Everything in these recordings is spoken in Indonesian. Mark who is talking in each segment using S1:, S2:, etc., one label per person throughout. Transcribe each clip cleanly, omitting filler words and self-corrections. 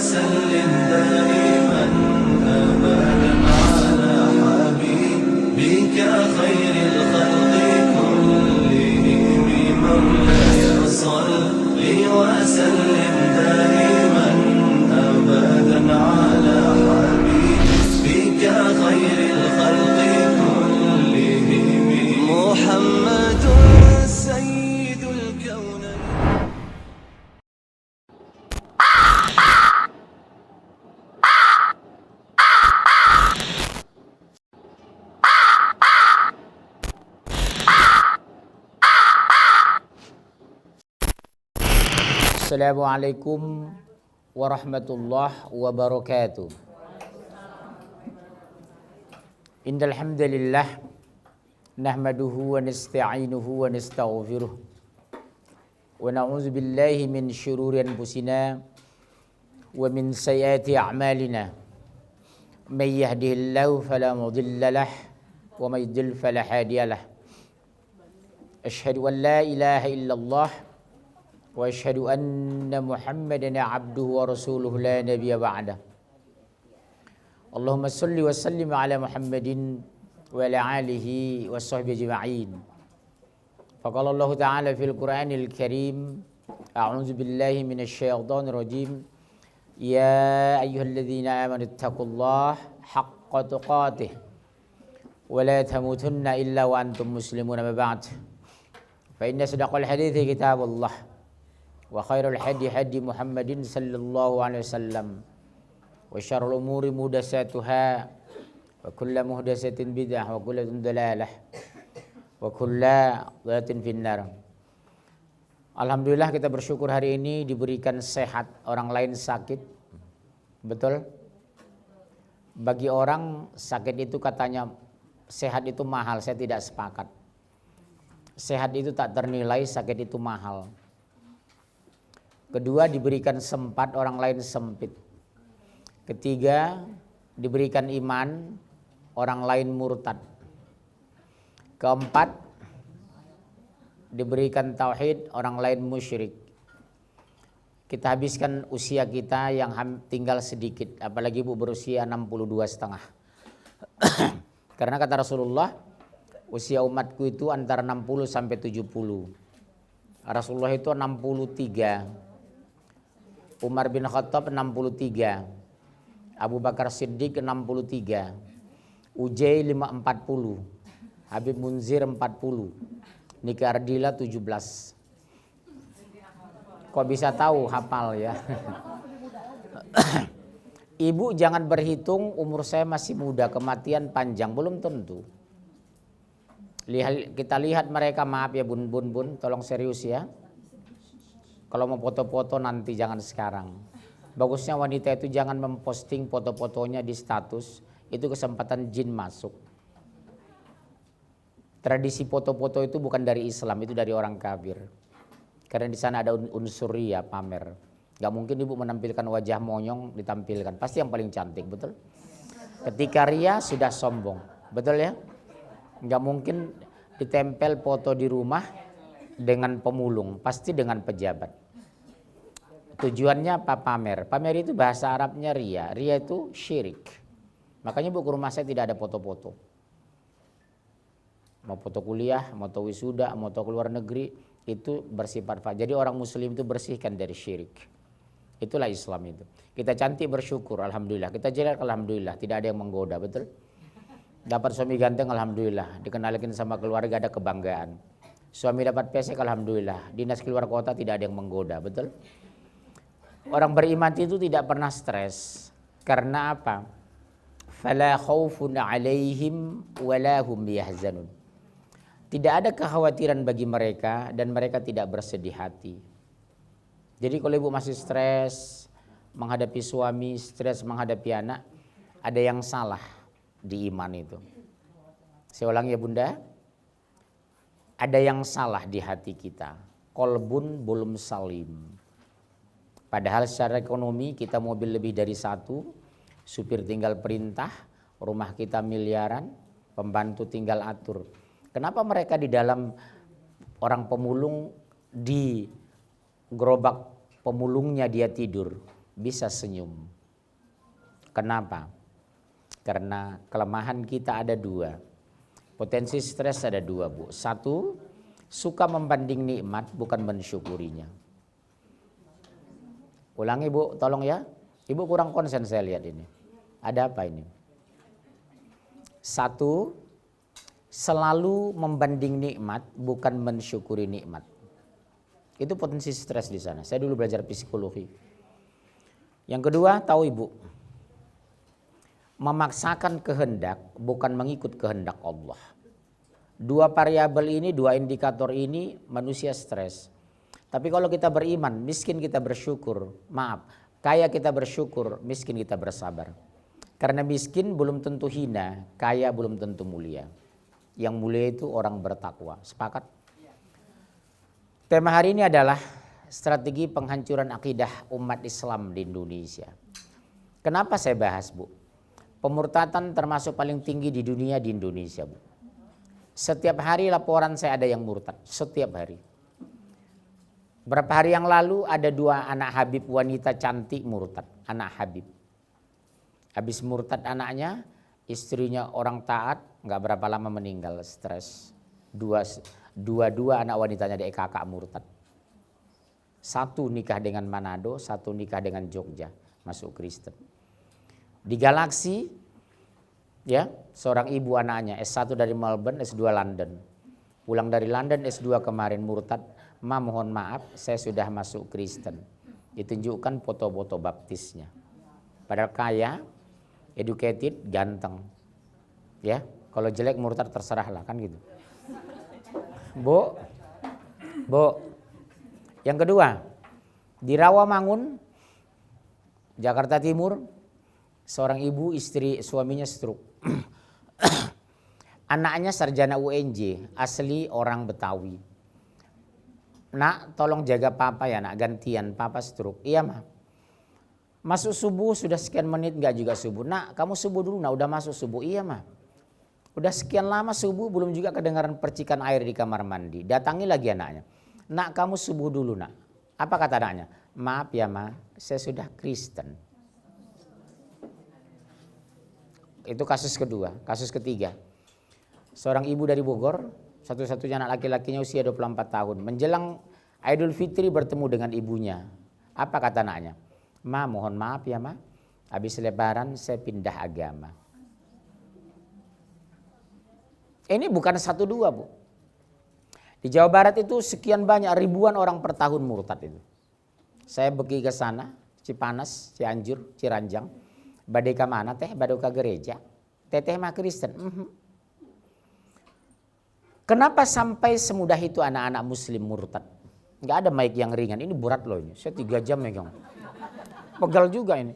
S1: وسلم دائما أبدا على حبيبك خير الخلق كلهم مولاي صل وسلم دائما أبدا على حبيبك خير الخلق كلهم محمد سيد الكونين.
S2: Assalamualaikum warahmatullahi wabarakatuh. Innal hamdalillah nahmaduhu wa nasta'inuhu wa nastaghfiruh wa na'udzu billahi min shururi anfusina wa min sayyiati a'malina. May yahdihillahu fala mudilla lahu wa may yudlil fala hadiya lahu. Asyhadu an la ilaha illallah wa asyhadu anna Muhammadan abduhu wa rasuluhu la nabiyya ba'dah. Allahumma shalli wa sallim ala Muhammadin wa ala alihi wa sahbihi ajma'in. Faqala Allah ta'ala fil Qur'anil Karim, a'udzu billahi minasy syaithanir rajim. Ya ayyuhalladzina amanu taqullaha haqqa tuqatih wa la tamutunna illa wa antum muslimun. Ma ba'd. Fa inna sadaqal hadithi kitabullah wa khairul hadi hadi Muhammadin sallallahu alaihi wasallam wa syarrul umuri muhdatsatuha wa kullu muhdatsatin bid'ah wa kullu dalalah wa kullu dhalatin finnar. Alhamdulillah kita bersyukur hari ini diberikan sehat, orang lain sakit. Betul? Bagi orang sakit itu katanya sehat itu mahal, saya tidak sepakat. Sehat itu tak ternilai, sakit itu mahal. Kedua, diberikan sempat, orang lain sempit. Ketiga, diberikan iman, orang lain murtad. Keempat, diberikan tauhid, orang lain musyrik. Kita habiskan usia kita yang tinggal sedikit, apalagi ibu berusia 62,5. Karena kata Rasulullah, usia umatku itu antara 60 sampai 70. Rasulullah itu 63. Umar bin Khattab 63, Abu Bakar Siddiq 63, Ujai 40, Habib Munzir 40, Niki Ardila 17. Kok bisa tahu hafal ya? Ibu jangan berhitung umur saya masih muda, kematian panjang, belum tentu. Kita lihat mereka, maaf ya bun, tolong serius ya. Kalau mau foto-foto nanti jangan sekarang. Bagusnya wanita itu jangan memposting foto-fotonya di status. Itu kesempatan jin masuk. Tradisi foto-foto itu bukan dari Islam, itu dari orang kafir. Karena di sana ada unsur ria, pamer. Gak mungkin ibu menampilkan wajah monyong ditampilkan. Pasti yang paling cantik, betul? Ketika ria sudah sombong, betul ya? Gak mungkin ditempel foto di rumah dengan pemulung, pasti dengan pejabat. Tujuannya apa? Pamer. Pamer itu bahasa Arabnya ria. Ria itu syirik. Makanya bu, ke rumah saya tidak ada foto-foto. Mau foto kuliah, mau foto wisuda, mau foto keluar negeri, itu bersifat fajr. Jadi orang muslim itu bersihkan dari syirik. Itulah Islam itu. Kita cantik bersyukur, alhamdulillah. Kita jelek, alhamdulillah. Tidak ada yang menggoda, betul? Dapat suami ganteng, alhamdulillah. Dikenalkan sama keluarga, ada kebanggaan. Suami dapat pesek, alhamdulillah. Dinas keluar kota tidak ada yang menggoda, betul? Orang beriman itu tidak pernah stres. Karena apa? Fala khaufun 'alaihim wala hum yahzanun. Tidak ada kekhawatiran bagi mereka dan mereka tidak bersedih hati. Jadi kalau ibu masih stres menghadapi suami, stres menghadapi anak, ada yang salah di iman itu. Saya ulang ya bunda. Ada yang salah di hati kita. Kolbun belum salim. Padahal secara ekonomi kita mobil lebih dari satu, supir tinggal perintah, rumah kita miliaran, pembantu tinggal atur. Kenapa mereka di dalam orang pemulung, di gerobak pemulungnya dia tidur, bisa senyum. Kenapa? Karena kelemahan kita ada dua. Potensi stres ada dua, Bu. Satu, suka membanding nikmat bukan mensyukurinya. Ulangi, Bu, tolong ya. Ibu kurang konsen saya lihat ini. Ada apa ini? Satu, selalu membanding nikmat bukan mensyukuri nikmat. Itu potensi stres di sana. Saya dulu belajar psikologi. Yang kedua, tahu Ibu, memaksakan kehendak bukan mengikut kehendak Allah. Dua variabel ini, dua indikator ini manusia stres. Tapi kalau kita beriman, miskin kita bersyukur. Maaf, kaya kita bersyukur, miskin kita bersabar. Karena miskin belum tentu hina, kaya belum tentu mulia. Yang mulia itu orang bertakwa. Sepakat? Tema hari ini adalah strategi penghancuran akidah umat Islam di Indonesia. Kenapa saya bahas, Bu? Pemurtatan termasuk paling tinggi di dunia di Indonesia, Bu. Setiap hari laporan saya ada yang murtad, setiap hari. Berapa hari yang lalu ada 2 anak Habib wanita cantik murtad, anak Habib. Habis murtad anaknya, istrinya orang taat, nggak berapa lama meninggal, stres. Dua anak wanitanya dari kakak murtad. Satu nikah dengan Manado, satu nikah dengan Jogja, masuk Kristen. Di Galaksi, ya, seorang ibu anaknya S1 dari Melbourne, S2 London. Pulang dari London S2 kemarin murtad, "Ma, mohon maaf, saya sudah masuk Kristen." Ditunjukkan foto-foto baptisnya. Padahal kaya, educated, ganteng. Ya, kalau jelek murtad terserahlah kan gitu. Bu. Yang kedua, di Rawamangun, Jakarta Timur, seorang ibu istri suaminya stroke. Anaknya sarjana UNJ, asli orang Betawi. "Nak, tolong jaga papa ya nak, gantian papa stroke." "Iya Ma." "Masuk subuh sudah sekian menit enggak juga subuh." "Nak, kamu subuh dulu nak, udah masuk subuh." "Iya Ma." Udah sekian lama subuh belum juga kedengaran percikan air di kamar mandi. Datangi lagi anaknya. "Nak, kamu subuh dulu nak." Apa kata anaknya? "Maaf ya Ma, saya sudah Kristen." Itu kasus kedua. Kasus ketiga. Seorang ibu dari Bogor, satu-satunya anak laki-lakinya usia 24 tahun. Menjelang Idul Fitri bertemu dengan ibunya. Apa kata anaknya? "Ma, mohon maaf ya Ma, habis lebaran saya pindah agama." Ini bukan 1-2, Bu. Di Jawa Barat itu sekian banyak, ribuan orang per tahun murtad itu. Saya pergi ke sana, Cipanas, Cianjur, Ciranjang. "Badai ke mana teh? Badai ke gereja." "Teteh mah Kristen." Kenapa sampai semudah itu anak-anak muslim murtad? Nggak ada mic yang ringan, ini berat loh ini. Saya 3 jam megang. Pegal juga ini.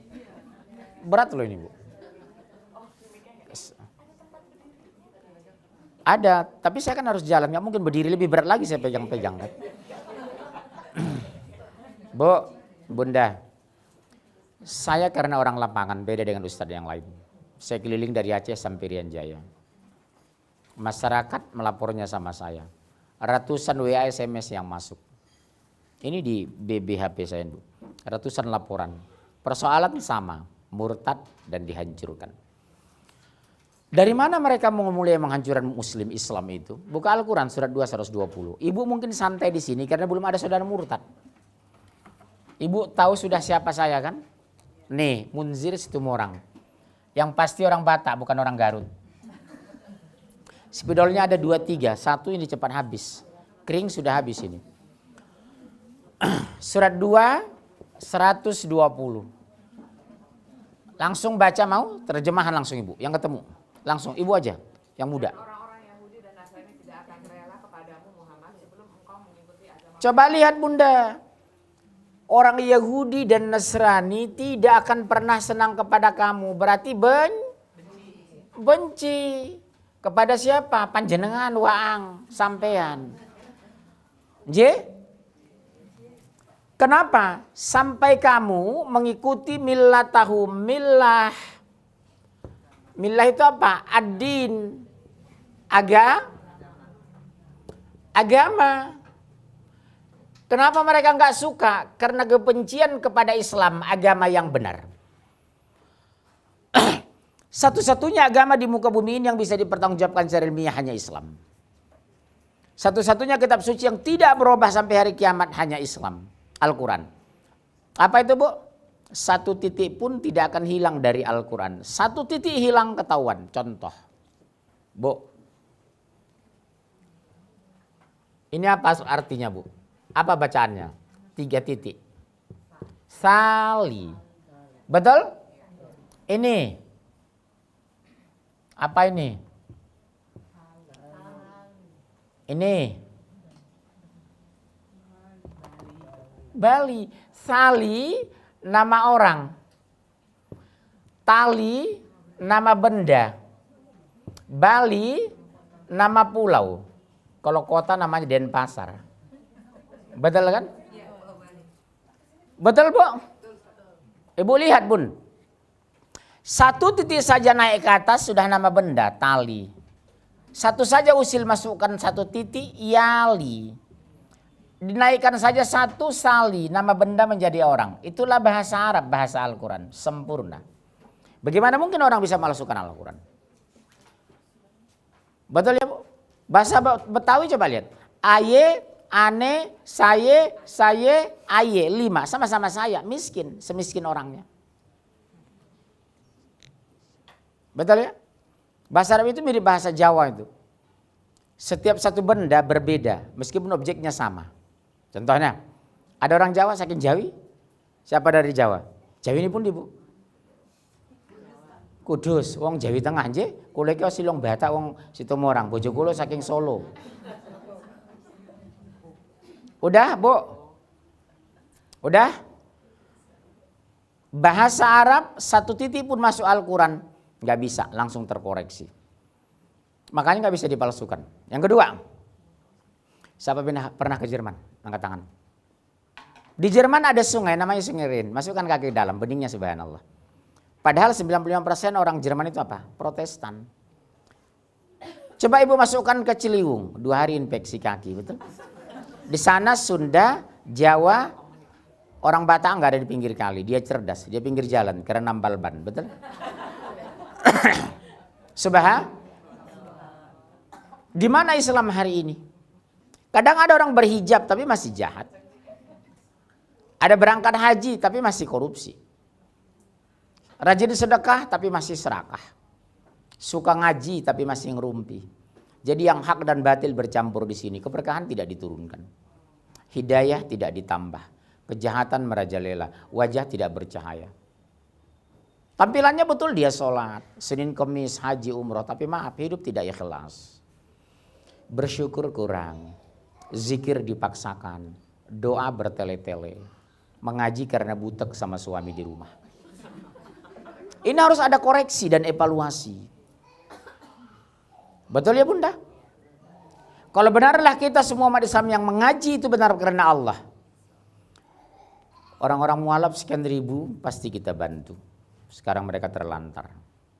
S2: Berat loh ini, Bu. Ada, tapi saya kan harus jalan, nggak mungkin berdiri, lebih berat lagi saya pegang-pegang kan. Bu, Bunda, saya karena orang lapangan beda dengan ustadz yang lain. Saya keliling dari Aceh sampai Irian Jaya. Masyarakat melapornya sama saya. Ratusan WA SMS yang masuk. Ini di BBHP saya, Bu. Ratusan laporan. Persoalan sama, murtad dan dihancurkan. Dari mana mereka mau mulai menghancurkan muslim Islam itu? Buka Al-Quran surat 2 120. Ibu mungkin santai di sini karena belum ada saudara murtad. Ibu tahu sudah siapa saya kan? Nih, Munzir Situmorang. Yang pasti orang Batak bukan orang Garut. Spidolnya ada 2-3, satu ini cepat habis. Kering sudah habis ini. Surat 2 120. Langsung baca mau? Terjemahan langsung Ibu yang ketemu. Langsung ibu aja yang muda.
S3: Orang-orang Yahudi dan Nasrani tidak akan rela kepadamu Muhammad sebelum engkau mengikuti agama.
S2: Coba lihat Bunda. Orang Yahudi dan Nasrani tidak akan pernah senang kepada kamu. Berarti benci. Kepada siapa? Panjenengan waang sampean. J? Kenapa? Sampai kamu mengikuti millatahum, Millah itu apa? Ad-din. Agama. Kenapa mereka nggak suka? Karena kebencian kepada Islam, agama yang benar. Satu-satunya agama di muka bumi ini yang bisa dipertanggungjawabkan secara ilmiah hanya Islam. Satu-satunya kitab suci yang tidak berubah sampai hari kiamat hanya Islam, Al-Quran. Apa itu, Bu? Satu titik pun tidak akan hilang dari Al-Quran. Satu titik hilang ketahuan. Contoh, Bu. Ini apa artinya, Bu? Apa bacaannya? 3 titik. Sali. Betul? Ini. Apa ini? Ini. Bali. Sali nama orang. Tali nama benda. Bali nama pulau. Kalau kota namanya Denpasar. Betul kan? Betul, Bu? Ibu lihat, Bun. Satu titik saja naik ke atas sudah nama benda, tali. Satu saja usil masukkan satu titik, yali. Dinaikkan saja satu, sali, nama benda menjadi orang. Itulah bahasa Arab, bahasa Al-Quran, sempurna. Bagaimana mungkin orang bisa memalsukan Al-Quran? Betul ya, Bu? Bahasa Betawi coba lihat. Aye, ane, saye, aye, 5. Sama-sama saya, miskin, semiskin orangnya. Betul ya? Bahasa Arab itu mirip bahasa Jawa itu. Setiap satu benda berbeda meskipun objeknya sama. Contohnya, ada orang Jawa saking Jawi. Siapa dari Jawa? Jawi ini pun Bu. Kudus, wong Jawi Tengah nje, kula iki silong Batak wong Sitomorang, bojo kula saking Solo. Udah, Bu? Udah? Bahasa Arab satu titik pun masuk Al-Quran. Nggak bisa, langsung terkoreksi. Makanya nggak bisa dipalsukan. Yang kedua, siapa pernah ke Jerman? Angkat tangan. Di Jerman ada sungai namanya Sungai Rin. Masukkan kaki ke dalam, beningnya subhanallah. Padahal 95% orang Jerman itu apa? Protestan. Coba ibu masukkan ke Ciliwung, 2 hari infeksi kaki, betul? Di sana Sunda, Jawa, orang Batak nggak ada di pinggir kali. Dia cerdas, dia pinggir jalan karena nambal ban, betul? Di mana Islam hari ini? Kadang ada orang berhijab tapi masih jahat. Ada berangkat haji tapi masih korupsi. Rajin sedekah tapi masih serakah. Suka ngaji tapi masih ngerumpi. Jadi yang hak dan batil bercampur di sini. Keberkahan tidak diturunkan. Hidayah tidak ditambah. Kejahatan merajalela. Wajah tidak bercahaya. Tampilannya betul dia sholat, Senin Kemis, haji, umroh. Tapi maaf, hidup tidak ikhlas. Bersyukur kurang. Zikir dipaksakan. Doa bertele-tele. Mengaji karena butek sama suami di rumah. Ini harus ada koreksi dan evaluasi. Betul ya Bunda? Kalau benarlah kita semua umat Islam yang mengaji itu benar karena Allah. Orang-orang mualaf sekian ribu pasti kita bantu. Sekarang mereka terlantar.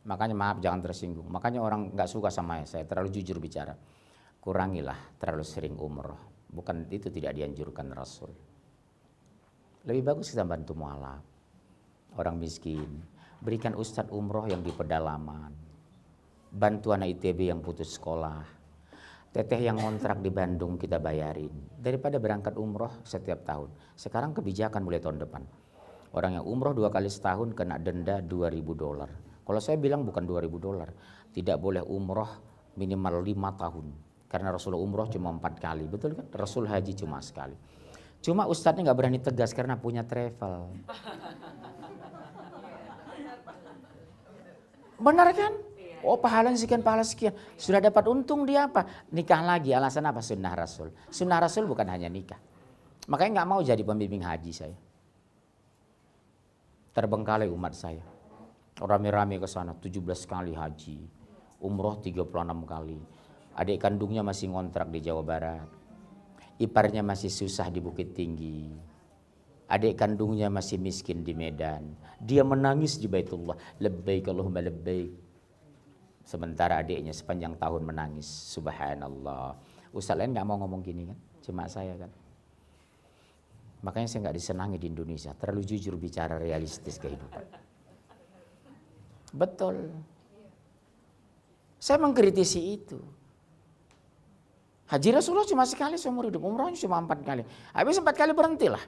S2: Makanya maaf jangan tersinggung. Makanya orang gak suka sama saya terlalu jujur bicara. Kurangilah terlalu sering umroh. Bukan itu tidak dianjurkan Rasul. Lebih bagus kita bantu mualaf. Orang miskin. Berikan ustadz umroh yang di pedalaman. Bantu anak ITB yang putus sekolah. Teteh yang ngontrak di Bandung kita bayarin. Daripada berangkat umroh setiap tahun. Sekarang kebijakan mulai tahun depan. Orang yang umroh 2 kali setahun kena denda $2.000. Kalau saya bilang bukan $2.000. Tidak boleh umroh minimal 5 tahun. Karena Rasulullah umroh cuma 4 kali. Betul kan? Rasul haji cuma sekali. Cuma ustadznya gak berani tegas karena punya travel. Benar kan? Oh pahala sekian, pahala sekian. Sudah dapat untung dia apa? Nikah lagi. Alasan apa? Sunnah Rasul. Sunnah Rasul bukan hanya nikah. Makanya gak mau jadi pembimbing haji saya. Terbengkalai umat saya. Rame-rame ke sana 17 kali haji. Umroh 36 kali. Adik kandungnya masih ngontrak di Jawa Barat. Iparnya masih susah di Bukit Tinggi. Adik kandungnya masih miskin di Medan. Dia menangis di Baitullah. Labbaik Allahumma labbaik. Sementara adiknya sepanjang tahun menangis. Subhanallah. Ustaz lain gak mau ngomong gini kan. Cuma saya kan. Makanya saya nggak disenangi di Indonesia, terlalu jujur bicara realistis kehidupan. Betul. Saya mengkritisi itu. Haji Rasulullah cuma sekali seumur hidup, umrohnya cuma 4 kali. Habis 4 kali berhentilah.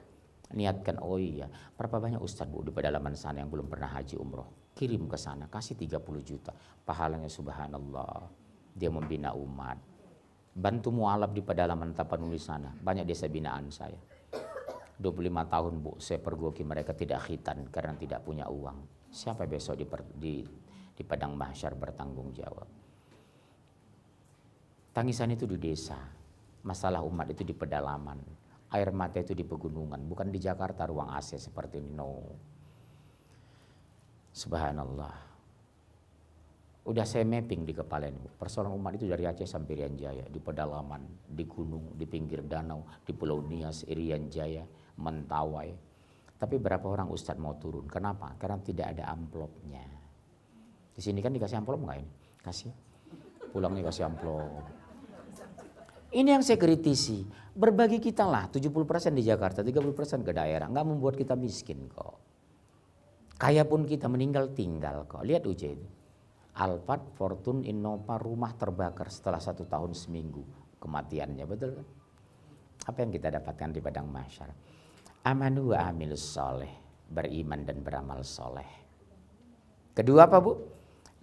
S2: Niatkan, oh iya, berapa banyak ustadz bu di pedalaman sana yang belum pernah haji umroh. Kirim ke sana, kasih 30 juta. Pahalanya subhanallah. Dia membina umat. Bantu mualaf di pedalaman Tapanuli sana. Banyak desa binaan saya. 25 tahun bu, saya pergoki mereka tidak khitan karena tidak punya uang. Siapa besok di padang mahsyar bertanggung jawab? Tangisan itu di desa. Masalah umat itu di pedalaman. Air mata itu di pegunungan, bukan di Jakarta ruang AC seperti ini, no. Subhanallah. Udah saya mapping di kepala ini, persoalan umat itu dari Aceh sampai Irian Jaya, di pedalaman, di gunung, di pinggir danau, di Pulau Nias, Irian Jaya, Mentawai. Tapi berapa orang ustadz mau turun? Kenapa? Karena tidak ada amplopnya. Di sini kan dikasih amplop nggak ini? Kasih. Pulangnya kasih amplop. Ini yang saya kritisi. Berbagi kita lah 70% di Jakarta, 30% ke daerah. Nggak membuat kita miskin kok. Kaya pun kita meninggal tinggal kok. Lihat UJ itu. Alphard, Fortune, Innova, rumah terbakar setelah 1 tahun seminggu kematiannya. Betul kan? Apa yang kita dapatkan di padang mahsyar? Amanu wa amilus soleh. Beriman dan beramal soleh. Kedua apa bu?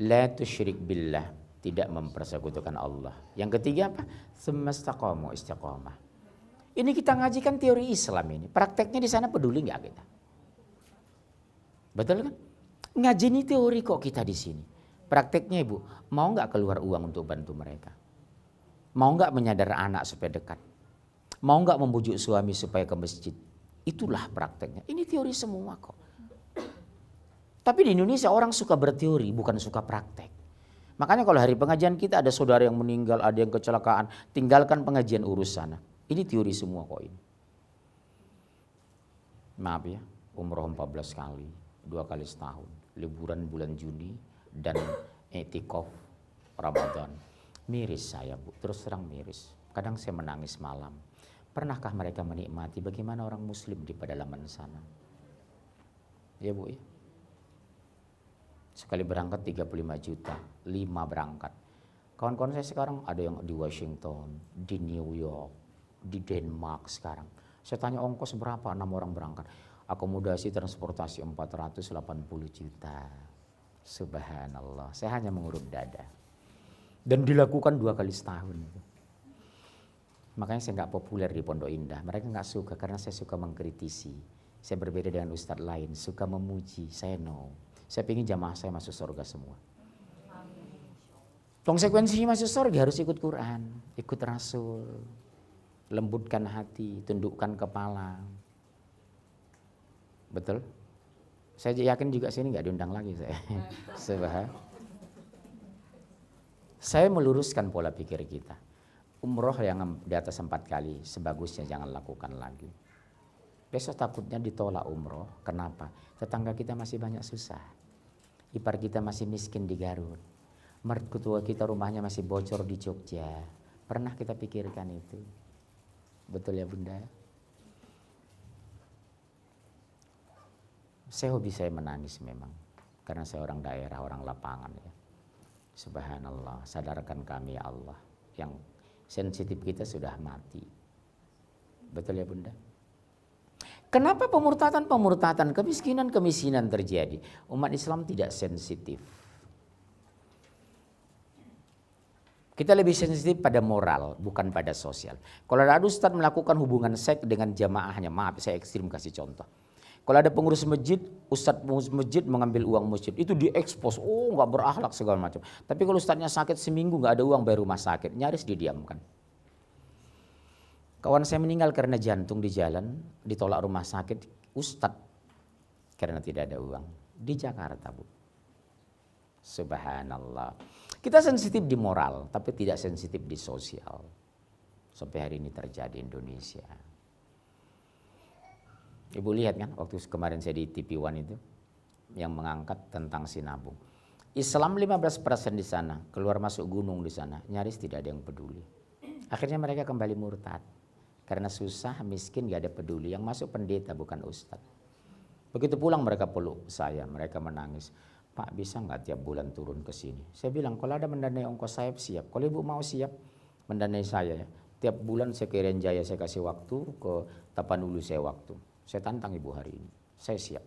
S2: La tusyrik billah. Tidak mempersekutukan Allah. Yang ketiga apa? Semastaqamu istiqamah. Ini kita ngajikan teori Islam ini. Prakteknya di sana peduli nggak kita? Betul kan? Ngaji ini teori kok kita di sini. Prakteknya ibu, mau nggak keluar uang untuk bantu mereka? Mau nggak menyadar anak supaya dekat? Mau nggak membujuk suami supaya ke masjid? Itulah prakteknya. Ini teori semua kok. Tapi di Indonesia orang suka berteori, bukan suka praktek. Makanya kalau hari pengajian kita ada saudara yang meninggal, ada yang kecelakaan, tinggalkan pengajian urus sana. Ini teori semua kok ini. Maaf ya, umroh 14 kali, 2 kali setahun, liburan bulan Juni dan i'tikaf Ramadan. Miris saya bu, terus terang miris. Kadang saya menangis malam. Pernahkah mereka menikmati bagaimana orang muslim di pedalaman sana? Ya bu ya. Sekali berangkat 35 juta, 5 berangkat. Kawan-kawan saya sekarang ada yang di Washington, di New York, di Denmark sekarang. Saya tanya ongkos berapa 6 orang berangkat. Akomodasi transportasi 480 juta. Subhanallah, saya hanya mengurut dada. Dan dilakukan 2 kali setahun. Makanya saya nggak populer di Pondok Indah. Mereka nggak suka karena saya suka mengkritisi. Saya berbeda dengan ustadz lain, suka memuji, saya no. Saya ingin jamaah saya masuk surga semua. Konsekuensinya masuk surga harus ikut Quran, ikut Rasul, lembutkan hati, tundukkan kepala. Betul? Saya yakin juga sini nggak diundang lagi saya. Saya meluruskan pola pikir kita. Umroh yang di atas 4 kali, sebagusnya jangan lakukan lagi. Besok takutnya ditolak umroh. Kenapa? Tetangga kita masih banyak susah. Ipar kita masih miskin di Garut. Mertua kita rumahnya masih bocor di Jogja. Pernah kita pikirkan itu? Betul ya bunda? Hobi saya menangis memang. Karena saya orang daerah, orang lapangan ya. Subhanallah, sadarkan kami ya Allah. Yang sensitif kita sudah mati. Betul ya bunda? Kenapa pemurtatan, kemiskinan terjadi? Umat Islam tidak sensitif. Kita lebih sensitif pada moral, bukan pada sosial. Kalau ada ustadz melakukan hubungan seks dengan jamaahnya, maaf saya ekstrim kasih contoh. Kalau ada pengurus masjid, ustadz masjid mengambil uang masjid, itu diekspos, oh nggak berakhlak segala macam. Tapi kalau ustadznya sakit seminggu nggak ada uang bayar rumah sakit, nyaris didiamkan. Kawan saya meninggal karena jantung di jalan, ditolak rumah sakit, ustadz karena tidak ada uang. Di Jakarta bu. Subhanallah. Kita sensitif di moral, tapi tidak sensitif di sosial. Sampai hari ini terjadi di Indonesia. Ibu lihat kan waktu kemarin saya di TV One itu, yang mengangkat tentang sinabung. Islam 15% di sana, keluar masuk gunung di sana, nyaris tidak ada yang peduli. Akhirnya mereka kembali murtad. Karena susah, miskin, gak ada peduli. Yang masuk pendeta bukan ustadz. Begitu pulang mereka peluk saya, mereka menangis. Pak, bisa nggak tiap bulan turun ke sini? Saya bilang, kalau ada mendanai ongkos saya siap. Kalau ibu mau siap mendanai saya, tiap bulan saya ke Irian Jaya saya kasih waktu, ke Tapanuli saya waktu. Saya tantang ibu hari ini, saya siap.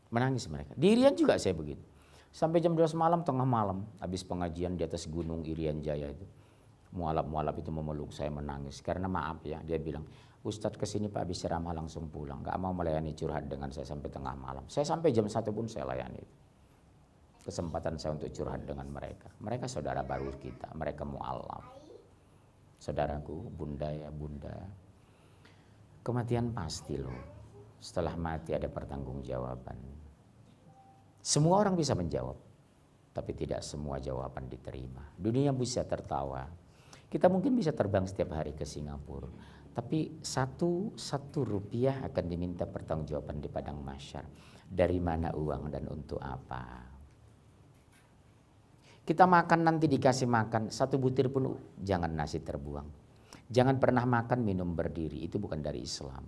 S2: Menangis mereka. Di Irian juga saya begitu. Sampai jam 12 malam, tengah malam, habis pengajian di atas gunung Irian Jaya itu. Mualaf-mualaf itu memeluk saya menangis. Karena maaf ya, dia bilang, Ustadz kesini Pak habis ceramah langsung pulang. Gak mau melayani curhat dengan saya sampai tengah malam. Saya sampai jam 1 pun saya layani. Kesempatan saya untuk curhat dengan mereka. Mereka saudara baru kita, mereka mualaf. Saudaraku, bunda ya bunda. Kematian pasti loh. Setelah mati ada pertanggungjawaban. Semua orang bisa menjawab. Tapi tidak semua jawaban diterima. Dunia bisa tertawa. Kita mungkin bisa terbang setiap hari ke Singapura. Tapi satu rupiah akan diminta pertanggungjawaban di padang mahsyar. Dari mana uang dan untuk apa? Kita makan nanti dikasih makan, 1 butir pun jangan nasi terbuang. Jangan pernah makan minum berdiri, itu bukan dari Islam.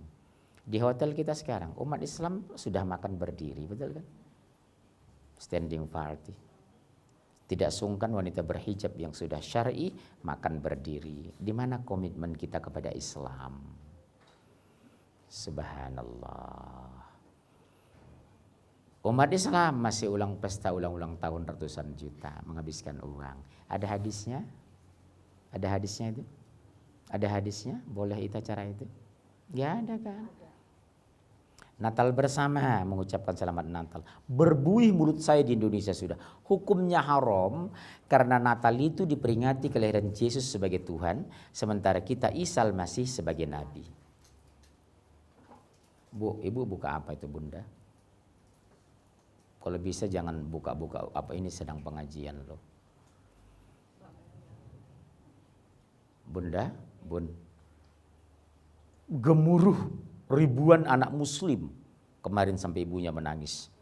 S2: Di hotel kita sekarang, umat Islam sudah makan berdiri, betul kan? Standing party. Tidak sungkan wanita berhijab yang sudah syar'i makan berdiri. Di mana komitmen kita kepada Islam? Subhanallah. Umat Islam masih pesta ulang tahun ratusan juta, menghabiskan uang. Ada hadisnya? Ada hadisnya itu? Ada hadisnya? Boleh itu cara itu? Ya ada kan? Natal bersama, mengucapkan selamat Natal. Berbuih mulut saya di Indonesia sudah. Hukumnya haram karena Natal itu diperingati kelahiran Yesus sebagai Tuhan. Sementara kita Isa Al-Masih sebagai Nabi. Bu, ibu buka apa itu bunda? Kalau bisa jangan buka-buka apa ini sedang pengajian loh. Bunda, bun. Gemuruh ribuan anak muslim. Kemarin sampai ibunya menangis.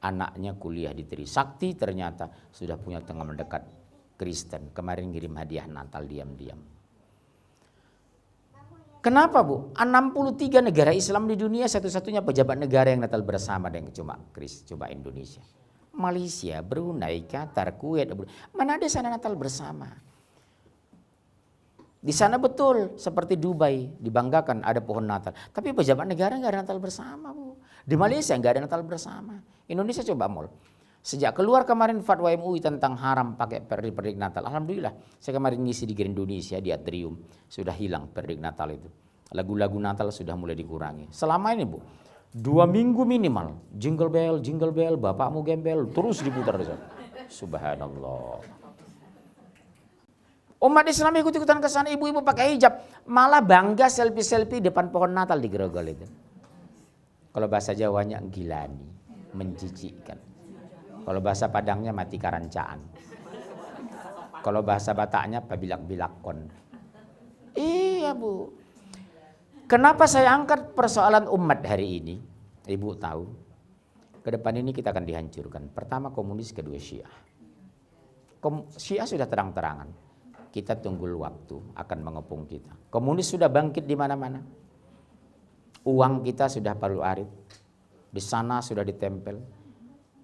S2: Anaknya kuliah di Trisakti ternyata sudah punya teman mendekat Kristen. Kemarin ngirim hadiah Natal diam-diam. Kenapa Bu? 63 negara Islam di dunia, satu-satunya pejabat negara yang Natal bersama dengan cuma Indonesia. Malaysia, Brunei, Qatar, Kuwait. Mana ada sana Natal bersama? Di sana betul seperti Dubai dibanggakan ada pohon Natal. Tapi pejabat negara nggak ada Natal bersama Bu. Di Malaysia nggak ada Natal bersama. Indonesia coba mall. Sejak keluar kemarin fatwa MUI tentang haram pakai perdik Natal. Alhamdulillah saya kemarin ngisi di Grand Indonesia di Atrium. Sudah hilang perdik Natal itu. Lagu-lagu Natal sudah mulai dikurangi. Selama ini Bu, 2 minggu minimal. Jingle bell, bapakmu gembel. Terus diputar. Subhanallah. Umat Islam ikut-ikutan ke sana, ibu-ibu pakai hijab. Malah bangga selfie-selfie depan pohon Natal di Grogol itu. Kalau bahasa Jawanya gilani, menjijikkan. Kalau bahasa Padangnya mati karancaan. Kalau bahasa Bataknya pabilak-bilakon. Iya Bu. Kenapa saya angkat persoalan umat hari ini? Ibu tahu, ke depan ini kita akan dihancurkan. Pertama komunis, kedua Syiah. Syiah sudah terang-terangan. Kita tunggu waktu akan mengepung kita. Komunis sudah bangkit di mana-mana. Uang kita sudah palu arit. Di sana sudah ditempel.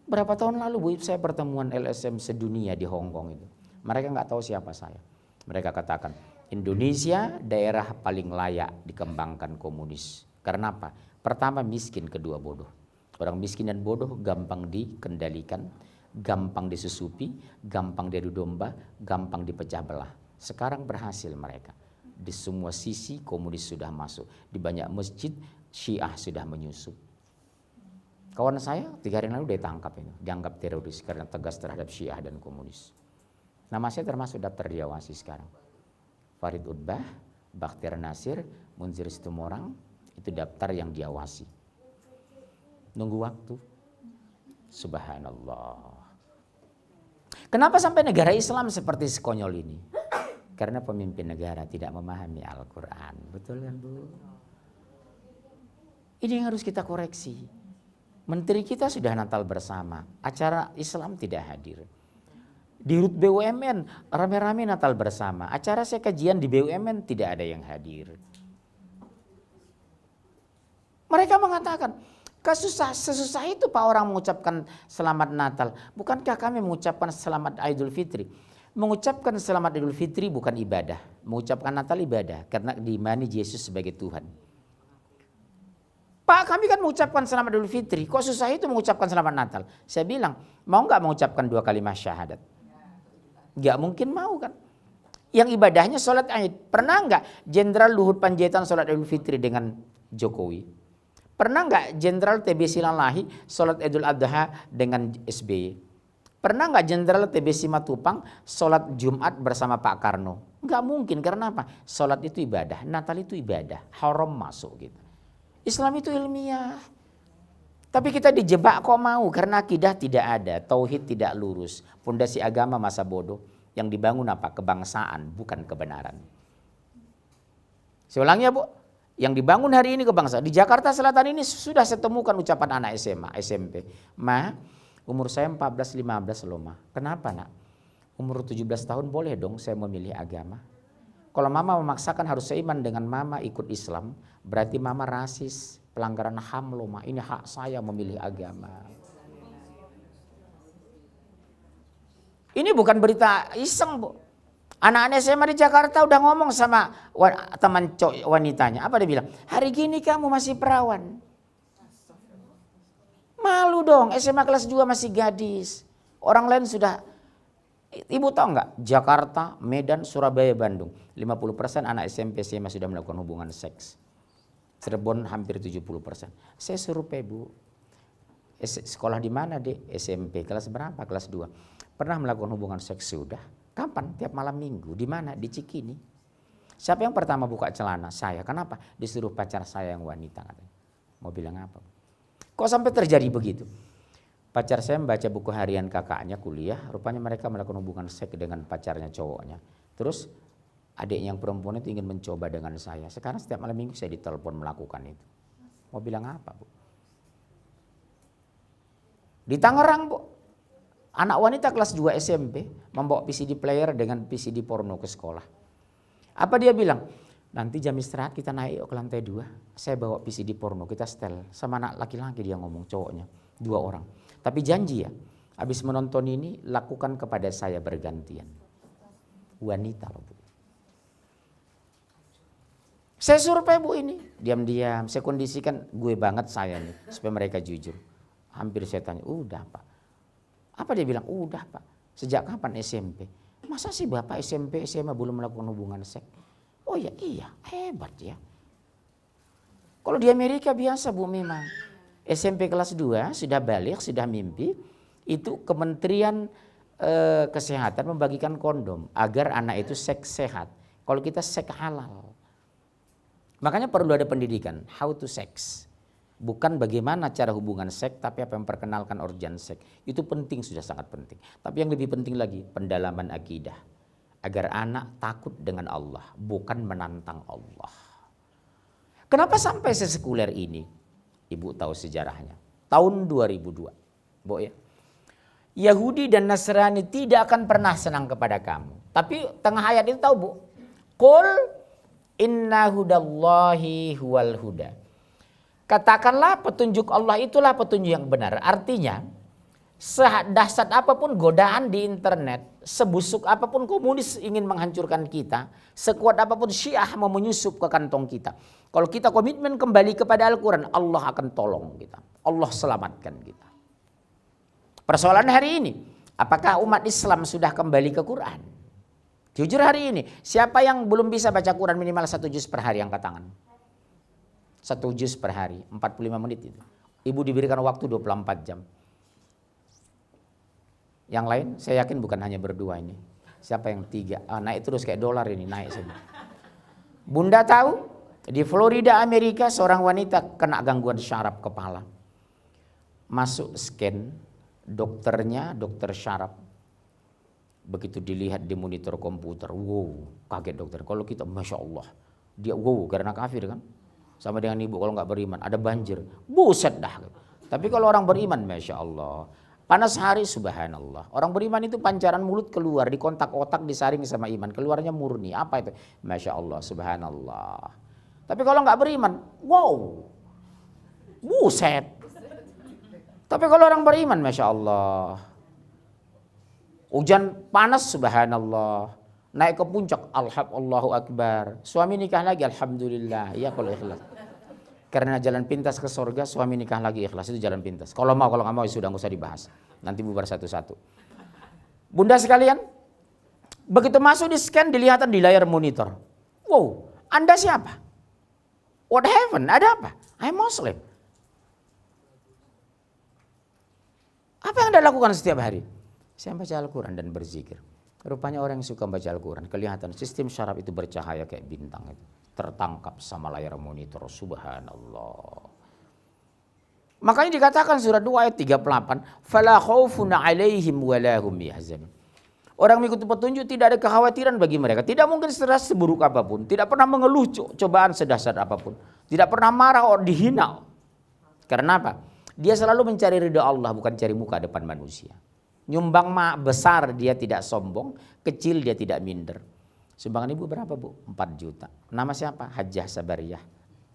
S2: Berapa tahun lalu Bu, saya pertemuan LSM sedunia di Hong Kong itu. Mereka nggak tahu siapa saya. Mereka katakan, Indonesia daerah paling layak dikembangkan komunis. Karena apa? Pertama miskin, kedua bodoh. Orang miskin dan bodoh gampang dikendalikan, gampang disusupi, gampang diadu domba, gampang dipecah belah. Sekarang berhasil mereka. Di semua sisi komunis sudah masuk. Di banyak masjid Syiah sudah menyusup. Kawan saya 3 hari lalu ditangkap ini, dianggap teroris karena tegas terhadap Syiah dan komunis. Nama saya termasuk daftar diawasi sekarang. Farid Utbah, Bakhtiar Nasir, Munzir Situmorang, itu daftar yang diawasi. Nunggu waktu. Subhanallah. Kenapa sampai negara Islam seperti sekonyol ini? Karena pemimpin negara tidak memahami Al-Quran. Betul kan Bu? Ini yang harus kita koreksi. Menteri kita sudah Natal bersama. Acara Islam tidak hadir. Di RUT BUMN rame-rame Natal bersama. Acara saya kajian di BUMN tidak ada yang hadir. Mereka mengatakan, sesusah itu Pak orang mengucapkan selamat Natal. Bukankah kami mengucapkan selamat Idul Fitri? Mengucapkan selamat Idul Fitri bukan ibadah. Mengucapkan Natal ibadah karena diimani Yesus sebagai Tuhan. Pak, kami kan mengucapkan selamat Idul Fitri. Kok susah itu mengucapkan selamat Natal? Saya bilang, mau nggak mengucapkan 2 kalimat syahadat? Nggak mungkin mau kan. Yang ibadahnya sholat Id. Pernah nggak Jenderal Luhut Panjaitan sholat Idul Fitri dengan Jokowi? Pernah nggak Jenderal TB Silalahi sholat Idul Adha dengan SBY? Pernah nggak Jenderal TB Simatupang sholat Jumat bersama Pak Karno? Nggak mungkin, karena apa? Sholat itu ibadah, Natal itu ibadah, haram masuk gitu. Islam itu ilmiah. Tapi kita dijebak kok mau, karena akidah tidak ada, tauhid tidak lurus, pondasi agama masa bodoh. Yang dibangun apa? Kebangsaan, bukan kebenaran. Saya ulangi ya Bu, yang dibangun hari ini kebangsaan. Di Jakarta Selatan ini sudah saya temukan ucapan anak SMA, SMP. Ma, umur saya 14-15 loh Ma. Kenapa nak? Umur 17 tahun boleh dong saya memilih agama. Kalau mama memaksakan harus seiman dengan mama ikut Islam, berarti mama rasis, pelanggaran HAM loh Ma. Ini hak saya memilih agama. Ini bukan berita iseng Bu. Anak-anak SMA di Jakarta udah ngomong sama teman wanitanya. Apa dia bilang? Hari gini kamu masih perawan. Malu dong, SMA kelas 2 masih gadis. Orang lain sudah. Ibu tahu nggak? Jakarta, Medan, Surabaya, Bandung. 50% anak SMP SMA sudah melakukan hubungan seks. Cirebon hampir 70%. Saya survei Bu. Sekolah di mana Dek? SMP. Kelas berapa? Kelas 2. Pernah melakukan hubungan seks sudah. Kapan? Tiap malam minggu. Di mana? Di Cikini. Siapa yang pertama buka celana? Saya. Kenapa? Disuruh pacar saya yang wanita. Mau bilang apa? Kok sampai terjadi begitu? Pacar saya membaca buku harian kakaknya kuliah, rupanya mereka melakukan hubungan seks dengan pacarnya cowoknya. Terus adiknya yang perempuan itu ingin mencoba dengan saya. Sekarang setiap malam minggu saya ditelepon melakukan itu. Mau bilang apa Bu? Di Tangerang Bu, anak wanita kelas 2 SMP membawa PCD player dengan PCD porno ke sekolah. Apa dia bilang? Nanti jam istirahat kita naik ke lantai 2, saya bawa PCD porno, kita setel. Sama anak laki-laki dia ngomong, cowoknya, 2 orang. Tapi janji ya, habis menonton ini lakukan kepada saya bergantian. Wanita loh Bu. Saya survei Bu ini, diam-diam, saya kondisikan gue banget saya nih, supaya mereka jujur. Hampir saya tanya, udah Pak. Apa dia bilang? Udah Pak. Sejak kapan SMP? Masa sih Bapak SMP, SMA belum melakukan hubungan seks? Oh ya iya, hebat ya. Kalau di Amerika biasa Bu memang. SMP kelas 2 sudah balik, sudah mimpi. Itu Kementerian Kesehatan membagikan kondom agar anak itu seks sehat. Kalau kita seks halal. Makanya perlu ada pendidikan, how to sex. Bukan bagaimana cara hubungan seks, tapi apa yang memperkenalkan organ seks. Itu penting, sudah sangat penting. Tapi yang lebih penting lagi, pendalaman akidah. Agar anak takut dengan Allah, bukan menantang Allah. Kenapa sampai sesekuler ini? Ibu tahu sejarahnya. Tahun 2002. Bu ya. Yahudi dan Nasrani tidak akan pernah senang kepada kamu. Tapi tengah ayat itu tahu Bu. Qul inna hudallahi huwal huda. Katakanlah petunjuk Allah itulah petunjuk yang benar. Artinya sedahsyat apapun godaan di internet, sebusuk apapun komunis ingin menghancurkan kita, sekuat apapun Syiah mau menyusup ke kantong kita. Kalau kita komitmen kembali kepada Al-Quran, Allah akan tolong kita. Allah selamatkan kita. Persoalan hari ini, apakah umat Islam sudah kembali ke Quran? Jujur hari ini, siapa yang belum bisa baca Quran minimal 1 juz per hari, angkat tangan. 1 juz per hari, 45 menit itu. Ibu diberikan waktu 24 jam. Yang lain saya yakin bukan hanya berdua ini. Siapa yang 3? Naik terus kayak dolar ini, naik semua. Bunda tahu di Florida Amerika seorang wanita kena gangguan syaraf kepala. Masuk scan, dokternya dokter syaraf. Begitu dilihat di monitor komputer, wow, kaget dokter. Kalau kita Masya Allah, dia wow karena kafir kan. Sama dengan ibu kalau nggak beriman, ada banjir, buset dah. Tapi kalau orang beriman Masya Allah, Panas hari, subhanallah. Orang beriman itu pancaran mulut keluar, di kontak otak disaring sama iman. Keluarnya murni. Apa itu? Masya Allah, subhanallah. Tapi kalau nggak beriman, wow, buset. Tapi kalau orang beriman, Masya Allah. Hujan panas, subhanallah. Naik ke puncak, Allahu Akbar. Suami nikah lagi, alhamdulillah. Iya kalau ikhlas. Karena jalan pintas ke surga, suami nikah lagi ikhlas. Itu jalan pintas. Kalau mau, kalau nggak mau ya sudah, nggak usah dibahas. Nanti bubar satu-satu. Bunda sekalian, begitu masuk di scan, dilihatkan di layar monitor. Wow, Anda siapa? What happened? Ada apa? I'm Muslim. Apa yang Anda lakukan setiap hari? Saya baca Al-Quran dan berzikir. Rupanya orang yang suka baca Al-Quran, kelihatan sistem syaraf itu bercahaya kayak bintang itu. Tertangkap sama layar monitor, subhanallah. Makanya dikatakan surat 2 ayat 38, fala khaufun 'alaihim wa la hum yahzanun. Orang mengikuti petunjuk tidak ada kekhawatiran bagi mereka, tidak mungkin stres seburuk apapun, tidak pernah mengeluh cobaan sedahsyat apapun, tidak pernah marah atau dihina. Karena apa? Dia selalu mencari ridha Allah, bukan cari muka depan manusia. Nyumbang besar dia tidak sombong, kecil dia tidak minder. Sumbangan ibu berapa bu? 4 juta. Nama siapa? Hajjah Sabariyah.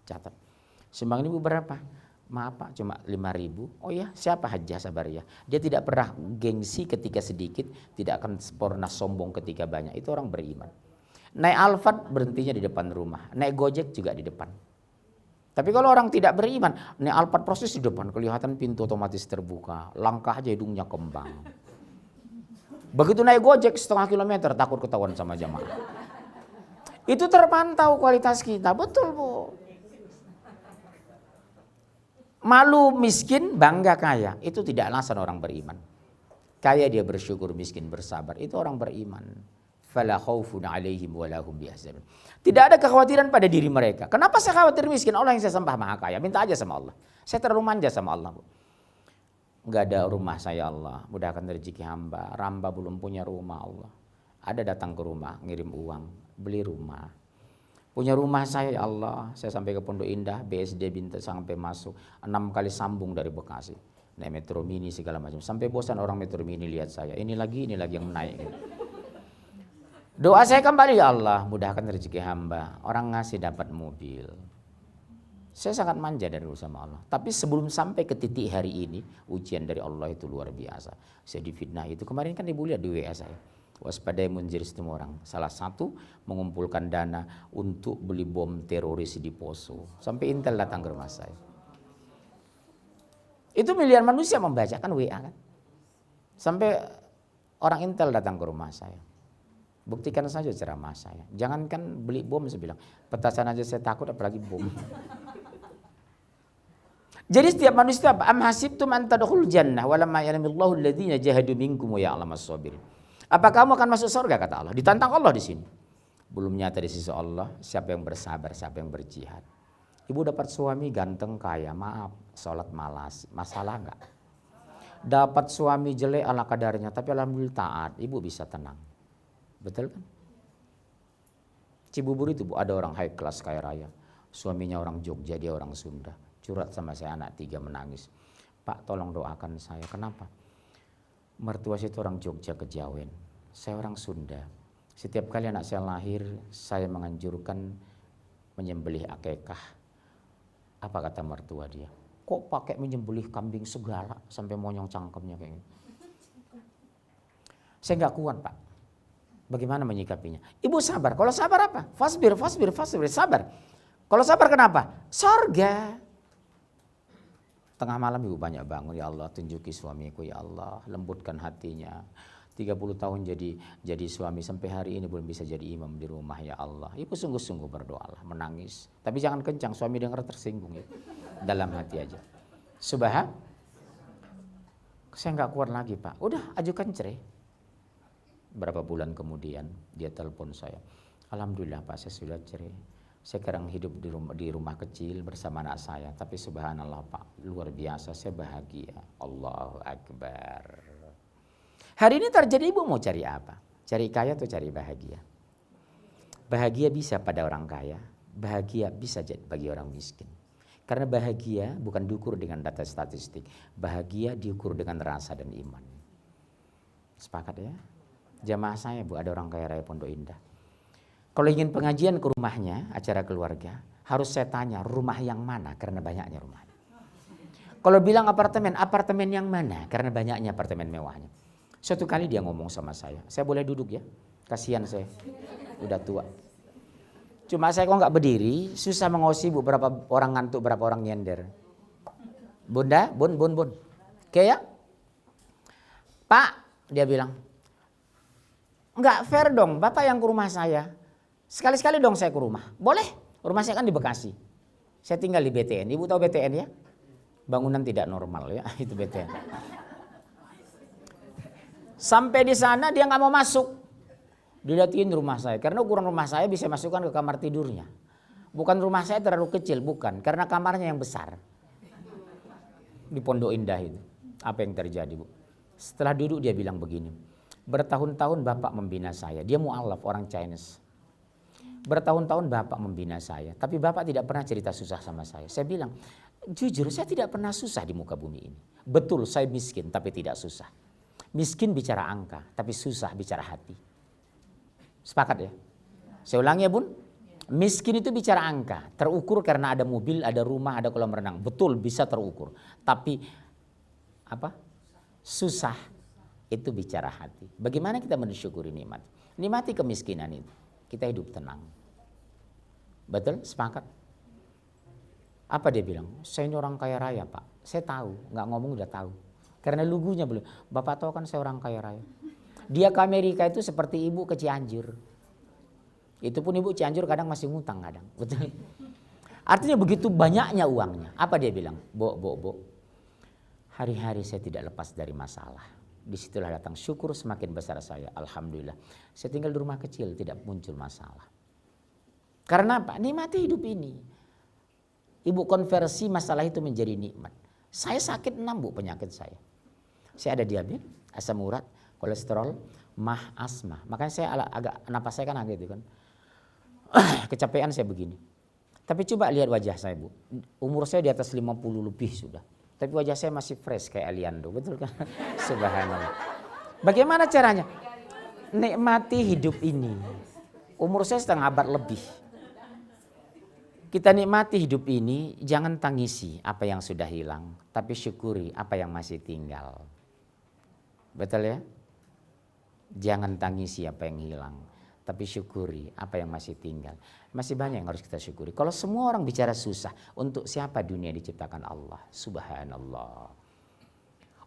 S2: Catat. Sumbangan ibu berapa? Maaf pak, cuma 5.000. Oh ya, siapa Hajjah Sabariyah? Dia tidak pernah gengsi ketika sedikit, tidak akan pernah sombong ketika banyak. Itu orang beriman. Naik Alphard berhentinya di depan rumah. Naik Gojek juga di depan. Tapi kalau orang tidak beriman, naik Alphard proses di depan, kelihatan pintu otomatis terbuka. Langkah aja hidungnya kembang. Begitu naik Gojek setengah kilometer, takut ketahuan sama jamaah. Itu terpantau kualitas kita, betul bu. Malu miskin, bangga kaya. Itu tidak alasan orang beriman. Kaya dia bersyukur, miskin bersabar. Itu orang beriman. Fala khaufun 'alaihim wa la hum yahzanun. Tidak ada kekhawatiran pada diri mereka. Kenapa saya khawatir miskin? Allah yang saya sembah maha kaya. Minta aja sama Allah. Saya terlalu manja sama Allah. Enggak ada rumah saya Allah. Mudahkan rezeki hamba. Hamba belum punya rumah Allah. Ada datang ke rumah, ngirim uang, beli rumah. Punya rumah saya ya Allah, saya sampai ke Pondok Indah, BSD Bintan sampai masuk 6 kali sambung dari Bekasi. Naik metro mini segala macam. Sampai bosan orang metro mini lihat saya. Ini lagi yang naik. Doa saya kembali ya Allah, mudahkan rezeki hamba. Orang ngasih dapat mobil. Saya sangat manja dari dulu sama Allah. Tapi sebelum sampai ke titik hari ini, ujian dari Allah itu luar biasa. Saya difitnah itu. Kemarin kan ibu lihat di WA saya. Waspadai menjadi semua orang. Salah satu mengumpulkan dana untuk beli bom teroris di Poso. Sampai Intel datang ke rumah saya. Itu miliar manusia membacakan WA kan. Sampai orang Intel datang ke rumah saya. Buktikan saja ceramah saya. Jangankan beli bom, saya bilang. Petasan aja saya takut apalagi bom. Jadi setiap manusia apa? Am hasibtum an tadkhulul jannah walamma ya'lamillahu alladziina jahadu minkum wa ya'lamas sabirin. Apa kamu akan masuk surga kata Allah? Ditantang Allah di sini. Belum nyata di sisi Allah siapa yang bersabar, siapa yang berjihad. Ibu dapat suami ganteng kaya, maaf, sholat malas, masalah enggak? Dapat suami jelek ala kadarnya, tapi alhamdulillah taat, ibu bisa tenang. Betul kan? Cibubur itu bu, ada orang high class kaya raya. Suaminya orang Jogja, dia orang Sunda. Curhat sama saya anak 3 menangis. Pak tolong doakan saya, kenapa? Mertua saya itu orang Jogja Kejawen, saya orang Sunda. Setiap kali anak saya lahir, saya menganjurkan menyembelih akikah. Apa kata mertua dia? Kok pakai menyembelih kambing segala sampai monyong cangkemnya kayak gitu? Saya nggak kuat pak. Bagaimana menyikapinya? Ibu sabar. Kalau sabar apa? Fasbir, sabar. Kalau sabar kenapa? Sorga. Tengah malam ibu banyak bangun, ya Allah tunjuki suamiku ya Allah, lembutkan hatinya. 30 tahun jadi suami sampai hari ini belum bisa jadi imam di rumah ya Allah. Ibu sungguh-sungguh berdoalah, menangis. Tapi jangan kencang, suami dengar tersinggung ya. Dalam hati aja. Subhan. Saya nggak kuat lagi pak. Udah ajukan cerai. Berapa bulan kemudian dia telepon saya. Alhamdulillah pak saya sudah cerai. Sekarang hidup di rumah kecil bersama anak saya. Tapi subhanallah pak, luar biasa, saya bahagia. Allahu Akbar. Hari ini terjadi ibu mau cari apa? Cari kaya atau cari bahagia? Bahagia bisa pada orang kaya, bahagia bisa bagi orang miskin. Karena bahagia bukan diukur dengan data statistik. Bahagia diukur dengan rasa dan iman. Sepakat ya? Jamaah saya Bu, ada orang kaya raya Pondok Indah. Kalau ingin pengajian ke rumahnya, acara keluarga, harus saya tanya rumah yang mana karena banyaknya rumahnya. Kalau bilang apartemen yang mana karena banyaknya apartemen mewahnya. Suatu kali dia ngomong sama saya boleh duduk ya? Kasihan saya, udah tua. Cuma saya kok nggak berdiri, susah mengawasi Bu berapa orang ngantuk, berapa orang nyender. Bunda, bun. Oke ya? Pak, dia bilang, nggak fair dong, Bapak yang ke rumah saya. Sekali-sekali dong saya ke rumah. Boleh, rumah saya kan di Bekasi. Saya tinggal di BTN, Ibu tahu BTN ya? Bangunan tidak normal ya, itu BTN. Sampai di sana dia nggak mau masuk. Dilihatin rumah saya, karena ukuran rumah saya bisa masukkan ke kamar tidurnya. Bukan rumah saya terlalu kecil, bukan. Karena kamarnya yang besar. Di Pondok Indah itu. Apa yang terjadi Bu? Setelah duduk dia bilang begini. Bertahun-tahun Bapak membina saya. Dia mu'alaf, orang Chinese. Bertahun-tahun Bapak membina saya. Tapi Bapak tidak pernah cerita susah sama saya. Saya bilang, jujur saya tidak pernah susah di muka bumi ini. Betul saya miskin tapi tidak susah. Miskin bicara angka, tapi susah bicara hati. Sepakat ya? Saya ulangi ya Bun. Miskin itu bicara angka. Terukur karena ada mobil, ada rumah, ada kolam renang. Betul bisa terukur. Tapi apa? Susah itu bicara hati. Bagaimana kita mensyukuri nikmat? Nikmati kemiskinan itu. Kita hidup tenang. Betul? Sepakat? Apa dia bilang? Saya ini orang kaya raya Pak. Saya tahu. Nggak ngomong udah tahu. Karena lugunya belum. Bapak tahu kan saya orang kaya raya. Dia ke Amerika itu seperti ibu ke Cianjur. Itu pun ibu Cianjur kadang masih ngutang kadang. Betul. Artinya begitu banyaknya uangnya. Apa dia bilang? Bo. Hari-hari saya tidak lepas dari masalah. Disitulah datang syukur semakin besar saya. Alhamdulillah. Saya tinggal di rumah kecil tidak muncul masalah. Karena apa? Nikmati hidup ini. Ibu konversi masalah itu menjadi nikmat. Saya sakit 6 Bu penyakit saya. Saya ada diabetes, asam urat, kolesterol, mah, asma. Makanya saya agak napas saya kan agak itu kan. Kecapean saya begini. Tapi coba lihat wajah saya Bu. Umur saya di atas 50 lebih sudah. Tapi wajah saya masih fresh kayak Aliando. Betul kan? Subhanallah. Bagaimana caranya? Nikmati hidup ini. Umur saya setengah abad lebih. Kita nikmati hidup ini. Jangan tangisi apa yang sudah hilang. Tapi syukuri apa yang masih tinggal. Betul ya? Jangan tangisi apa yang hilang, tapi syukuri apa yang masih tinggal. Masih banyak yang harus kita syukuri. Kalau semua orang bicara susah, untuk siapa dunia diciptakan Allah? Subhanallah.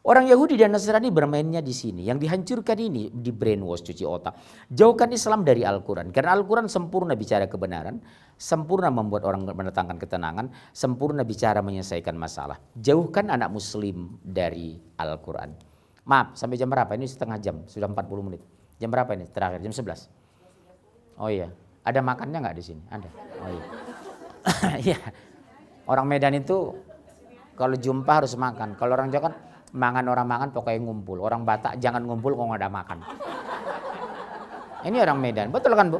S2: Orang Yahudi dan Nasrani bermainnya di sini. Yang dihancurkan ini di brainwash, cuci otak. Jauhkan Islam dari Al-Quran. Karena Al-Quran sempurna bicara kebenaran, sempurna membuat orang mendatangkan ketenangan, sempurna bicara menyelesaikan masalah. Jauhkan anak Muslim dari Al-Quran. Maaf, sampai jam berapa? Ini setengah jam, sudah 40 menit. Jam berapa ini? Terakhir, jam 11. Oh iya, ada makannya nggak di sini? Ada. Oh iya. Iya. Orang Medan itu kalau jumpa harus makan. Kalau orang Jawa kan orang mangan pokoknya ngumpul. Orang Batak jangan ngumpul kalau nggak ada makan. Ini orang Medan, betul kan Bu?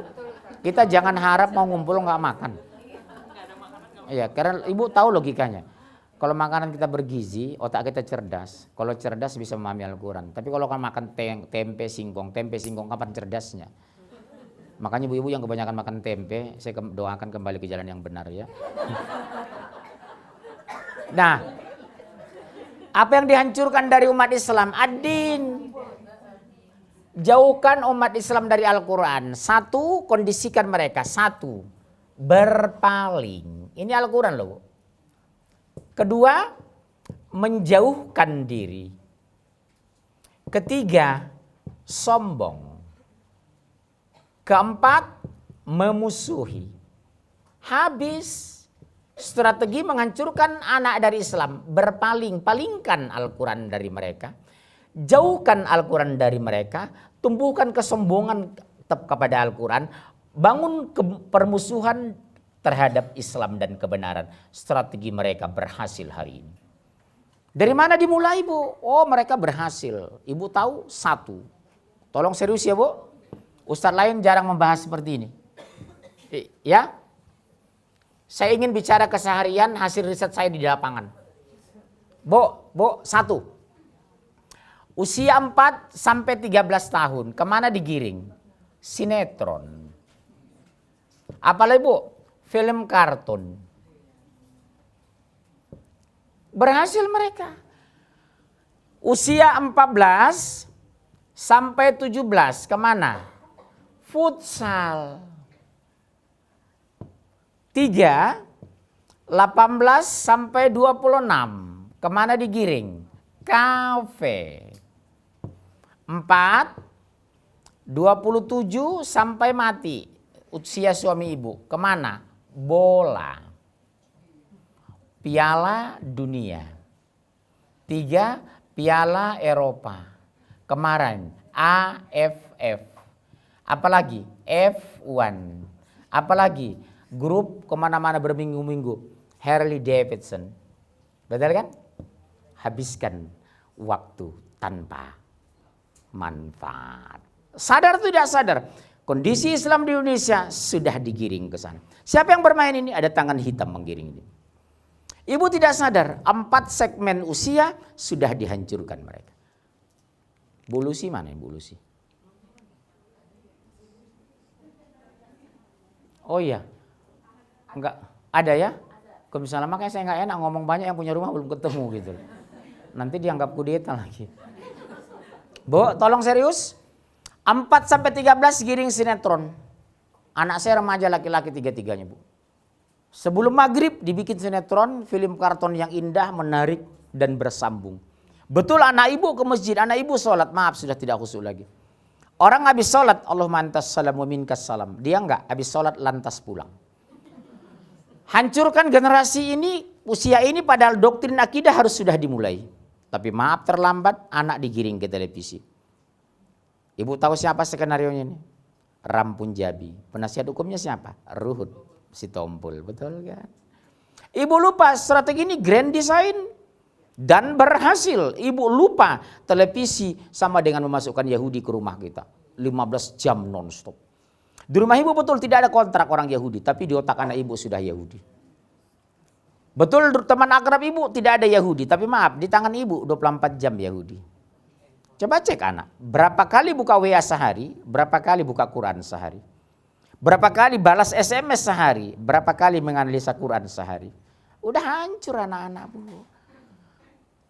S2: Kita jangan harap mau ngumpul nggak makan. Iya, karena Ibu tahu logikanya. Kalau makanan kita bergizi, otak kita cerdas. Kalau cerdas bisa memahami Al-Quran. Tapi kalau kan makan tempe singkong kapan cerdasnya? Makanya ibu-ibu yang kebanyakan makan tempe, saya doakan kembali ke jalan yang benar ya. Nah, apa yang dihancurkan dari umat Islam? Ad-din. Jauhkan umat Islam dari Al-Quran. 1, kondisikan mereka. 1, berpaling. Ini Al-Quran loh. 2, menjauhkan diri. 3, sombong. 4, memusuhi. Habis. Strategi menghancurkan anak dari Islam. Berpaling, palingkan Al-Quran dari mereka. Jauhkan Al-Quran dari mereka. Tumbuhkan kesombongan kepada Al-Quran. Bangun permusuhan terhadap Islam dan kebenaran. Strategi mereka berhasil hari ini. Dari mana dimulai Bu? Oh mereka berhasil. Ibu tahu 1. Tolong serius ya Bu. Ustadz lain jarang membahas seperti ini. Ya. Saya ingin bicara keseharian hasil riset saya di lapangan. Bu, 1. Usia 4 sampai 13 tahun, kemana digiring? Sinetron. Apalagi Bu? Film kartun. Berhasil mereka. Usia 14 sampai 17, kemana? Futsal. 3, 18 sampai 26. Kemana digiring? Kafe. 4, 27 sampai mati. Usia suami ibu. Kemana? Bola. Piala Dunia. 3, Piala Eropa. Kemarin AFF. Apalagi F1. Apalagi grup kemana-mana berminggu-minggu. Harley Davidson. Betul kan? Habiskan waktu tanpa manfaat. Sadar atau tidak sadar? Kondisi Islam di Indonesia sudah digiring ke sana. Siapa yang bermain ini? Ada tangan hitam menggiring ini. Ibu tidak sadar, 4 segmen usia sudah dihancurkan mereka. Bu Lucy mana Bu Lucy? Oh iya. Enggak, ada ya? Kalau misalnya makanya saya nggak enak ngomong banyak, yang punya rumah belum ketemu gitu. Nanti dianggap kudeta lagi. Bu, tolong serius. 4 sampai 13 giring sinetron. Anak saya remaja laki-laki 3-3-nya Bu. Sebelum maghrib dibikin sinetron, film karton yang indah, menarik dan bersambung. Betul anak ibu ke masjid, anak ibu sholat, maaf sudah tidak khusyuk lagi. Orang habis sholat, Allahumma antas salam wa minkas salam. Dia enggak, habis sholat lantas pulang. Hancurkan generasi ini, usia ini padahal doktrin akidah harus sudah dimulai. Tapi maaf terlambat, anak digiring ke televisi. Ibu tahu siapa skenarionya ini? Ram Punjabi. Penasihat hukumnya siapa? Ruhut Sitompul, betul kan? Ibu lupa strategi ini grand design dan berhasil. Ibu lupa televisi sama dengan memasukkan Yahudi ke rumah kita. 15 jam nonstop. Di rumah ibu betul tidak ada kontrak orang Yahudi, tapi di otak anak ibu sudah Yahudi. Betul teman akrab ibu tidak ada Yahudi, tapi maaf di tangan ibu 24 jam Yahudi. Coba cek anak, berapa kali buka WA sehari, berapa kali buka Quran sehari. Berapa kali balas SMS sehari, berapa kali menganalisa Quran sehari. Udah hancur anak-anak Bu.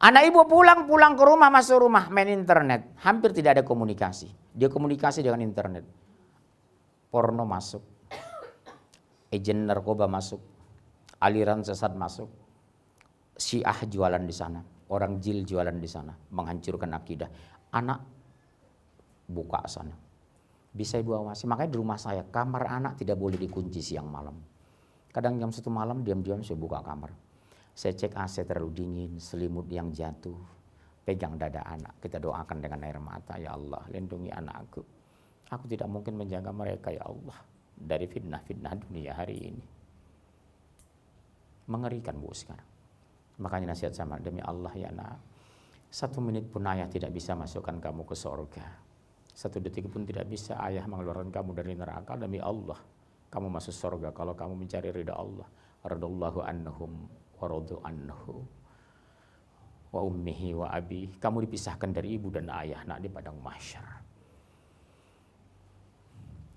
S2: Anak ibu pulang ke rumah, masuk rumah, main internet. Hampir tidak ada komunikasi. Dia komunikasi dengan internet. Porno masuk. Agen narkoba masuk. Aliran sesat masuk. Syiah jualan di sana. Orang jil jualan di sana. Menghancurkan akidah. Anak buka sana. Bisa ibu awasi. Makanya di rumah saya, kamar anak tidak boleh dikunci siang malam. Kadang jam 1 malam diam-diam saya buka kamar. Saya cek AC terlalu dingin, selimut yang jatuh. Pegang dada anak. Kita doakan dengan air mata. Ya Allah, lindungi anakku. Aku tidak mungkin menjaga mereka ya Allah. Dari fitnah-fitnah dunia hari ini. Mengerikan Bu sekarang. Makanya nasihat sama, demi Allah ya nak. 1 menit pun ayah tidak bisa masukkan kamu ke surga. 1 detik pun tidak bisa ayah mengeluarkan kamu dari neraka. Demi Allah, kamu masuk surga kalau kamu mencari ridha Allah. Radallahu annahum wa radu anhu wa ummihi wa abi. Kamu dipisahkan dari ibu dan ayah nak di padang mahsyar.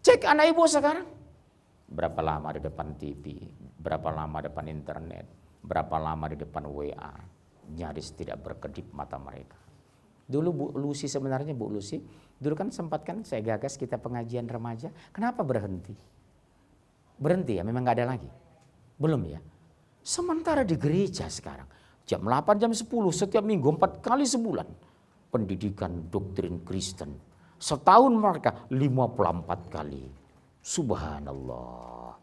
S2: Cek anak ibu sekarang. Berapa lama di depan TV, berapa lama depan internet, berapa lama di depan WA. Nyaris tidak berkedip mata mereka. Dulu Bu Lucy sebenarnya Bu Lucy, dulu kan sempat kan saya gagas kita pengajian remaja. Kenapa berhenti? Berhenti ya, memang gak ada lagi. Belum ya. Sementara di gereja sekarang, jam 8, jam 10, setiap minggu 4 kali sebulan. Pendidikan doktrin Kristen. Setahun mereka 54 kali. Subhanallah.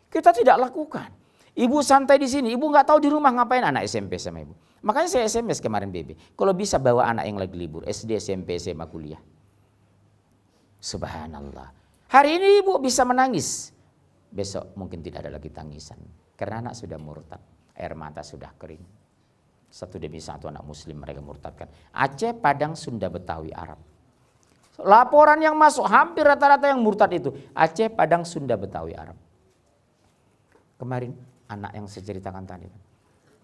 S2: Kita tidak lakukan. Ibu santai di sini, ibu nggak tahu di rumah ngapain anak SMP sama ibu. Makanya saya SMS kemarin BB. Kalau bisa bawa anak yang lagi libur, SD, SMP, SMA, kuliah. Subhanallah. Hari ini ibu bisa menangis. Besok mungkin tidak ada lagi tangisan. Karena anak sudah murtad. Air mata sudah kering. Satu demi satu anak muslim mereka murtadkan. Aceh, Padang, Sunda, Betawi, Arab. Laporan yang masuk hampir rata-rata yang murtad itu. Aceh, Padang, Sunda, Betawi, Arab. Kemarin Anak yang saya ceritakan tadi.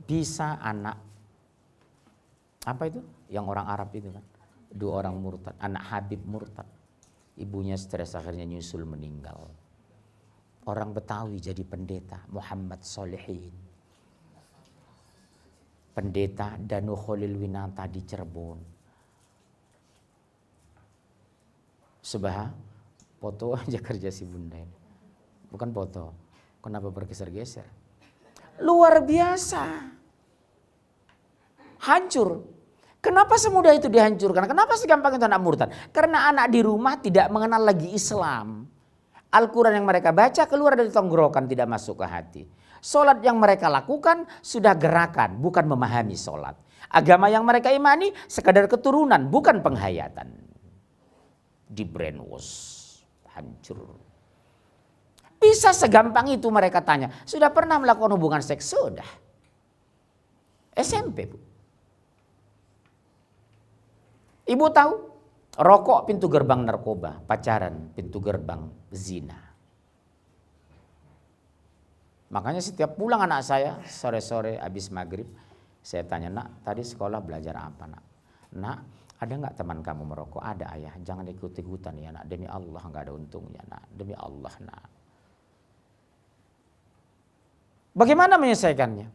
S2: Bisa anak, apa itu? Yang orang Arab itu kan. 2 orang murtad, anak Habib murtad. Ibunya stres akhirnya nyusul meninggal. Orang Betawi jadi pendeta, Muhammad Solihin. Pendeta Danu Khalil Winata di Cirebon. Subah, foto aja kerja si bunda ini. Bukan foto, kenapa bergeser-geser? Luar biasa. Hancur. Kenapa semudah itu dihancurkan? Kenapa segampang itu anak murtad? Karena anak di rumah tidak mengenal lagi Islam. Al-Quran yang mereka baca keluar dari tenggorokan, tidak masuk ke hati. Solat yang mereka lakukan sudah gerakan, bukan memahami solat. Agama yang mereka imani sekadar keturunan, bukan penghayatan. Di brainwash, hancur. Bisa segampang itu mereka tanya, sudah pernah melakukan hubungan seks? Sudah. SMP, Bu. Ibu tahu, rokok pintu gerbang narkoba, pacaran pintu gerbang zina. Makanya setiap pulang anak saya, sore-sore habis maghrib, saya tanya, nak tadi sekolah belajar apa nak? Nak, ada nggak teman kamu merokok? Ada ayah, jangan ikut-ikutan ya nak, demi Allah nggak ada untungnya nak, demi Allah nak. Bagaimana menyelesaikannya?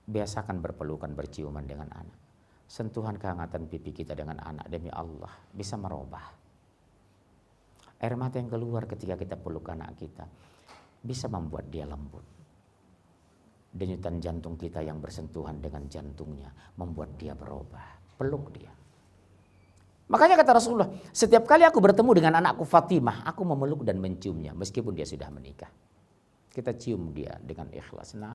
S2: Biasakan berpelukan, berciuman dengan anak. Sentuhan kehangatan pipi kita dengan anak demi Allah bisa merubah. Air mata yang keluar ketika kita peluk anak kita bisa membuat dia lembut. Denyutan jantung kita yang bersentuhan dengan jantungnya membuat dia berubah. Peluk dia. Makanya kata Rasulullah, setiap kali aku bertemu dengan anakku Fatimah, aku memeluk dan menciumnya meskipun dia sudah menikah. Kita cium dia dengan ikhlas. Nah,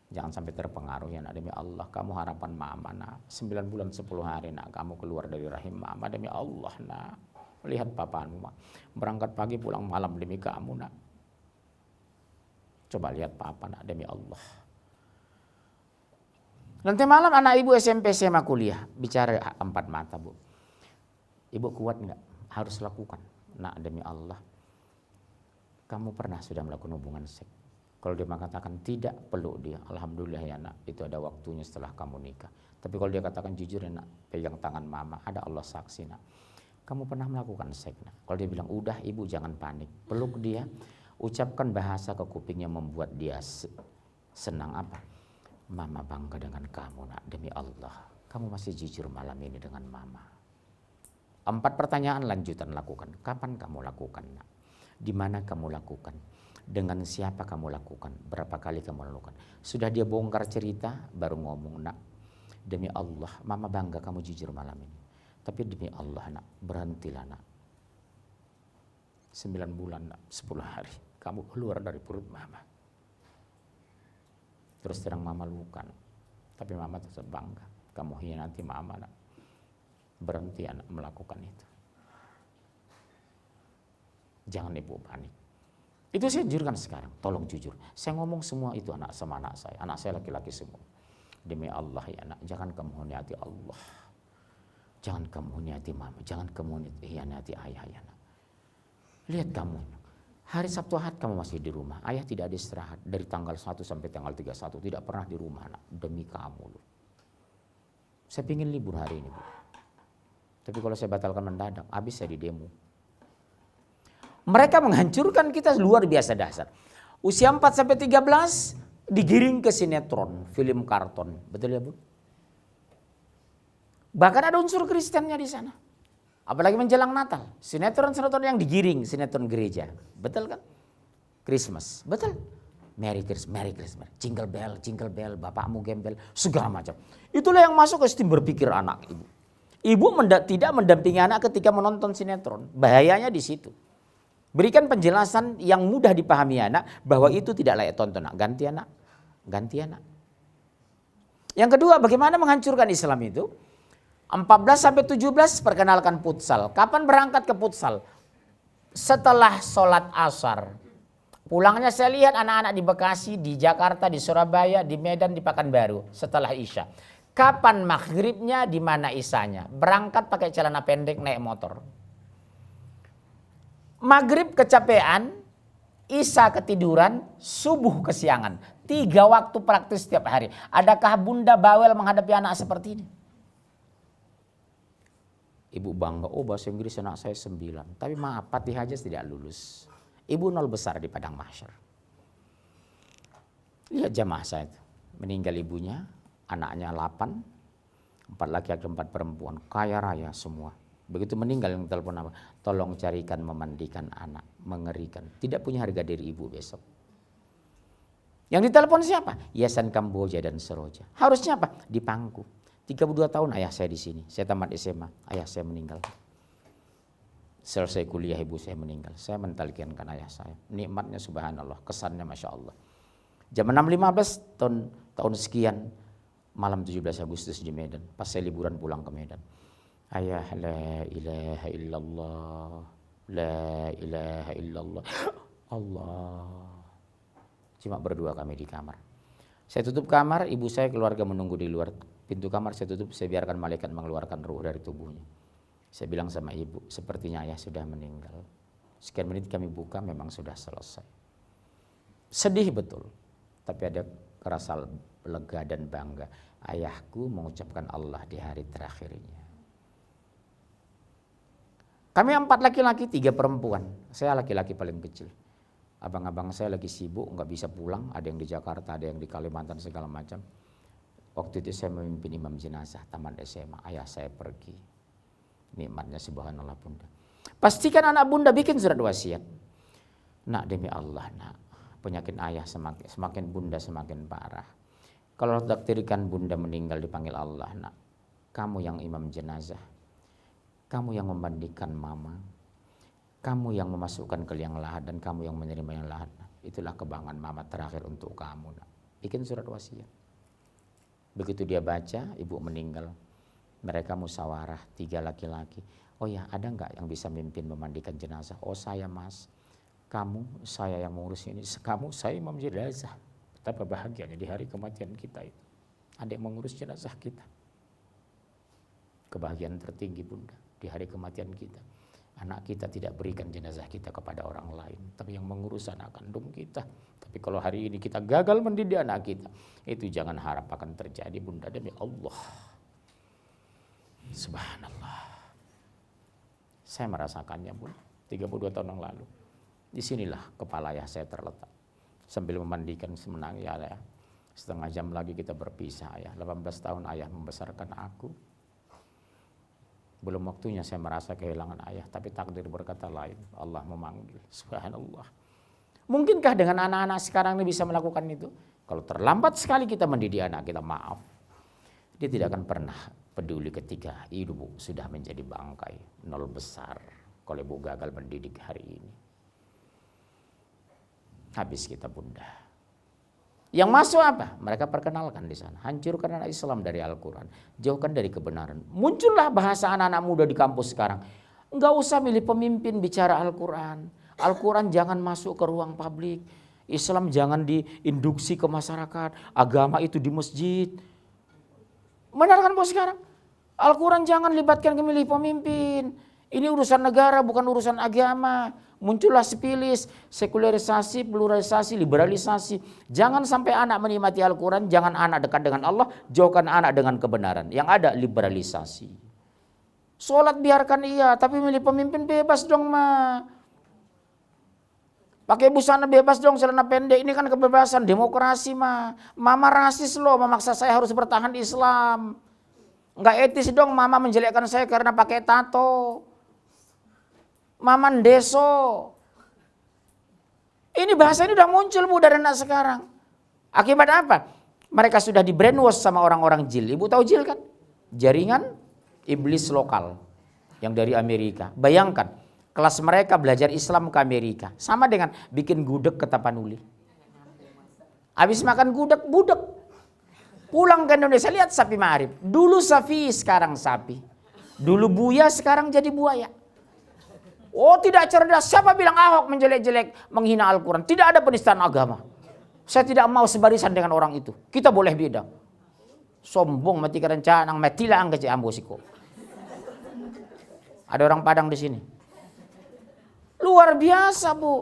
S2: jangan sampai terpengaruh ya nak, demi Allah kamu harapan mama nak. 9 bulan 10 hari nak kamu keluar dari rahim mama, demi Allah nak. Lihat papamu nak, berangkat pagi pulang malam demi kamu nak. Coba lihat papa nak, demi Allah. Nanti malam anak ibu SMP SMA kuliah bicara 4 mata, Bu. Ibu kuat enggak? Harus lakukan. Nak, demi Allah. Kamu pernah sudah melakukan hubungan seks? Kalau dia mengatakan tidak, peluk dia. Alhamdulillah ya nak, itu ada waktunya setelah kamu nikah. Tapi kalau dia katakan jujur ya nak, pegang tangan mama, ada Allah saksi nak. Kamu pernah melakukan seks nak? Kalau dia bilang udah ibu jangan panik. Peluk dia, ucapkan bahasa ke kupingnya membuat dia senang apa? Mama bangga dengan kamu nak, demi Allah. Kamu masih jujur malam ini dengan mama. 4 pertanyaan lanjutan lakukan. Kapan kamu lakukan nak? Di mana kamu lakukan? Dengan siapa kamu lakukan? Berapa kali kamu lakukan? Sudah dia bongkar cerita, baru ngomong, nak, demi Allah, mama bangga kamu jujur malam ini. Tapi demi Allah nak, berhentilah nak. 9 bulan nak, 10 hari, kamu keluar dari perut mama. Terus terang mama luka, tapi mama tetap bangga. Kamu hianati mama nak. Berhenti anak melakukan itu. Jangan ibu panik. Itu saya jujurkan sekarang, tolong jujur. Saya ngomong semua itu anak sama anak saya. Anak saya laki-laki semua. Demi Allah ya anak, jangan kamu hianati Allah. Jangan kamu hianati mama, jangan kamu hianati ayah ya anak. Lihat kamu, hari Sabtu Ahad kamu masih di rumah. Ayah tidak ada istirahat dari tanggal 1 sampai tanggal 31. Tidak pernah di rumah anak, demi kamu. Saya pingin libur hari ini, Bu. Tapi kalau saya batalkan mendadak, habis saya di demo. Mereka menghancurkan kita luar biasa dasar. Usia 4-13 digiring ke sinetron, film karton. Betul ya Bu? Bahkan ada unsur Kristennya di sana. Apalagi menjelang Natal. Sinetron-sinetron yang digiring, sinetron gereja. Betul kan? Christmas. Betul. Merry Christmas, Merry Christmas. Jingle bell, bapakmu gembel. Segala macam. Itulah yang masuk ke sistem berpikir anak ibu. Ibu tidak mendampingi anak ketika menonton sinetron. Bahayanya di situ. Berikan penjelasan yang mudah dipahami anak bahwa itu tidak layak tonton. Ganti anak. Yang kedua, bagaimana menghancurkan Islam itu? 14-17 perkenalkan futsal. Kapan berangkat ke futsal? Setelah sholat asar. Pulangnya saya lihat anak-anak di Bekasi, di Jakarta, di Surabaya, di Medan, di Pekanbaru. Setelah Isya. Kapan maghribnya, di mana Isyanya? Berangkat pakai celana pendek, naik motor. Maghrib kecapean, Isya ketiduran, subuh kesiangan. 3 waktu praktis setiap hari. Adakah bunda bawel menghadapi anak seperti ini? Ibu bangga, oh bahasa Inggris anak saya 9. Tapi maaf, Fatihah aja tidak lulus. Ibu 0 besar di padang mahsyar. Lihat jamaah saya itu. Meninggal ibunya, anaknya 8. 4 laki-laki 4 perempuan. Kaya raya semua. Begitu meninggal yang telepon apa? Tolong carikan memandikan anak. Mengerikan. Tidak punya harga diri ibu besok. Yang ditelepon siapa? Yayasan Kamboja dan Seroja. Harusnya apa? Dipangku. 32 tahun ayah saya di sini. Saya tamat SMA. Ayah saya meninggal. Selesai kuliah ibu saya meninggal. Saya mentalkinkan ayah saya. Nikmatnya subhanallah. Kesannya Masya Allah. Jam 6.15 tahun sekian. Malam 17 Agustus di Medan. Pas saya liburan pulang ke Medan. Ayah, la ilaha illallah. La ilaha illallah. Allah. Cuma berdua kami di kamar. Saya tutup kamar, ibu saya keluarga menunggu di luar. Pintu kamar saya tutup, saya biarkan malaikat mengeluarkan ruh dari tubuhnya. Saya bilang sama ibu, sepertinya ayah sudah meninggal. Sekian menit kami buka, memang sudah selesai. Sedih betul, tapi ada rasa lega dan bangga. Ayahku mengucapkan Allah di hari terakhirnya. Kami 4 laki-laki, 3 perempuan. Saya laki-laki paling kecil. Abang-abang saya lagi sibuk, nggak bisa pulang. Ada yang di Jakarta, ada yang di Kalimantan, segala macam. Waktu itu saya memimpin imam jenazah taman SMA. Ayah saya pergi. Nikmatnya subhanallah bunda. Pastikan anak bunda bikin surat wasiat. Nak, demi Allah nak, penyakit ayah semakin bunda semakin parah. Kalau takdirkan bunda meninggal dipanggil Allah, nak, kamu yang imam jenazah. Kamu yang memandikan mama. Kamu yang memasukkan ke liang lahat dan kamu yang menerima yang lahat. Itulah kebanggaan mama terakhir untuk kamu. Nak. Bikin surat wasiat. Begitu dia baca, ibu meninggal. Mereka musyawarah, 3 laki-laki. Oh ya, ada nggak yang bisa mimpin memandikan jenazah? Oh saya mas. Kamu, saya yang mengurus ini. Kamu, saya imam jenazah. Betapa bahagianya di hari kematian kita itu. Ada yang mengurus jenazah kita. Kebahagiaan tertinggi bunda di hari kematian kita. Anak kita tidak berikan jenazah kita kepada orang lain, tapi yang mengurus anak kandung kita. Tapi kalau hari ini kita gagal mendidik anak kita, itu jangan harap akan terjadi bunda, demi Allah. Subhanallah. Saya merasakannya bunda, 32 tahun yang lalu. Disinilah kepala ayah saya terletak. Sambil memandikan semenang ya, setengah jam lagi kita berpisah ayah. 18 tahun ayah membesarkan aku. Belum waktunya saya merasa kehilangan ayah, tapi takdir berkata lain. Allah memanggil. Subhanallah. Mungkinkah dengan anak-anak sekarang ini bisa melakukan itu? Kalau terlambat sekali kita mendidik anak kita, maaf. Dia tidak akan pernah peduli ketika ibu sudah menjadi bangkai. 0 besar kalau ibu gagal mendidik hari ini. Habis kita bunda. Yang masuk apa? Mereka perkenalkan di sana. Hancurkan anak Islam dari Al-Quran. Jauhkan dari kebenaran. Muncullah bahasa anak-anak muda di kampus sekarang. Enggak usah milih pemimpin bicara Al-Quran. Al-Quran jangan masuk ke ruang publik. Islam jangan diinduksi ke masyarakat. Agama itu di masjid. Benar kan bos sekarang? Al-Quran jangan libatkan ke milih pemimpin. Ini urusan negara bukan urusan agama. Muncullah sepilis, sekularisasi, pluralisasi, liberalisasi. Jangan sampai anak menikmati Al-Quran, jangan anak dekat dengan Allah, jauhkan anak dengan kebenaran. Yang ada liberalisasi. Sholat biarkan iya, tapi milih pemimpin bebas dong ma. Pakai busana bebas dong, celana pendek, ini kan kebebasan, demokrasi ma. Mama rasis loh, memaksa saya harus bertahan di Islam. Enggak etis dong mama menjelekkan saya karena pakai tato. Maman deso. Ini bahasa ini udah muncul bu dari anak sekarang. Akibat apa? Mereka sudah di brainwash sama orang-orang jil. Ibu tahu jil kan? Jaringan iblis lokal yang dari Amerika. Bayangkan kelas mereka belajar Islam ke Amerika. Sama dengan bikin gudeg ke Tapanuli. Habis makan gudeg, budek. Pulang ke Indonesia, lihat sapi ma'arif. Dulu sapi, sekarang sapi. Dulu buaya, sekarang jadi buaya. Oh tidak cerdas, siapa bilang Ahok menjelek-jelek, menghina Al-Quran. Tidak ada penistaan agama. Saya tidak mau sebarisan dengan orang itu. Kita boleh beda. Sombong mati kerencana, matilah angka ambosiko. Ada orang Padang di sini. Luar biasa bu.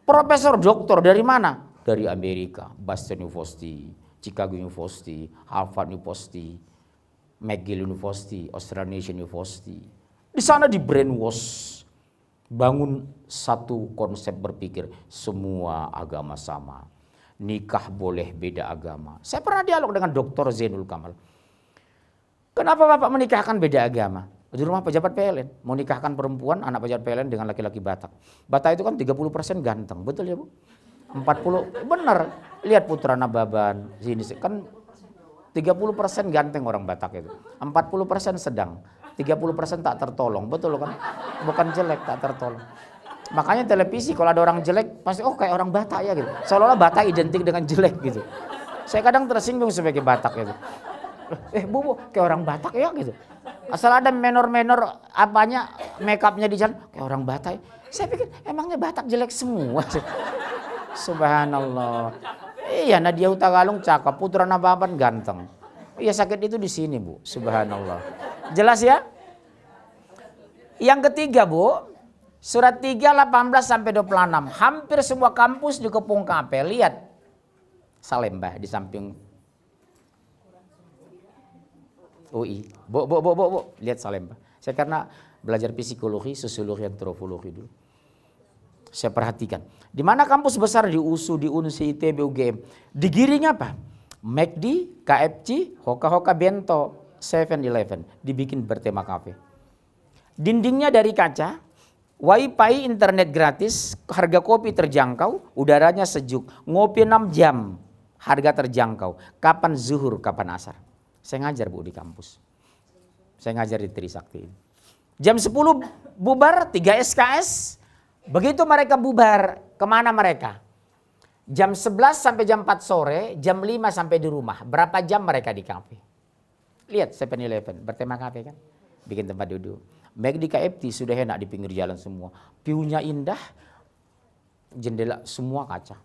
S2: Profesor doktor dari mana? Dari Amerika, Boston University, Chicago University, Harvard University, McGill University, Australian University. Di sana di brainwash, bangun satu konsep berpikir semua agama sama. Nikah boleh beda agama. Saya pernah dialog dengan Dr. Zainul Kamal. Kenapa Bapak menikahkan beda agama? Di rumah pejabat PLN, mau nikahkan perempuan anak pejabat PLN dengan laki-laki Batak. Batak itu kan 30% ganteng, betul ya Bu? 40, benar. Lihat Putra Nababan, sini kan 30% ganteng orang Batak itu. 40% sedang, 30% tak tertolong, betul kan? Bukan jelek, tak tertolong. Makanya televisi kalau ada orang jelek pasti oh kayak orang Batak ya gitu. Seolah-olah Batak identik dengan jelek gitu. Saya kadang tersinggung sebagai Batak gitu. Bu, kayak orang Batak ya gitu. Asal ada menor-menor apanya make upnya di jalan kayak orang Batak. Saya pikir emangnya Batak jelek semua. Subhanallah. Iya Nadia Hutagalung cakep, Putra Nababan ganteng. Iya sakit itu di sini Bu. Subhanallah. Jelas ya? Yang ketiga Bu, surat 3 18 sampai 26. Hampir semua kampus dikepung KP. Lihat Salemba di samping UI. Bu, lihat Salemba. Saya karena belajar psikologi, sosiologi, antropologi dulu. Saya perhatikan. Di mana kampus besar di USU, di UNSI, ITB, UGM. Digiring apa? McD, KFC, Hoka-Hoka Bento, 7-Eleven. Dibikin bertema kafe. Dindingnya dari kaca, wifi, internet gratis, harga kopi terjangkau, udaranya sejuk. Ngopi 6 jam, harga terjangkau. Kapan zuhur, kapan asar. Saya ngajar Bu di kampus. Saya ngajar di Trisakti. Jam 10 bubar 3 SKS. Begitu mereka bubar, kemana mereka? Jam 11 sampai jam 4 sore, jam 5 sampai di rumah. Berapa jam mereka di kafe? Lihat 7-Eleven, bertema kafe kan? Bikin tempat duduk. McD KFC sudah enak di pinggir jalan semua. View-nya indah, jendela semua kaca.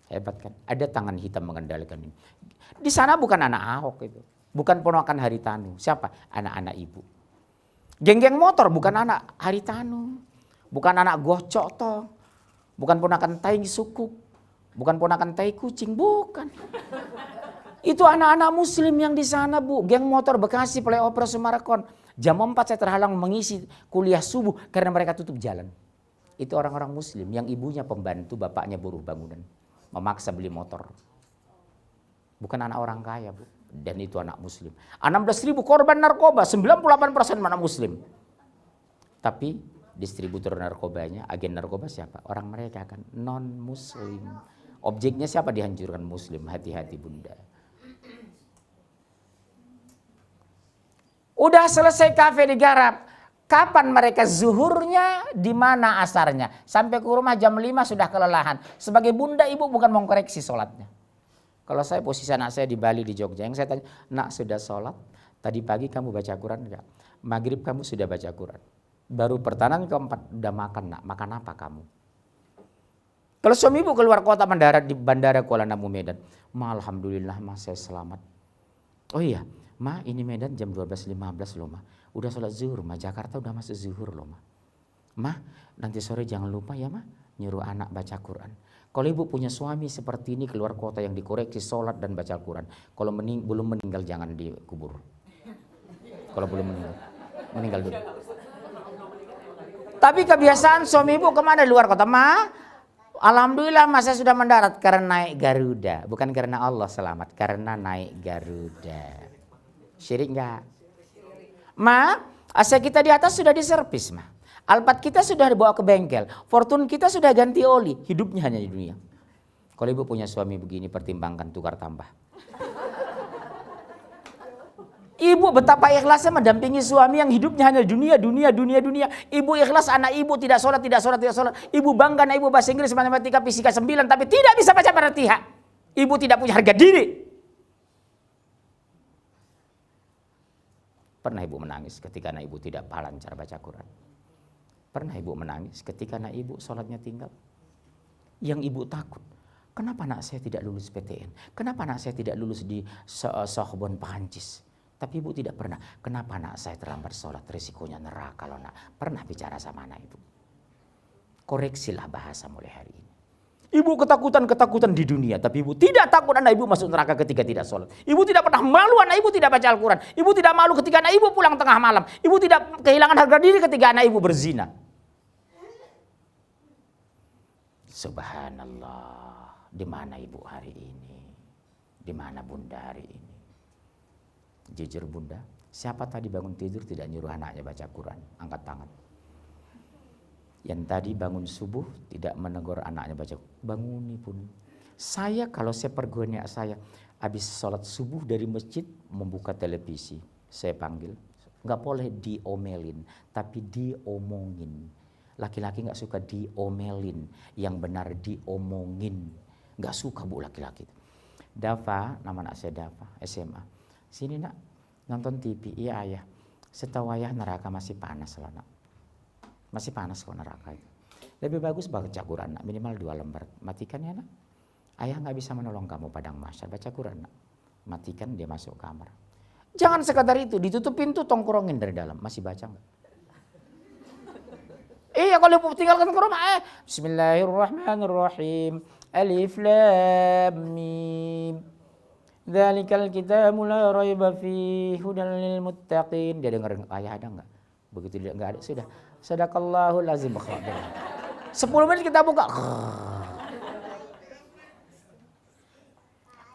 S2: Hebat kan? Ada tangan hitam mengendalikan ini. Di sana bukan anak Ahok itu. Bukan ponakan Haritanu. Siapa? Anak-anak ibu. Geng-geng motor bukan anak Haritanu. Bukan anak Gocok toh. Bukan ponakan Tai Sukuk. Bukan ponakan Tai Kucing. Bukan. Itu anak-anak muslim yang di sana Bu. Geng motor Bekasi, Flyover Sumarekon. Jam 4 saya terhalang mengisi kuliah subuh karena mereka tutup jalan. Itu orang-orang muslim yang ibunya pembantu, bapaknya buruh bangunan. Memaksa beli motor. Bukan anak orang kaya Bu. Dan itu anak muslim. 16.000 korban narkoba, 98% anak muslim. Tapi distributor narkobanya, agen narkoba siapa? Orang mereka kan non muslim. Objeknya siapa? Dihancurkan muslim. Hati-hati Bunda. Udah selesai kafe digarap. Kapan mereka zuhurnya, di mana asarnya? Sampai ke rumah jam 5 sudah kelelahan. Sebagai bunda ibu bukan mau koreksi sholatnya. Kalau saya posisi anak saya di Bali, di Jogja, yang saya tanya, nak sudah sholat? Tadi pagi kamu baca Quran enggak? Maghrib kamu sudah baca Quran? Baru pertanyaan keempat, udah makan nak? Makan apa kamu? Kalau suami ibu keluar kota mendarat di Bandara Kuala Namu Medan. Ma alhamdulillah ma saya selamat. Oh iya, ma ini Medan jam 12.15 loh ma. Udah sholat zuhur ma, Jakarta udah masuk zuhur loh ma. Ma nanti sore jangan lupa ya ma, nyuruh anak baca Quran. Kalau ibu punya suami seperti ini keluar kota yang dikoreksi sholat dan baca Quran. Kalau belum meninggal jangan dikubur. Kalau belum meninggal dulu. Tapi kebiasaan suami ibu kemana di luar kota? Ma, alhamdulillah masa sudah mendarat karena naik Garuda. Bukan karena Allah selamat, karena naik Garuda. Syirik enggak? Ma, AC kita di atas sudah diservis ma. Alphard kita sudah dibawa ke bengkel. Fortune kita sudah ganti oli. Hidupnya hanya di dunia. Kalau ibu punya suami begini, pertimbangkan tukar tambah. Ibu betapa ikhlasnya mendampingi suami yang hidupnya hanya dunia. Ibu ikhlas anak ibu tidak sholat. Ibu bangga anak ibu bahasa Inggris, matematika, fisika 9. Tapi tidak bisa baca Fatihah. Ibu tidak punya harga diri. Pernah ibu menangis ketika anak ibu tidak lancar baca Quran? Pernah ibu menangis ketika anak ibu sholatnya tinggal? Yang ibu takut, kenapa anak saya tidak lulus PTN? Kenapa anak saya tidak lulus di Sorbonne Perancis? Tapi ibu tidak pernah, kenapa anak saya terlambat sholat? Risikonya neraka loh nak. Pernah bicara sama anak ibu? Koreksilah bahasa mulai hari ini. Ibu ketakutan-ketakutan di dunia, tapi ibu tidak takut anak ibu masuk neraka ketika tidak sholat. Ibu tidak pernah malu anak ibu tidak baca Al-Quran. Ibu tidak malu ketika anak ibu pulang tengah malam. Ibu tidak kehilangan harga diri ketika anak ibu berzina. Subhanallah, di mana ibu hari ini? Di mana bunda hari ini? Jujur bunda, siapa tadi bangun tidur tidak nyuruh anaknya baca Quran? Angkat tangan. Yang tadi bangun subuh tidak menegur anaknya baca, banguni pun. Saya kalau saya perguruan saya habis sholat subuh dari masjid membuka televisi, saya panggil, nggak boleh diomelin, tapi diomongin. Laki-laki nggak suka diomelin, yang benar diomongin. Nggak suka bu laki-laki. Dava, nama anak saya Dava, SMA. Sini nak, nonton TV, iya ayah. Setahu ayah neraka masih panas lah nak. Masih panas kok neraka itu. Lebih bagus baca Quran nak, minimal 2 lembar. Matikan ya nak. Ayah nggak bisa menolong kamu padang mahsyar, baca Quran nak. Matikan dia masuk kamar. Jangan sekadar itu, ditutup pintu tongkrongin dari dalam. Masih baca nggak? Iya kalau tinggalkan Quran, Bismillahirrahmanirrahim. Alif Lam Mim. Dzalikal kitabu la raiba fihi hudal lil muttaqin. Dia dengar ayah ada enggak? Begitu dia enggak ada sudah. Sadaqallahul azim. 10 menit kita buka.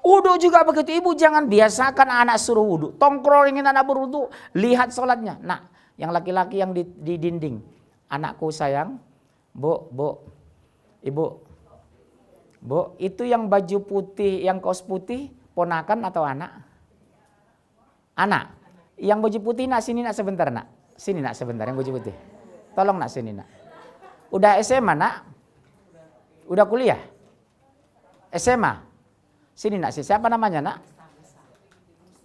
S2: Wudu juga begitu. Ibu jangan biasakan anak suruh wudu. Tongkrongin anak berwudu, lihat sholatnya. Nah, yang laki-laki yang di dinding. Anakku sayang, Bu, Ibu. Bu, itu yang baju putih, yang kaos putih, ponakan atau anak? Anak. Yang baju putih nak sini nak sebentar nak. Sini nak sebentar yang baju putih. Tolong nak sini nak. Udah SMA nak? Udah kuliah? SMA? Sini nak, siapa namanya nak?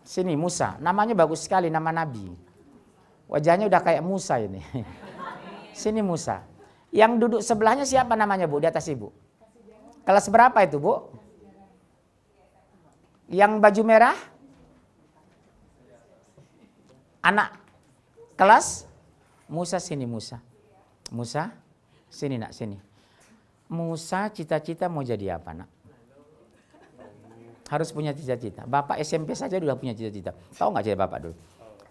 S2: Sini Musa, namanya bagus sekali, nama Nabi. Wajahnya udah kayak Musa ini. Sini Musa. Yang duduk sebelahnya siapa namanya bu, di atas ibu? Kelas berapa itu bu? Yang baju merah? Anak kelas? Musa sini Musa. Musa, sini nak sini. Musa cita-cita mau jadi apa nak? Harus punya cita-cita. Bapak SMP saja udah punya cita-cita. Tahu nggak jadi bapak dulu?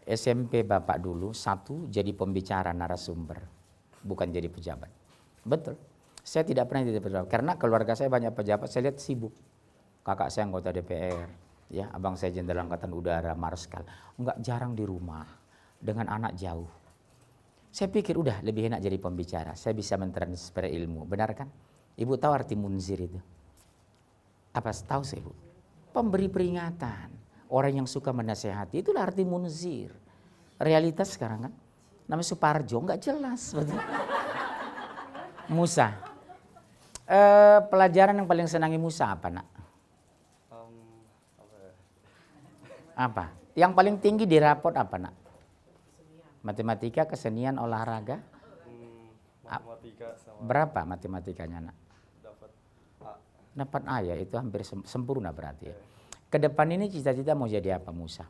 S2: SMP bapak dulu satu jadi pembicara narasumber, bukan jadi pejabat. Betul. Saya tidak pernah jadi pejabat karena keluarga saya banyak pejabat. Saya lihat sibuk. Kakak saya anggota DPR, ya, abang saya jenderal angkatan udara, marskal. Enggak, jarang di rumah dengan anak jauh. Saya pikir udah lebih enak jadi pembicara. Saya bisa mentransfer ilmu. Benar kan? Ibu tahu arti munzir itu? Apa tahu saya ibu? Pemberi peringatan. Orang yang suka menasehati itulah arti munzir. Realitas sekarang kan? Namanya Suparjo, nggak jelas. Betul. Musa. Pelajaran yang paling senangi Musa apa nak? Apa? Yang paling tinggi di rapot apa nak? Matematika, kesenian, olahraga?
S4: Matematika sama.
S2: Berapa matematikanya nak?
S4: Dapat A.
S2: Dapat A ya, itu hampir sempurna berarti ya. Kedepan ini cita-cita mau jadi apa Musa?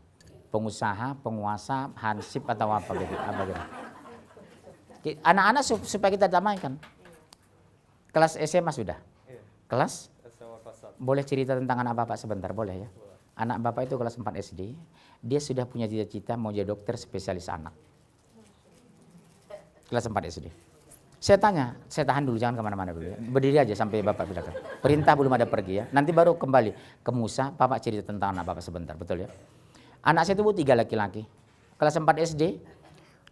S2: Pengusaha, penguasa, hansip atau apa gitu? Apa gitu? Anak-anak supaya kita damaikan. Kelas SMA sudah?
S4: Iya.
S2: Kelas?
S4: SMA kelas 1.
S2: Boleh cerita tentang anak bapak sebentar, boleh ya? Anak bapak itu kelas 4 SD, dia sudah punya cita-cita mau jadi dokter spesialis anak. Kelas 4 SD. Saya tanya, saya tahan dulu, jangan kemana-mana dulu ya. Berdiri aja sampai bapak bidakkan. Perintah belum ada pergi ya. Nanti baru kembali ke Musa, bapak cerita tentang anak bapak sebentar, betul ya? Anak saya itu 3 laki-laki. Kelas 4 SD,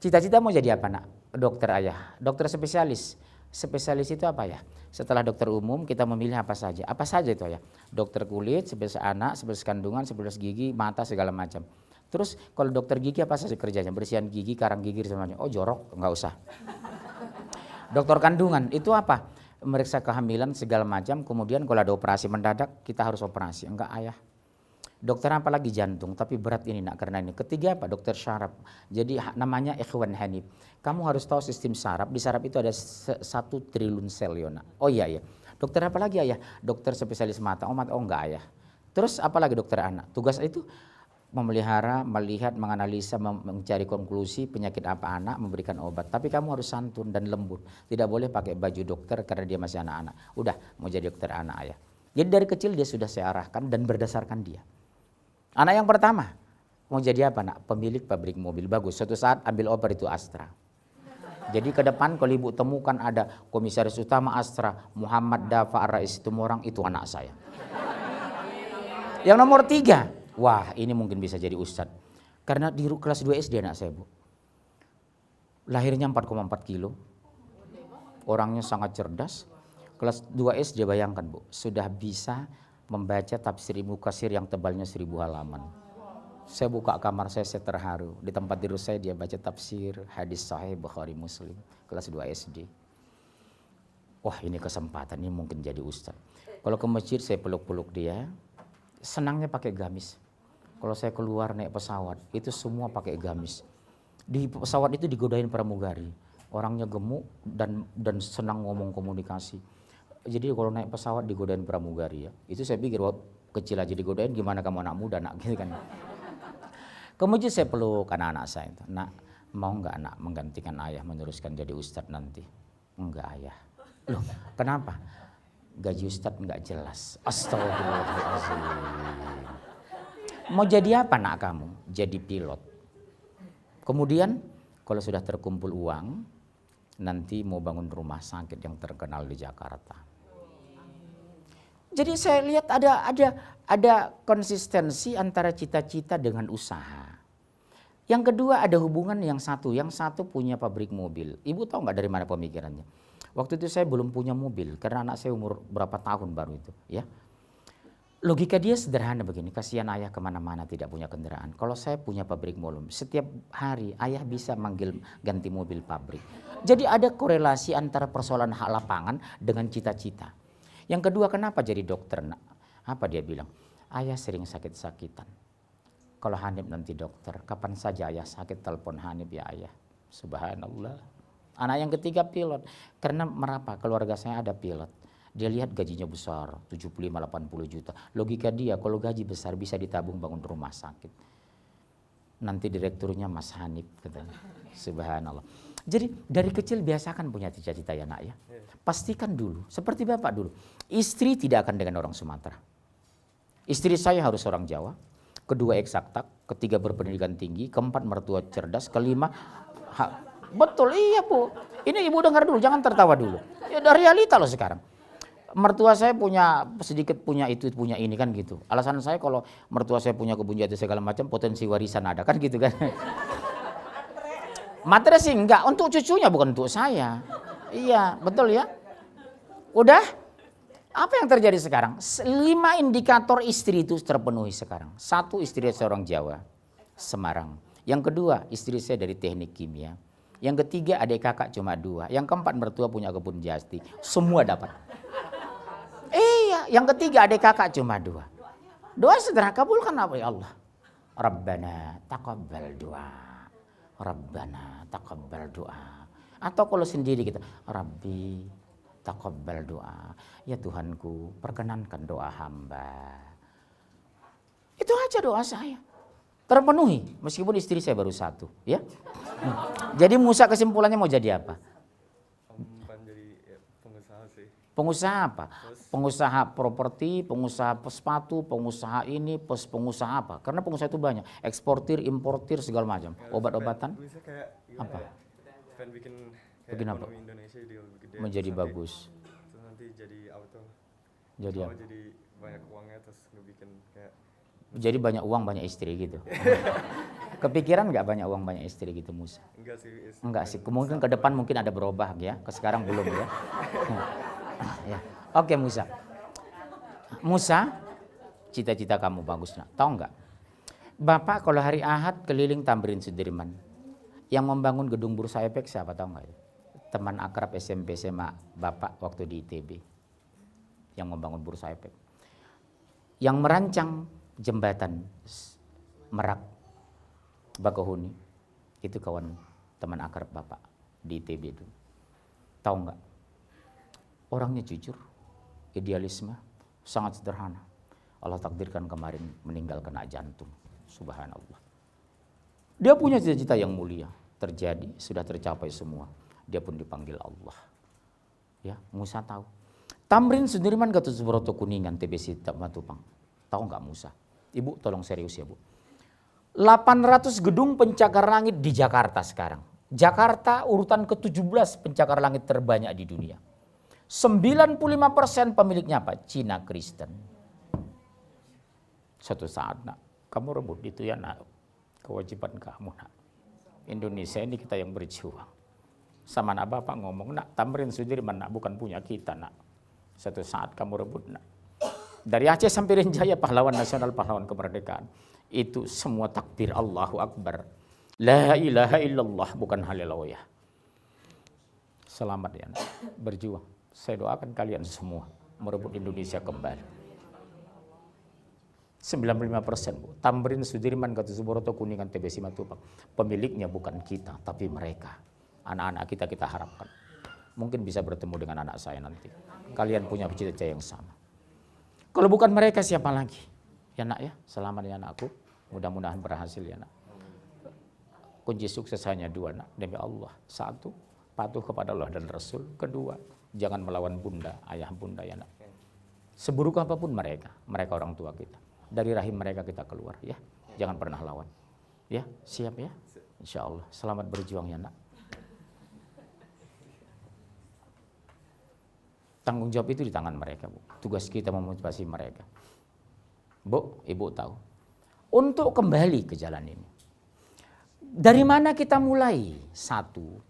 S2: cita-cita mau jadi apa nak? Dokter ayah, dokter spesialis. Spesialis itu apa ya? Setelah dokter umum kita memilih apa saja. Apa saja itu ya? Dokter kulit, spesialis anak, spesialis kandungan, spesialis gigi, mata segala macam. Terus kalau dokter gigi apa saja kerjanya? Bersihan gigi, karang gigi semuanya. Oh jorok, nggak usah. Dokter kandungan itu apa? Meriksa kehamilan segala macam. Kemudian kalau ada operasi mendadak kita harus operasi. Enggak ayah. Dokter apa lagi jantung, tapi berat ini nak karena ini. Ketiga apa? Dokter syaraf. Jadi namanya Ikhwan Hanif. Kamu harus tahu sistem saraf. Di saraf itu ada 1 triliun sel Yona. Oh iya. Dokter apa lagi ayah? Dokter spesialis mata. Oh mata, oh enggak ayah. Terus apa lagi dokter anak? Tugas itu memelihara, melihat, menganalisa, mencari konklusi penyakit apa anak, memberikan obat. Tapi kamu harus santun dan lembut. Tidak boleh pakai baju dokter karena dia masih anak-anak. Udah, mau jadi dokter anak ayah. Jadi dari kecil dia sudah saya arahkan dan berdasarkan dia. Anak yang pertama, mau jadi apa nak? Pemilik pabrik mobil. Bagus, suatu saat ambil obat itu Astra. Jadi ke depan kalau ibu temukan ada komisaris utama Astra, Muhammad Dafa Ar-Rais itu orang, itu anak saya. Yang nomor 3, wah ini mungkin bisa jadi ustadz. Karena di kelas 2 SD anak saya bu. Lahirnya 4,4 kilo. Orangnya sangat cerdas. Kelas 2 SD bayangkan bu, sudah bisa membaca tafsir Ibnu Katsir yang tebalnya 1000 halaman. Saya buka kamar saya terharu. Di tempat tidur saya dia baca tafsir hadis sahih Bukhari Muslim. Kelas 2 SD. Wah ini kesempatan, ini mungkin jadi ustadz. Kalau ke masjid saya peluk-peluk dia. Senangnya pakai gamis. Kalau saya keluar naik pesawat, itu semua pakai gamis. Di pesawat itu digodain pramugari. Orangnya gemuk dan senang ngomong komunikasi. Jadi kalau naik pesawat digodain pramugari ya. Itu saya pikir, wah kecil aja digodain, gimana kamu anak muda nak gitu kan. Kemudian saya peluk anak-anak saya itu. Nak, mau nggak anak menggantikan ayah meneruskan jadi ustadz nanti? Enggak ayah. Loh kenapa? Gaji ustadz nggak jelas. Astagfirullahaladzim. Mau jadi apa nak kamu? Jadi pilot. Kemudian kalau sudah terkumpul uang, nanti mau bangun rumah sakit yang terkenal di Jakarta. Jadi saya lihat ada konsistensi antara cita-cita dengan usaha. Yang kedua ada hubungan yang satu punya pabrik mobil. Ibu tahu nggak dari mana pemikirannya? Waktu itu saya belum punya mobil karena anak saya umur berapa tahun baru itu, ya. Logika dia sederhana begini, kasihan ayah kemana-mana tidak punya kendaraan. Kalau saya punya pabrik mobil, setiap hari ayah bisa manggil ganti mobil pabrik. Jadi ada korelasi antara persoalan hak lapangan dengan cita-cita. Yang kedua, kenapa jadi dokter nak? Apa dia bilang? Ayah sering sakit-sakitan. Kalau Hanif nanti dokter, kapan saja ayah sakit telepon Hanif ya ayah. Subhanallah. Anak yang ketiga pilot. Karena merapa? Keluarga saya ada pilot. Dia lihat gajinya besar, 75-80 juta. Logika dia kalau gaji besar bisa ditabung bangun rumah sakit. Nanti direkturnya Mas Hanif katanya. Subhanallah. Jadi dari kecil biasakan punya cita-cita ya nak ya. Pastikan dulu, seperti bapak dulu. Istri tidak akan dengan orang Sumatera. Istri saya harus orang Jawa. Kedua eksakta, ketiga berpendidikan tinggi, keempat mertua cerdas, kelima betul iya bu. Ini ibu dengar dulu, jangan tertawa dulu. Ya udah realita loh sekarang. Mertua saya sedikit punya itu punya ini kan gitu. Alasan saya kalau mertua saya punya kebun jati segala macam potensi warisan ada kan gitu kan. Materi sih enggak, untuk cucunya bukan untuk saya. Iya betul ya. Udah. Apa yang terjadi sekarang? 5 indikator istri itu terpenuhi sekarang. 1 istri seorang Jawa, Semarang. Yang kedua istri saya dari teknik kimia. Yang ketiga adik kakak cuma 2. Yang keempat mertua punya kebun jati. Semua dapat. Iya, yang ketiga adik kakak cuma 2. Doa sederhana kabulkan apa ya Allah? Rabbana taqabbal doa. Rabbana taqabbal doa. Atau kalau sendiri kita, Rabbi taqabbal doa. Ya Tuhanku, perkenankan doa hamba. Itu aja doa saya. Terpenuhi, meskipun istri saya baru 1, ya. Jadi Musa kesimpulannya mau jadi apa?
S4: Bukan jadi pengusaha sih.
S2: Pengusaha apa? Pengusaha properti, pengusaha sepatu, pengusaha ini, pengusaha apa? Karena pengusaha itu banyak, eksportir, importir segala macam, obat-obatan.
S4: Bisa kayak
S2: Apa?
S4: Pengen bikin
S2: Bikin apa?
S4: ekonomi Indonesia jadi lebih gede.
S2: Menjadi
S4: Terus
S2: bagus.
S4: Terus nanti jadi auto.
S2: Jadi apa?
S4: Jadi banyak uangnya terus ngebikin kayak
S2: Jadi banyak uang banyak istri gitu. Kepikiran nggak banyak uang banyak istri gitu Musa?
S4: enggak sih.
S2: Enggak sih, mungkin ke depan mungkin ada berubah ya. Ke sekarang belum ya. Ya. Oke Musa. Musa, cita-cita kamu bagus nak. Tahu nggak? Bapak kalau hari Ahad keliling Tamrin Sudirman. Yang membangun gedung Bursa Efek siapa tahu nggak? Teman akrab SMP SMA Bapak waktu di ITB. Yang membangun Bursa Efek. Yang merancang jembatan Merak Bakauheni itu kawan teman akrab Bapak di ITB itu. Tahu nggak? Orangnya jujur, idealisme, sangat sederhana. Allah takdirkan kemarin meninggal kena jantung. Subhanallah. Dia punya cita-cita yang mulia, terjadi, sudah tercapai semua. Dia pun dipanggil Allah. Ya, Musa tahu. Tamrin Sudirman Gatot Subroto Kuningan TBC Matupang. Tahu nggak Musa? Ibu tolong serius ya Bu. 800 gedung pencakar langit di Jakarta sekarang. Jakarta urutan ke-17 pencakar langit terbanyak di dunia. 95% pemiliknya apa? Cina Kristen. Suatu saat nak, kamu rebut itu ya nak. Kewajiban kamu nak. Indonesia ini kita yang berjuang. Sama nak bapak ngomong nak, Tamrin Sudirman nak bukan punya kita nak. Suatu saat kamu rebut nak. Dari Aceh sampai Rinjaya pahlawan nasional, pahlawan kemerdekaan. Itu semua takbir Allahu Akbar. La ilaha illallah bukan haleluya. Selamat ya nak. Berjuang. Saya doakan kalian semua merebut Indonesia kembali. 95% Bu. Tamrin Sudirman Gatot Subroto Kuningan TBC Matupang. Pemiliknya bukan kita tapi mereka. Anak-anak kita harapkan. Mungkin bisa bertemu dengan anak saya nanti. Kalian punya cita-cita yang sama. Kalau bukan mereka siapa lagi? Ya nak ya, selamat ya anakku. Mudah-mudahan berhasil ya nak. Kunci sukses hanya dua nak, demi Allah. Satu, patuh kepada Allah dan Rasul. Kedua, jangan melawan bunda, ayah bunda ya nak. Seburuk apapun mereka orang tua kita. Dari rahim mereka kita keluar ya. Jangan pernah lawan. Ya, siap ya? Insya Allah. Selamat berjuang ya nak. Tanggung jawab itu di tangan mereka Bu. Tugas kita memotivasi mereka. Bu, ibu tahu. Untuk kembali ke jalan ini. Dari mana kita mulai? Satu,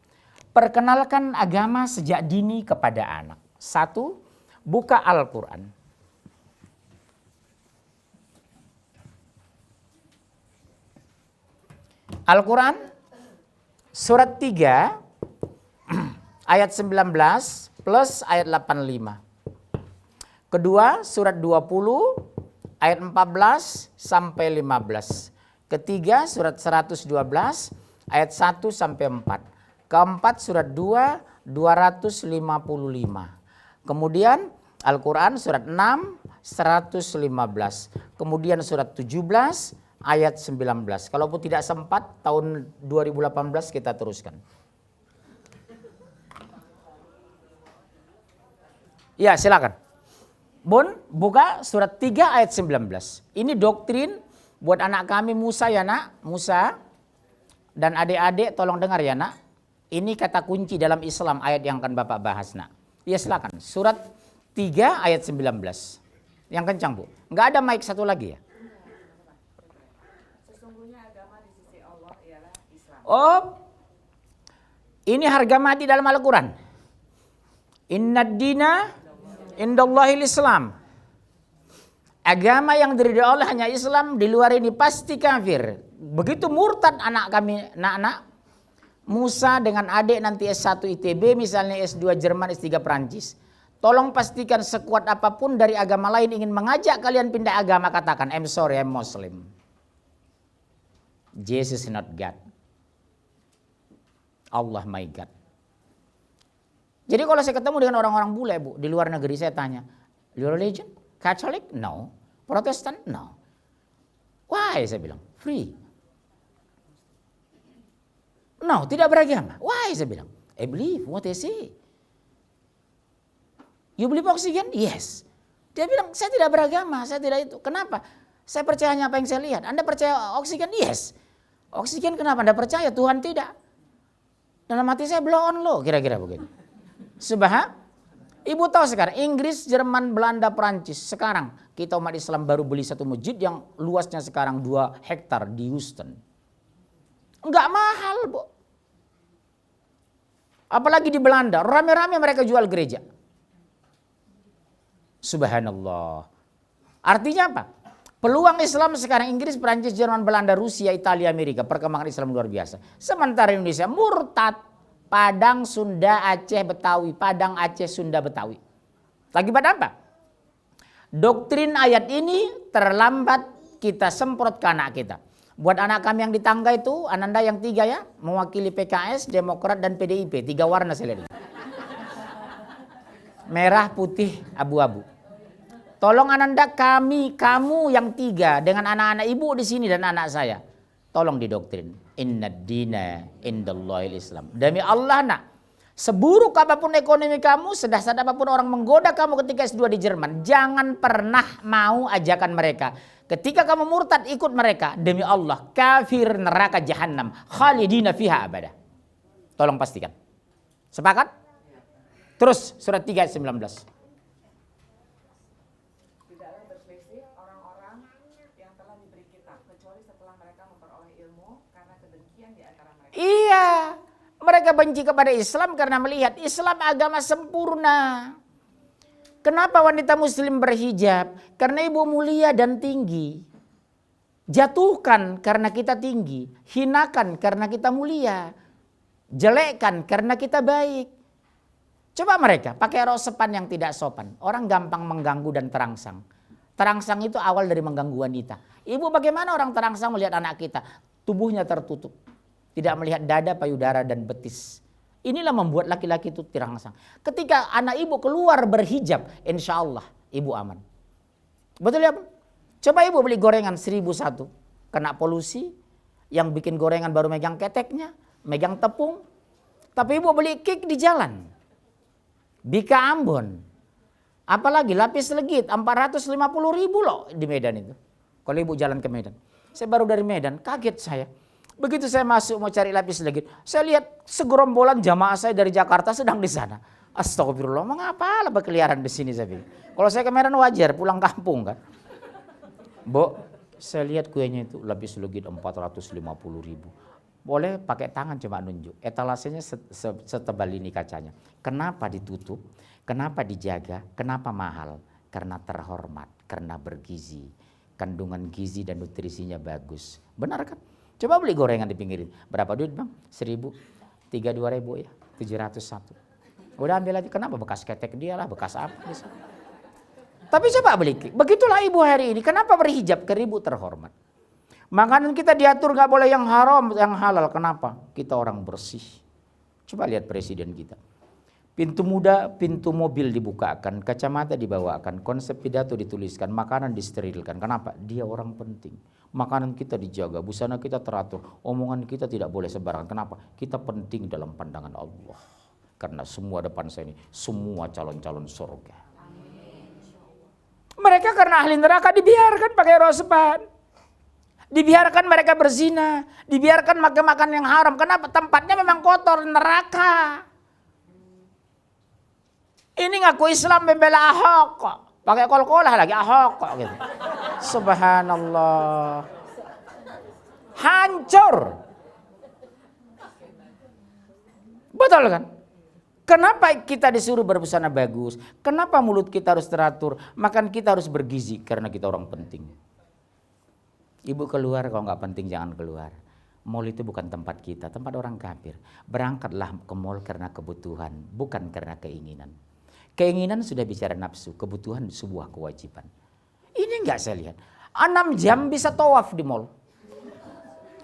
S2: perkenalkan agama sejak dini kepada anak. Satu, buka Al-Quran. Al-Quran surat 3 ayat 19 plus ayat 85. Kedua surat 20 ayat 14 sampai 15. Ketiga surat 112 ayat 1 sampai 4. Keempat surat 2 255. Kemudian Al-Quran surat 6 115. Kemudian surat 17 ayat 19. Kalaupun tidak sempat tahun 2018 kita teruskan. Ya silakan. Bun, buka surat 3 ayat 19. Ini doktrin buat anak kami Musa ya nak. Musa dan adik-adik tolong dengar ya nak. Ini kata kunci dalam Islam ayat yang akan Bapak bahas nak. Ya silakan. Surat 3 ayat 19. Yang kencang Bu. Enggak ada mic satu lagi ya.
S3: Sesungguhnya agama di sisi Allah ialah Islam.
S2: Oh. Ini harga mati dalam Al-Quran. Innad dina indallahil Islam. Agama yang diridhoi Allah hanya Islam, di luar ini pasti kafir. Begitu murtad anak kami, anak-anak Musa dengan adik nanti S1 ITB, misalnya S2 Jerman, S3 Perancis. Tolong pastikan sekuat apapun dari agama lain ingin mengajak kalian pindah agama, katakan, I'm sorry, I'm Muslim. Jesus is not God. Allah my God. Jadi kalau saya ketemu dengan orang-orang bule Bu, di luar negeri saya tanya, your religion? Catholic? No. Protestant? No. Why? Saya bilang, free. No, tidak beragama. Why? Saya bilang, I believe what I say. You believe oxygen? Yes. Dia bilang, saya tidak beragama, saya tidak itu. Kenapa? Saya percaya hanya apa yang saya lihat. Anda percaya oksigen? Yes. Oksigen kenapa Anda percaya? Tuhan tidak. Dalam hati saya blow on low, kira-kira begitu. Ibu tahu sekarang Inggris, Jerman, Belanda, Perancis. Sekarang kita umat Islam baru beli satu masjid yang luasnya sekarang 2 hektar di Houston. Enggak mahal Bu. Apalagi di Belanda, rame-rame mereka jual gereja. Subhanallah. Artinya apa? Peluang Islam sekarang Inggris, Perancis, Jerman, Belanda, Rusia, Italia, Amerika. Perkembangan Islam luar biasa. Sementara Indonesia murtad. Padang, Sunda, Aceh, Betawi. Padang, Aceh, Sunda, Betawi. Lagi pada apa? Doktrin ayat ini terlambat kita semprot ke anak kita. Buat anak kami yang di tangga itu, Ananda yang 3 ya. Mewakili PKS, Demokrat, dan PDIP. 3 warna saya lihat. Merah, putih, abu-abu. Tolong ananda kamu yang 3 dengan anak-anak ibu di sini dan anak saya. Tolong didoktrin. Innad dina indallahil Islam. Demi Allah nak, seburuk apapun ekonomi kamu, sedahsyat apapun orang menggoda kamu ketika S2 di Jerman, jangan pernah mau ajakan mereka. Ketika kamu murtad ikut mereka, demi Allah kafir neraka jahanam, khalidina fiha abada. Tolong pastikan. Sepakat? Terus surat 3 ayat 19.
S3: Tidaklah berselisih orang-orang yang telah diberi kitab kecuali setelah mereka memperoleh ilmu karena kedengkian di antara mereka.
S2: Iya, mereka benci kepada Islam karena melihat Islam agama sempurna. Kenapa wanita muslim berhijab? Karena ibu mulia dan tinggi. Jatuhkan karena kita tinggi, hinakan karena kita mulia, jelekkan karena kita baik. Coba mereka pakai rok sepan yang tidak sopan. Orang gampang mengganggu dan terangsang. Terangsang itu awal dari mengganggu wanita. Ibu, bagaimana orang terangsang melihat anak kita? Tubuhnya tertutup. Tidak melihat dada, payudara, dan betis. Inilah membuat laki-laki itu terangsang. Ketika anak ibu keluar berhijab, insya Allah ibu aman. Betul ya? Coba ibu beli gorengan 1.001. Kena polusi. Yang bikin gorengan baru megang keteknya. Megang tepung. Tapi ibu beli kick di jalan. Bika Ambon. Apalagi lapis legit 450.000 loh di Medan itu. Kalau ibu jalan ke Medan. Saya baru dari Medan, kaget saya. Begitu saya masuk mau cari lapis legit, saya lihat segerombolan jamaah saya dari Jakarta sedang di sana. Astagfirullah, mengapa lah berkeliaran di sini saya bilang. Kalau saya ke Medan wajar, pulang kampung kan. Bu, saya lihat kuenya itu lapis legit 450.000. Boleh pakai tangan coba nunjuk. Etalasenya setebal ini kacanya. Kenapa ditutup? Kenapa dijaga? Kenapa mahal? Karena terhormat, karena bergizi. Kandungan gizi dan nutrisinya bagus. Benar kan? Coba beli gorengan di pinggirin. Berapa duit bang? 1.000. 32.000 ya. 701. Udah ambil aja. Kenapa? Bekas ketek dia lah. Bekas apa. Tapi coba beli. Begitulah ibu hari ini. Kenapa berhijab? Karena ibu terhormat. Makanan kita diatur gak boleh yang haram, yang halal. Kenapa? Kita orang bersih. Coba lihat presiden kita. Pintu muda, pintu mobil dibukakan, kacamata dibawakan, konsep pidato dituliskan, makanan disterilkan. Kenapa? Dia orang penting. Makanan kita dijaga, busana kita teratur, omongan kita tidak boleh sembarangan. Kenapa? Kita penting dalam pandangan Allah. Karena semua depan saya ini, semua calon-calon surga. Mereka karena ahli neraka dibiarkan pakai rosepan. Dibiarkan mereka berzina, dibiarkan makan-makan yang haram. Kenapa? Tempatnya memang kotor, neraka. Ini ngaku Islam membela Ahok kok. Pakai kol-kolah lagi Ahok kok gitu. Subhanallah. Hancur. Betul kan? Kenapa kita disuruh berbusana bagus? Kenapa mulut kita harus teratur? Makan kita harus bergizi karena kita orang penting. Ibu keluar, kalau nggak penting jangan keluar. Mall itu bukan tempat kita, tempat orang kafir. Berangkatlah ke mall karena kebutuhan, bukan karena keinginan. Keinginan sudah bicara nafsu, kebutuhan sebuah kewajiban. Ini nggak saya lihat. 6 jam bisa tawaf di mall.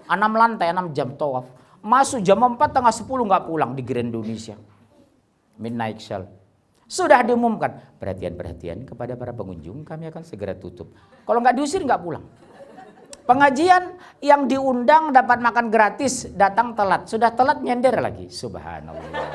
S2: 6 lantai, 6 jam tawaf. Masuk jam 4, tengah 10 nggak pulang di Grand Indonesia. Midnight Shell. Sudah diumumkan, perhatian-perhatian kepada para pengunjung, kami akan segera tutup. Kalau nggak diusir nggak pulang. Pengajian yang diundang dapat makan gratis, datang telat. Sudah telat nyender lagi. Subhanallah.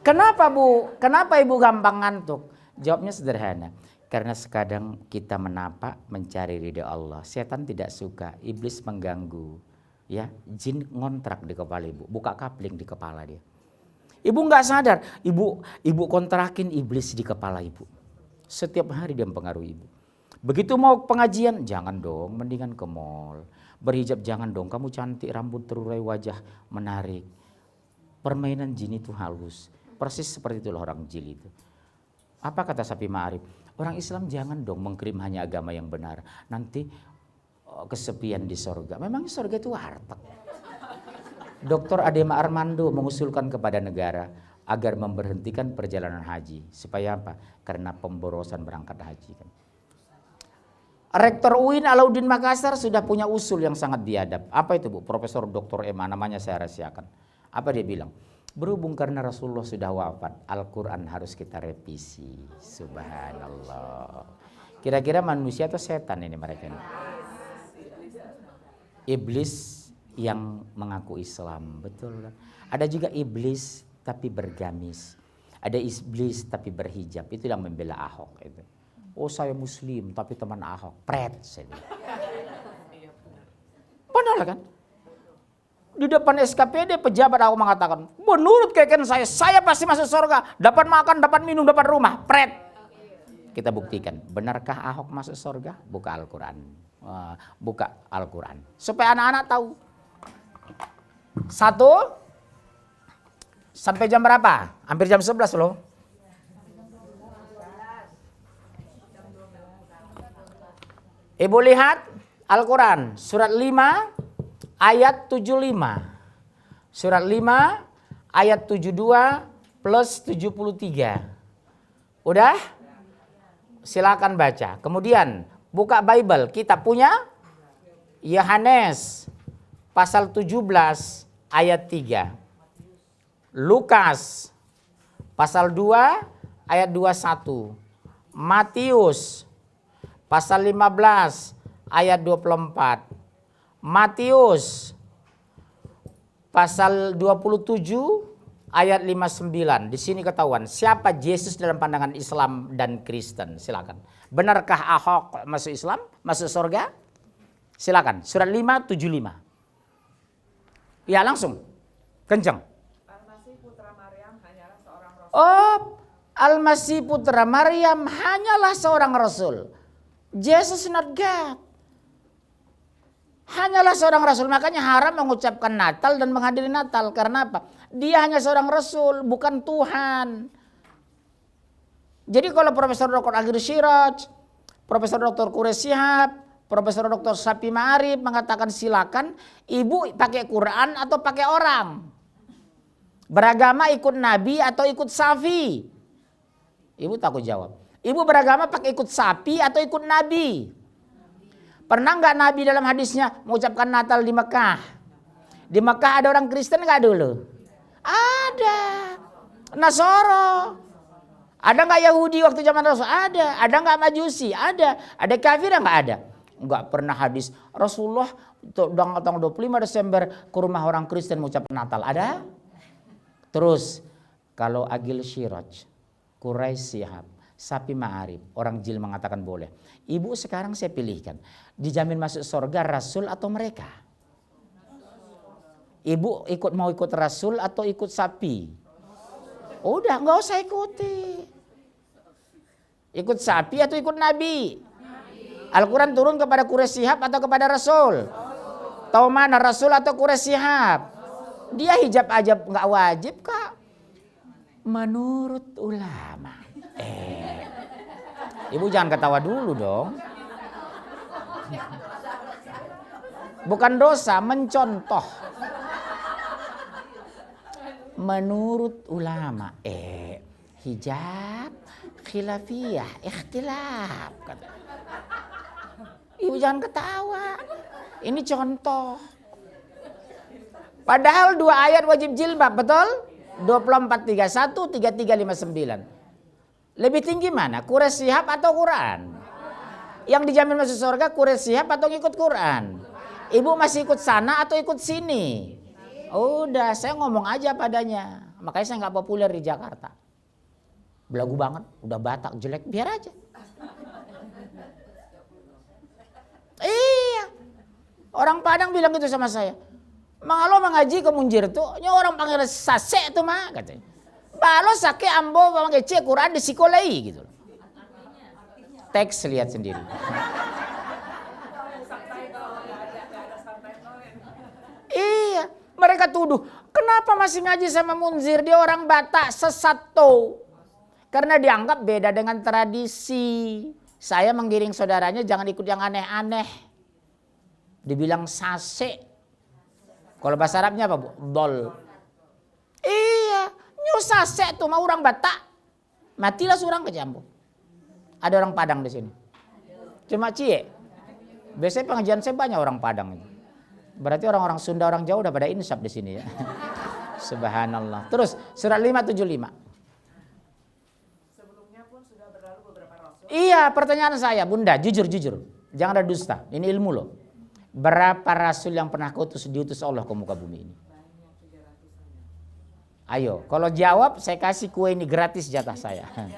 S2: Kenapa Bu? Kenapa Ibu gampang ngantuk? Jawabnya sederhana. Karena sekadang kita menapak mencari ridha Allah. Setan tidak suka, iblis mengganggu. Ya, jin ngontrak di kepala Ibu, buka kapling di kepala dia. Ibu nggak sadar, ibu kontrakin iblis di kepala Ibu. Setiap hari dia mempengaruhi Ibu. Begitu mau pengajian, jangan dong, mendingan ke mall. Berhijab jangan dong, kamu cantik, rambut terurai, wajah menarik. Permainan jin itu halus. Persis seperti itulah orang jin itu. Apa kata Sapi Ma'arif? Orang Islam jangan dong mengklaim hanya agama yang benar. Nanti kesepian di sorga. Memang sorga itu warteg. Dr. Adema Armando mengusulkan kepada negara agar memberhentikan perjalanan haji. Supaya apa? Karena pemborosan berangkat haji kan. Rektor UIN Alauddin Makassar sudah punya usul yang sangat biadab. Apa itu Bu? Profesor Dr. Emma, namanya saya rahasiakan. Apa dia bilang? Berhubung karena Rasulullah sudah wafat, Al-Quran harus kita revisi. Subhanallah. Kira-kira manusia atau setan ini mereka ini? Iblis yang mengaku Islam, betul kan? Ada juga iblis tapi bergamis. Ada iblis tapi berhijab. Itu yang membela Ahok itu. Oh saya Muslim tapi teman Ahok. Pret. Padahal kan? Di depan SKPD pejabat Ahok mengatakan, menurut keyakinan saya pasti masuk surga. Dapat makan, dapat minum, dapat rumah. Pret. Kita buktikan. Benarkah Ahok masuk surga? Buka Al-Quran. Buka Al-Quran. Supaya anak-anak tahu. 1. Sampai jam berapa? Hampir jam 11 loh. Ibu lihat Al-Quran. Surat 5. Ayat 75. Surat 5 ayat 72 plus 73. Udah? Silakan baca. Kemudian buka Bible. Kita punya Yohanes pasal 17 ayat 3. Lukas pasal 2 ayat 21. Matius pasal 15 ayat 24. Matius pasal 27 ayat 59. Di sini ketahuan siapa Yesus dalam pandangan Islam dan Kristen. Silakan. Benarkah Ahok masuk Islam, masuk surga? Silakan. Surat 5:75. Ya langsung. Kencang.
S3: Al-Masih putra Maryam hanyalah seorang rasul.
S2: Oh, Al-Masih putra Maryam hanyalah seorang rasul. Jesus not God. Hanyalah seorang rasul, makanya haram mengucapkan Natal dan menghadiri Natal. Karena apa? Dia hanya seorang rasul, bukan Tuhan. Jadi kalau Profesor Dr. Akhil Siraj, Profesor Dr. Quraish Shihab, Profesor Dr. Sapi Ma'arif mengatakan silakan ibu pakai Quran atau pakai orang. Beragama ikut Nabi atau ikut Safi. Ibu takut jawab. Ibu beragama pakai ikut sapi atau ikut Nabi. Pernah nggak Nabi dalam hadisnya mengucapkan Natal di Mekah? Di Mekah ada orang Kristen nggak dulu? Ada. Nasoro. Ada nggak Yahudi waktu zaman Rasul? Ada. Ada nggak Majusi? Ada. Ada kafir nggak? Ada. Nggak pernah hadis Rasulullah tanggal 25 Desember ke rumah orang Kristen mengucapkan Natal. Ada? Terus kalau Akhil Siraj, Quraish Shihab, Sapi Ma'arif, orang Jil mengatakan boleh. Ibu sekarang saya pilihkan. Dijamin masuk surga Rasul atau mereka? Ibu mau ikut Rasul atau ikut sapi? Udah nggak usah ikuti. Ikut sapi atau ikut Nabi? Al-Quran turun kepada Quraish Shihab atau kepada Rasul? Tahu mana Rasul atau Quraish Shihab? Dia hijab aja nggak wajib kak. Menurut ulama. Ibu jangan ketawa dulu dong. Bukan dosa, mencontoh. Menurut ulama, hijab, khilafiyah, ikhtilaf. Ibu jangan ketawa. Ini contoh. Padahal 2 ayat wajib jilbab, betul? 24:31, 33:59. Lebih tinggi mana? Quraish Shihab atau Quran? Yang dijamin masuk surga Quraish Shihab atau ikut Quran? Ibu masih ikut sana atau ikut sini? Udah, saya ngomong aja padanya. Makanya saya nggak populer di Jakarta. Belagu banget, udah Batak jelek, biar aja. Iya. Orang Padang bilang gitu sama saya. Mangalo mengaji ke Munjir tuh, orang panggil sase tuh mah katanya. Balo sake ambo pakai cek Quran di sekolai gitu. Teks lihat sendiri. Iya, mereka tuduh, kenapa masih ngaji sama Munzir? Dia orang Batak, sesat tuh. Karena dianggap beda dengan tradisi. Saya menggiring saudaranya jangan ikut yang aneh-aneh. Dibilang sase. Kalau bahasa Arabnya apa, Bu? Dol. Iya. Sase tuh mau orang Batak, matilah seorang ke Jambu. Ada orang Padang di sini. Cuma cie. Biasanya pengajian saya banyak orang Padang. Berarti orang-orang Sunda, orang Jawa udah pada insaf di sini ya. Subhanallah. Terus surat 575.
S3: Sebelumnya pun sudah berlalu beberapa rasul.
S2: Iya, pertanyaan saya, Bunda, jujur. Jangan ada dusta. Ini ilmu loh. Berapa rasul yang pernah diutus Allah ke muka bumi ini?
S3: Banyak 300-an.
S2: Ayo, kalau jawab saya kasih kue ini gratis jatah saya.
S3: 13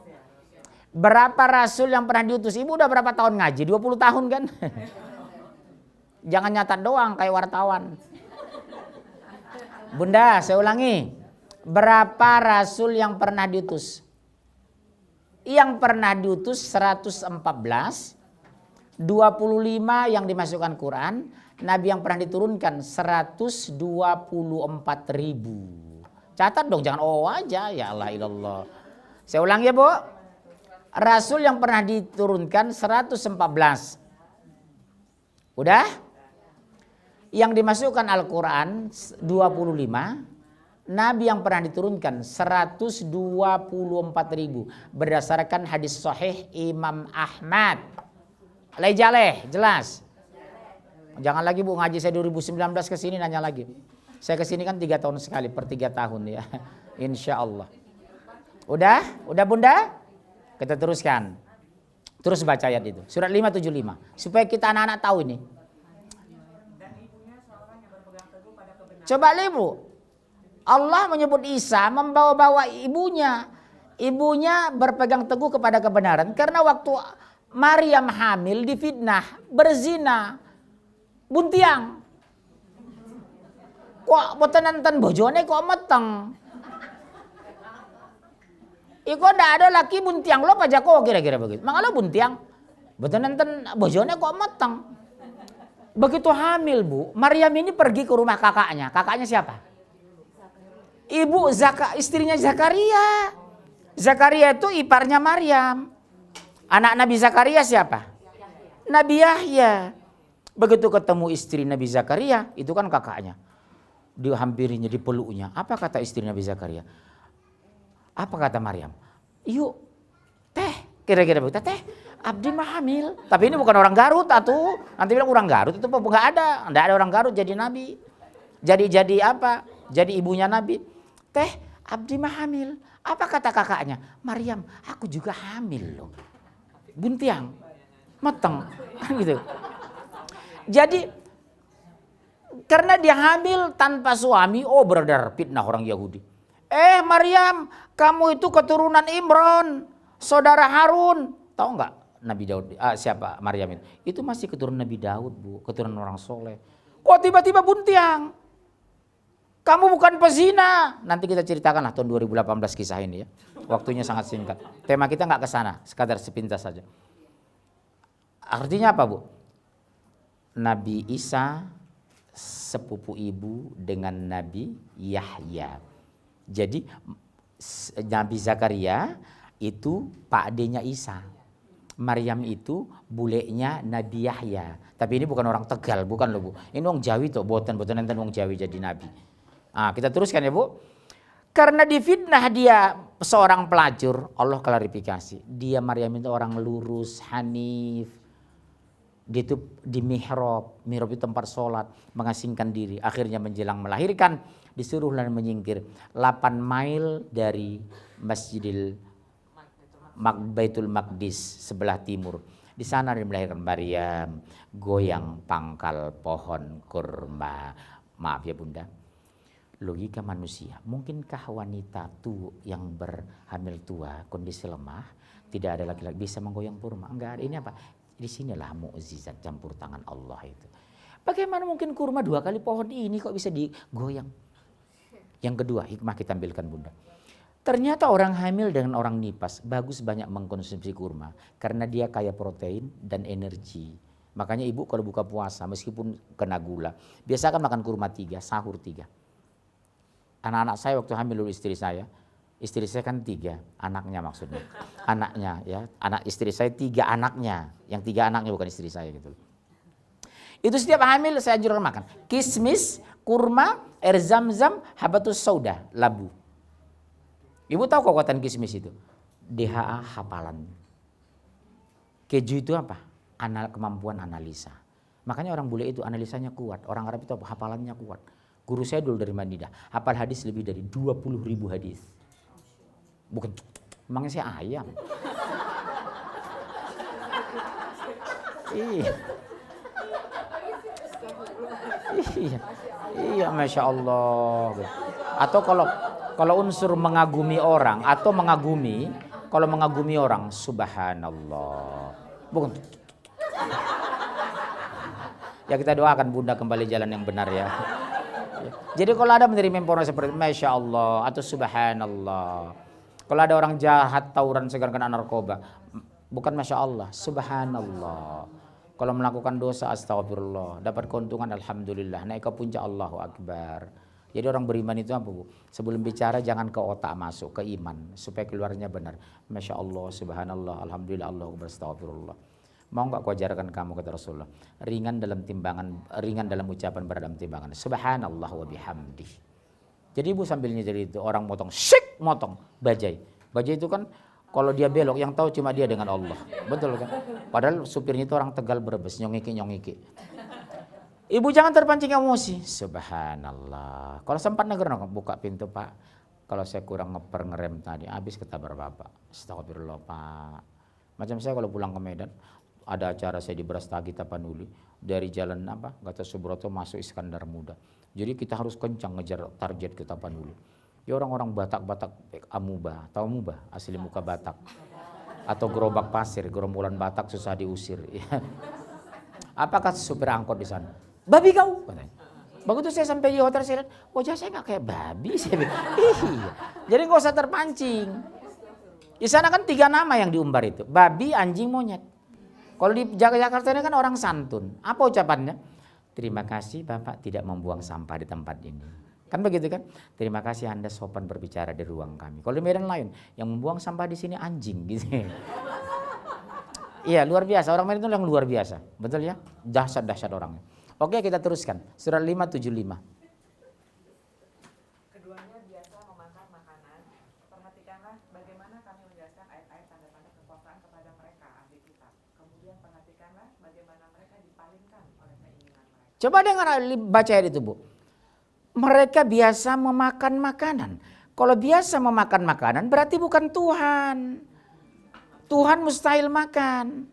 S3: ya.
S2: Berapa rasul yang pernah diutus? Ibu udah berapa tahun ngaji? 20 tahun kan? Jangan nyatat doang kayak wartawan. Bunda, saya ulangi. Berapa rasul yang pernah diutus? Yang pernah diutus 114, 25 yang dimasukkan Quran, Nabi yang pernah diturunkan 124.000. Catat dong, jangan aja, ya Allah ilallah. Saya ulang ya Bu. Rasul yang pernah diturunkan 114. Udah? Yang dimasukkan Al-Quran 25. Nabi yang pernah diturunkan 124.000 berdasarkan hadis sahih Imam Ahmad. Jaleh, jelas. Jangan lagi Bu ngaji saya 2019 ke sini nanya lagi. Saya ke sini kan 3 tahun sekali per 3 tahun ya. Insya Allah. Udah Bunda? Kita teruskan. Terus baca ayat itu. Surat 575. Supaya kita anak-anak tahu ini.
S3: Dan ibunya seorang yang berpegang teguh pada kebenaran.
S2: Coba Ibu. Allah menyebut Isa membawa-bawa ibunya. Ibunya berpegang teguh kepada kebenaran. Karena waktu Maryam hamil difitnah, berzina, buntiang. Kok boten enten bojone kok meteng. Iko ndak ada laki buntiang lo pajak kok kira-kira begitu. Mangalo buntiang. Boten enten bojone kok meteng. Begitu hamil Bu, Maryam ini pergi ke rumah kakaknya. Kakaknya siapa? Ibu istrinya Zakaria. Zakaria itu iparnya Maryam. Anak Nabi Zakaria siapa? Nabi Yahya. Begitu ketemu istri Nabi Zakaria, itu kan kakaknya. Dihampirinya, dipeluknya. Apa kata istri Nabi Zakaria? Apa kata Maryam? Yuk, teh. Kira-kira begitu, teh. Abdi mah hamil. Tapi ini bukan orang Garut atuh. Nanti bilang orang Garut itu enggak ada. Enggak ada orang Garut jadi nabi. Jadi apa? Jadi ibunya Nabi. Teh, Abdi mah hamil. Apa kata kakaknya? Maryam, aku juga hamil loh. Buntiang, meteng, gitu. Jadi karena dia hamil tanpa suami, oh beredar fitnah orang Yahudi. Maryam, kamu itu keturunan Imron, saudara Harun. Tahu nggak Nabi Daud? Siapa Maryam itu? Itu masih keturunan Nabi Daud Bu, keturunan orang soleh. Kok tiba-tiba buntiang? Kamu bukan pezina. Nanti kita ceritakan lah tahun 2018 kisah ini ya. Waktunya sangat singkat. Tema kita nggak ke sana, sekadar sepintas saja. Artinya apa Bu? Nabi Isa sepupu ibu dengan Nabi Yahya. Jadi Nabi Zakaria itu pak adenya Isa. Maryam itu bulenya Nabi Yahya. Tapi ini bukan orang Tegal, bukan loh Bu. Ini orang Jawi tuh, boten enten orang Jawi jadi nabi. Kita teruskan ya Bu. Karena difitnah dia seorang pelacur, Allah klarifikasi. Dia Maryam itu orang lurus, hanif. Dia itu di mihrab itu tempat sholat, mengasingkan diri. Akhirnya menjelang melahirkan, disuruh dan menyingkir 8 mil dari Masjidil Baitul Maqdis sebelah timur. Di sana dia melahirkan Maryam, goyang pangkal pohon kurma. Maaf ya Bunda. Logika manusia, mungkinkah wanita yang berhamil tua, kondisi lemah, tidak ada laki-laki bisa menggoyang kurma? Enggak ada. Ini apa? Di sinilah mukjizat campur tangan Allah itu. Bagaimana mungkin kurma 2 kali pohon ini kok bisa digoyang? Yang kedua, hikmah kita ambilkan Bunda. Ternyata orang hamil dengan orang nifas bagus banyak mengkonsumsi kurma karena dia kaya protein dan energi. Makanya ibu kalau buka puasa meskipun kena gula, biasakan makan kurma 3, sahur 3. Anak-anak saya waktu hamil dulu istri saya kan 3 anaknya maksudnya. Anaknya ya, anak istri saya 3 anaknya, yang 3 anaknya bukan istri saya gitu. Itu setiap hamil saya anjurkan makan. Kismis, kurma, air zam-zam, habatus sauda, labu. Ibu tahu kekuatan kismis itu? DHA hafalan. Keju itu apa? Kemampuan analisa. Makanya orang bule itu analisanya kuat, orang Arab itu hafalannya kuat. Guru saya dulu dari Madinah, hafal hadis lebih dari 20.000 hadis. Bukan, emangnya saya ayam? Iya. Iya, Masya Allah. Atau kalau unsur mengagumi orang atau mengagumi, kalau mengagumi orang, subhanallah. Bukan. Ya kita doakan Bunda kembali jalan yang benar ya. Jadi kalau ada menerima informasi seperti Masya Allah atau subhanallah. Kalau ada orang jahat, tawuran, segala kena narkoba, bukan Masya Allah, subhanallah. Kalau melakukan dosa, astagfirullah. Dapat keuntungan, alhamdulillah. Naik ke puncak, Allahu Akbar. Jadi orang beriman itu apa, Bu? Sebelum bicara jangan ke otak masuk, ke iman. Supaya keluarnya benar. Masya Allah, subhanallah, alhamdulillah, Allahu Akbar, astagfirullah. Mau nggak ku ajarkan kamu, kata Rasulullah. Ringan dalam timbangan, ringan dalam ucapan, berat dalam timbangan. Subhanallah wa bihamdih. Jadi ibu sambilnya jadi itu, orang motong, syik, motong, bajai. Bajai itu kan kalau dia belok, yang tahu cuma dia dengan Allah. Betul kan? Padahal supirnya itu orang Tegal Brebes, nyongiki. Ibu jangan terpancing emosi. Subhanallah. Kalau sempat negara, buka pintu Pak. Kalau saya kurang ngerem tadi, habis ketabrak Bapak. Astagfirullah Pak. Macam saya kalau pulang ke Medan, ada acara saya di Brastagi Tapanuli. Dari jalan Gatot Subroto masuk Iskandar Muda. Jadi kita harus kencang ngejar target ke Tapanuli. Ya orang-orang Batak-Batak amuba, tahu amuba, asli muka Batak. Atau gerobak pasir, gerombolan Batak susah diusir. Apakah supir angkot di sana? Babi kau, katanya. Begitu saya sampai di hotel saya lihat, wajah saya nggak kayak babi. Saya bilang, iya. Jadi nggak usah terpancing. Di sana kan 3 nama yang diumbar itu, babi, anjing, monyet. Kalau di Jakarta ini kan orang santun. Apa ucapannya? Terima kasih Bapak tidak membuang sampah di tempat ini. Kan begitu kan? Terima kasih Anda sopan berbicara di ruang kami. Kalau di Medan lain, yang membuang sampah di sini anjing gitu. Iya, luar biasa. Orang Medan itu yang luar biasa. Betul ya? Dahsyat orangnya. Oke, kita teruskan. Surat 575.
S3: Keduanya biasa memakan makanan. Perhatikanlah bagaimana kami menjelaskan ayat-ayat tanda-tanda kekuasaan kepada mereka, ahli kitab. Kemudian perhatikanlah bagaimana mereka dipalingkan oleh keinginan mereka.
S2: Coba dengar baca ayat itu, Bu. Mereka biasa memakan makanan. Kalau biasa memakan makanan berarti bukan Tuhan. Tuhan mustahil makan.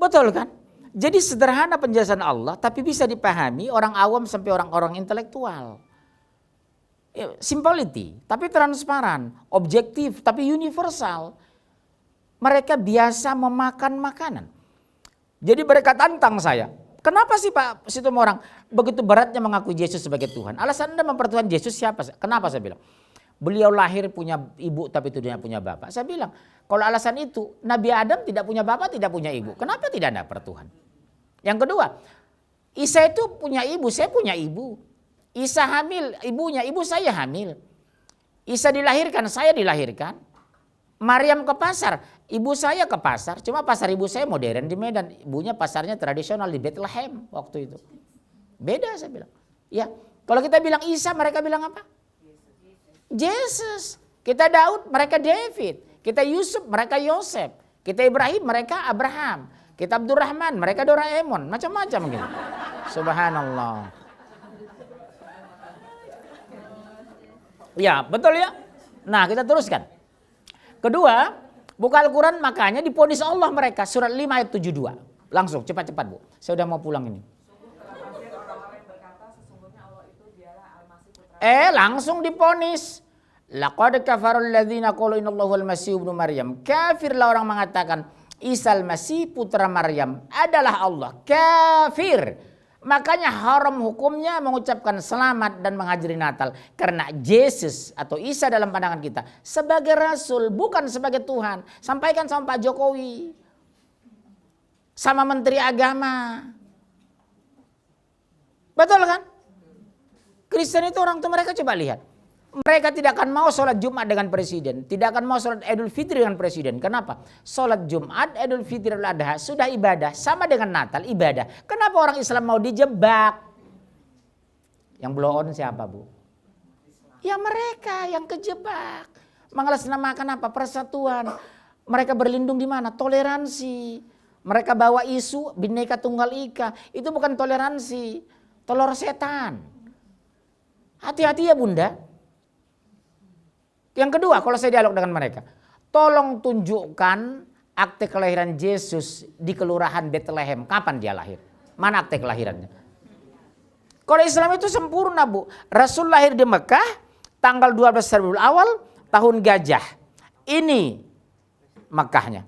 S2: Betul kan? Jadi sederhana penjelasan Allah tapi bisa dipahami orang awam sampai orang-orang intelektual. Simplicity tapi transparan, objektif tapi universal. Mereka biasa memakan makanan. Jadi mereka tantang saya. Kenapa sih Pak situ orang begitu beratnya mengakui Yesus sebagai Tuhan? Alasan Anda mempertuhan Yesus siapa? Kenapa saya bilang? Beliau lahir punya ibu tapi tidak punya bapak. Saya bilang kalau alasan itu Nabi Adam tidak punya bapak, tidak punya ibu. Kenapa tidak ada pertuhan? Yang kedua, Isa itu punya ibu, saya punya ibu. Isa hamil, ibunya, ibu saya hamil. Isa dilahirkan, saya dilahirkan. Maryam ke pasar, ibu saya ke pasar. Cuma pasar ibu saya modern di Medan. Ibunya pasarnya tradisional di Bethlehem waktu itu. Beda saya bilang. Ya, kalau kita bilang Isa, mereka bilang apa? Yesus. Kita Daud, mereka David. Kita Yusuf, mereka Yosef. Kita Ibrahim, mereka Abraham. Kita Abdurrahman, mereka Doraemon. Macam-macam gitu. Subhanallah. Ya, betul ya. Nah, kita teruskan. Kedua, buka Al-Quran makanya diponis Allah mereka. Surat 5 ayat 72. Langsung, cepat-cepat Bu. Saya udah mau pulang ini. Langsung diponis. Laqad kafarul ladzina qalu innallaha wal masih ibnu Maryam. Kafirlah orang mengatakan Isa al-Masih putra Maryam adalah Allah. Kafir. Makanya haram hukumnya mengucapkan selamat dan menghadiri Natal. Karena Yesus atau Isa dalam pandangan kita sebagai Rasul bukan sebagai Tuhan. Sampaikan sama Pak Jokowi. Sama Menteri Agama. Betul kan? Kristen itu orang tua mereka coba lihat. Mereka tidak akan mau sholat Jumat dengan presiden. Tidak akan mau sholat Idul Fitri dengan presiden. Kenapa? Sholat Jumat, Idul Fitri, Idul Adha sudah ibadah. Sama dengan Natal ibadah. Kenapa orang Islam mau dijebak? Yang blow on siapa Bu? Ya mereka yang kejebak. Mengatasnamakan apa? Persatuan. Mereka berlindung di mana? Toleransi. Mereka bawa isu Bhinneka Tunggal Ika. Itu bukan toleransi. Telur setan. Hati-hati ya Bunda. Yang kedua, kalau saya dialog dengan mereka, tolong tunjukkan akte kelahiran Yesus di kelurahan Bethlehem. Kapan dia lahir? Mana akte kelahirannya? Kalau Islam itu sempurna, Bu. Rasul lahir di Mekah tanggal 12 Rabiul Awal tahun gajah. Ini Mekahnya.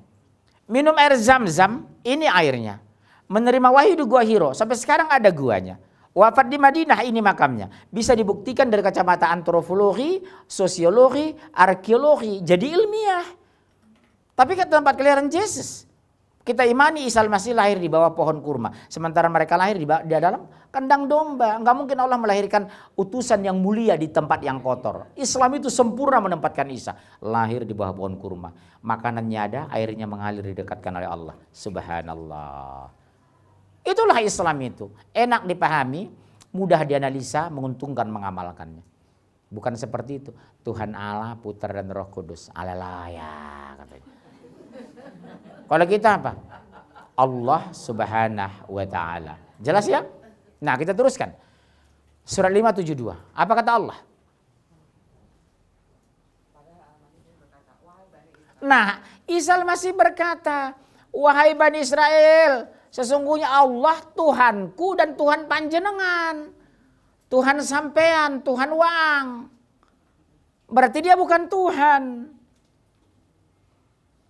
S2: Minum air Zam-Zam, ini airnya. Menerima wahyu di Gua Hiro, sampai sekarang ada guanya. Wafat di Madinah, ini makamnya. Bisa dibuktikan dari kacamata antropologi, sosiologi, arkeologi, jadi ilmiah. Tapi ke tempat kelahiran Yesus, kita imani Isa Al-Masih lahir di bawah pohon kurma, sementara mereka lahir di dalam kandang domba. Enggak mungkin Allah melahirkan utusan yang mulia di tempat yang kotor. Islam itu sempurna menempatkan Isa lahir di bawah pohon kurma. Makanannya ada, airnya mengalir didekatkan oleh Allah. Subhanallah. Itulah Islam itu. Enak dipahami, mudah dianalisa, menguntungkan mengamalkannya. Bukan seperti itu. Tuhan Allah, Putra dan Roh Kudus. Alelaya katanya. Kalau kita apa? Allah Subhanahu wa ta'ala. Jelas ya? Nah, kita teruskan. Surat 572. Apa kata Allah? Nah, Isa masih berkata, wahai Bani Israel, sesungguhnya Allah Tuhanku dan Tuhan panjenengan. Tuhan sampean, Tuhan wang. Berarti dia bukan Tuhan.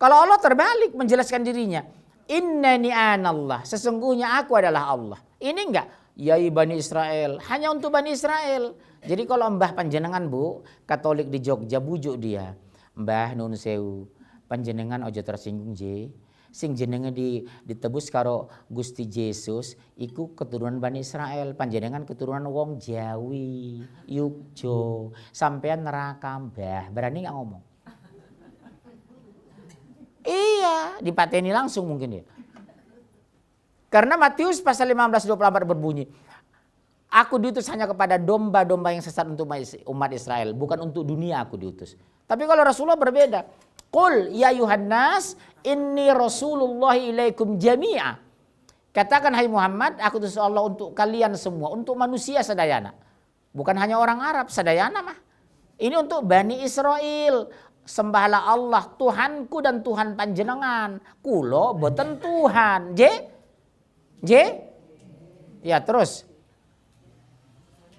S2: Kalau Allah terbalik menjelaskan dirinya. Innani anallah, sesungguhnya aku adalah Allah. Ini enggak, yai Bani Israel, hanya untuk Bani Israel. Jadi kalau mbah panjenengan Bu, Katolik di Jogja bujuk dia. Mbah nun sewu, panjenengan ojo tersinggung je. Sing jenenge ditebus karo Gusti Yesus iku keturunan Bani Israel, panjenengan keturunan wong Jawi, Yogyo, sampean neraka mbah. Berani enggak ngomong? Iya, dipateni langsung mungkin ya. Karena Matius pasal 15:24 berbunyi, aku diutus hanya kepada domba-domba yang sesat untuk umat Israel, bukan untuk dunia aku diutus. Tapi kalau Rasulullah berbeda. Qul ya Yuhannas inni Rasulullah ilaikum jami'a. Katakan hai Muhammad, aku diutus Allah untuk kalian semua, untuk manusia sadayana. Bukan hanya orang Arab, sadayana mah. Ini untuk Bani Israel. Sembahlah Allah Tuhanku dan Tuhan panjenengan. Kulo boten Tuhan. J? Ya terus.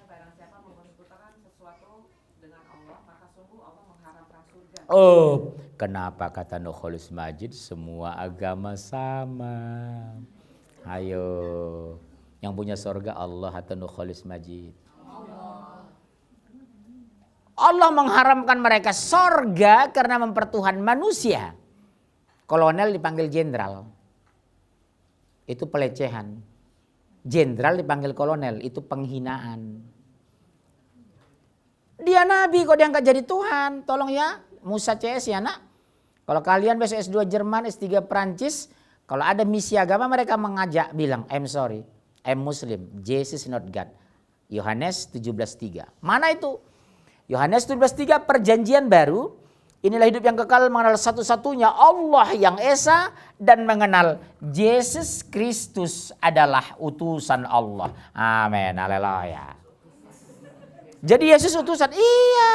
S3: Barang siapa mempersekutukan sesuatu dengan Allah, maka sungguh Allah mengharamkan surga.
S2: Oh, kenapa kata Nurholis Majid semua agama sama? Ayo, yang punya surga Allah atau Nurholis Majid? Allah mengharamkan mereka sorga karena mempertuhan manusia. Kolonel dipanggil jenderal. Itu pelecehan. Jenderal dipanggil kolonel. Itu penghinaan. Dia nabi kok dia nggak jadi Tuhan. Tolong ya Musa CS ya nak. Kalau kalian besok S2 Jerman, S3 Perancis. Kalau ada misi agama mereka mengajak bilang I'm sorry. I'm Muslim. Jesus is not God. Yohanes 17:3. Mana itu? Yohanes 17:3 perjanjian baru. Inilah hidup yang kekal, mengenal satu-satunya Allah yang Esa dan mengenal Yesus Kristus adalah utusan Allah. Amin. Haleluya. Jadi Yesus utusan. Iya.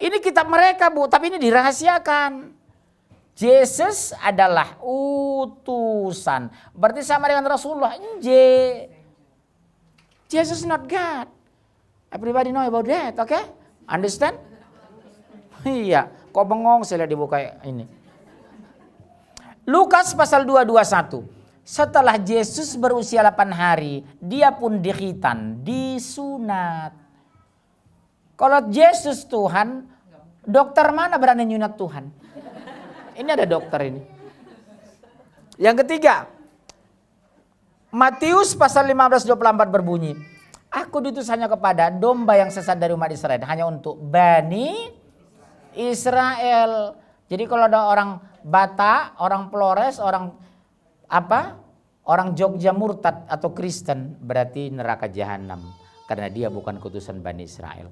S2: Ini kitab mereka Bu, tapi ini dirahasiakan. Yesus adalah utusan. Berarti sama dengan Rasulullah. Jesus not God. Everybody know about that, okay? Understand? Iya, kok bengong saya lihat dibuka ini. Lukas pasal 2:21. Setelah Yesus berusia 8 hari, dia pun dikhitan, disunat. Kalau Yesus Tuhan, dokter mana berani nyunat Tuhan? Ini ada dokter ini. Yang ketiga, Matius pasal 15:24 berbunyi, aku diutus hanya kepada domba yang sesat dari umat Israel. Hanya untuk Bani Israel. Jadi kalau ada orang Batak, orang Flores, orang apa? Orang Jogja murtad atau Kristen, berarti neraka jahanam. Karena dia bukan kutusan Bani Israel.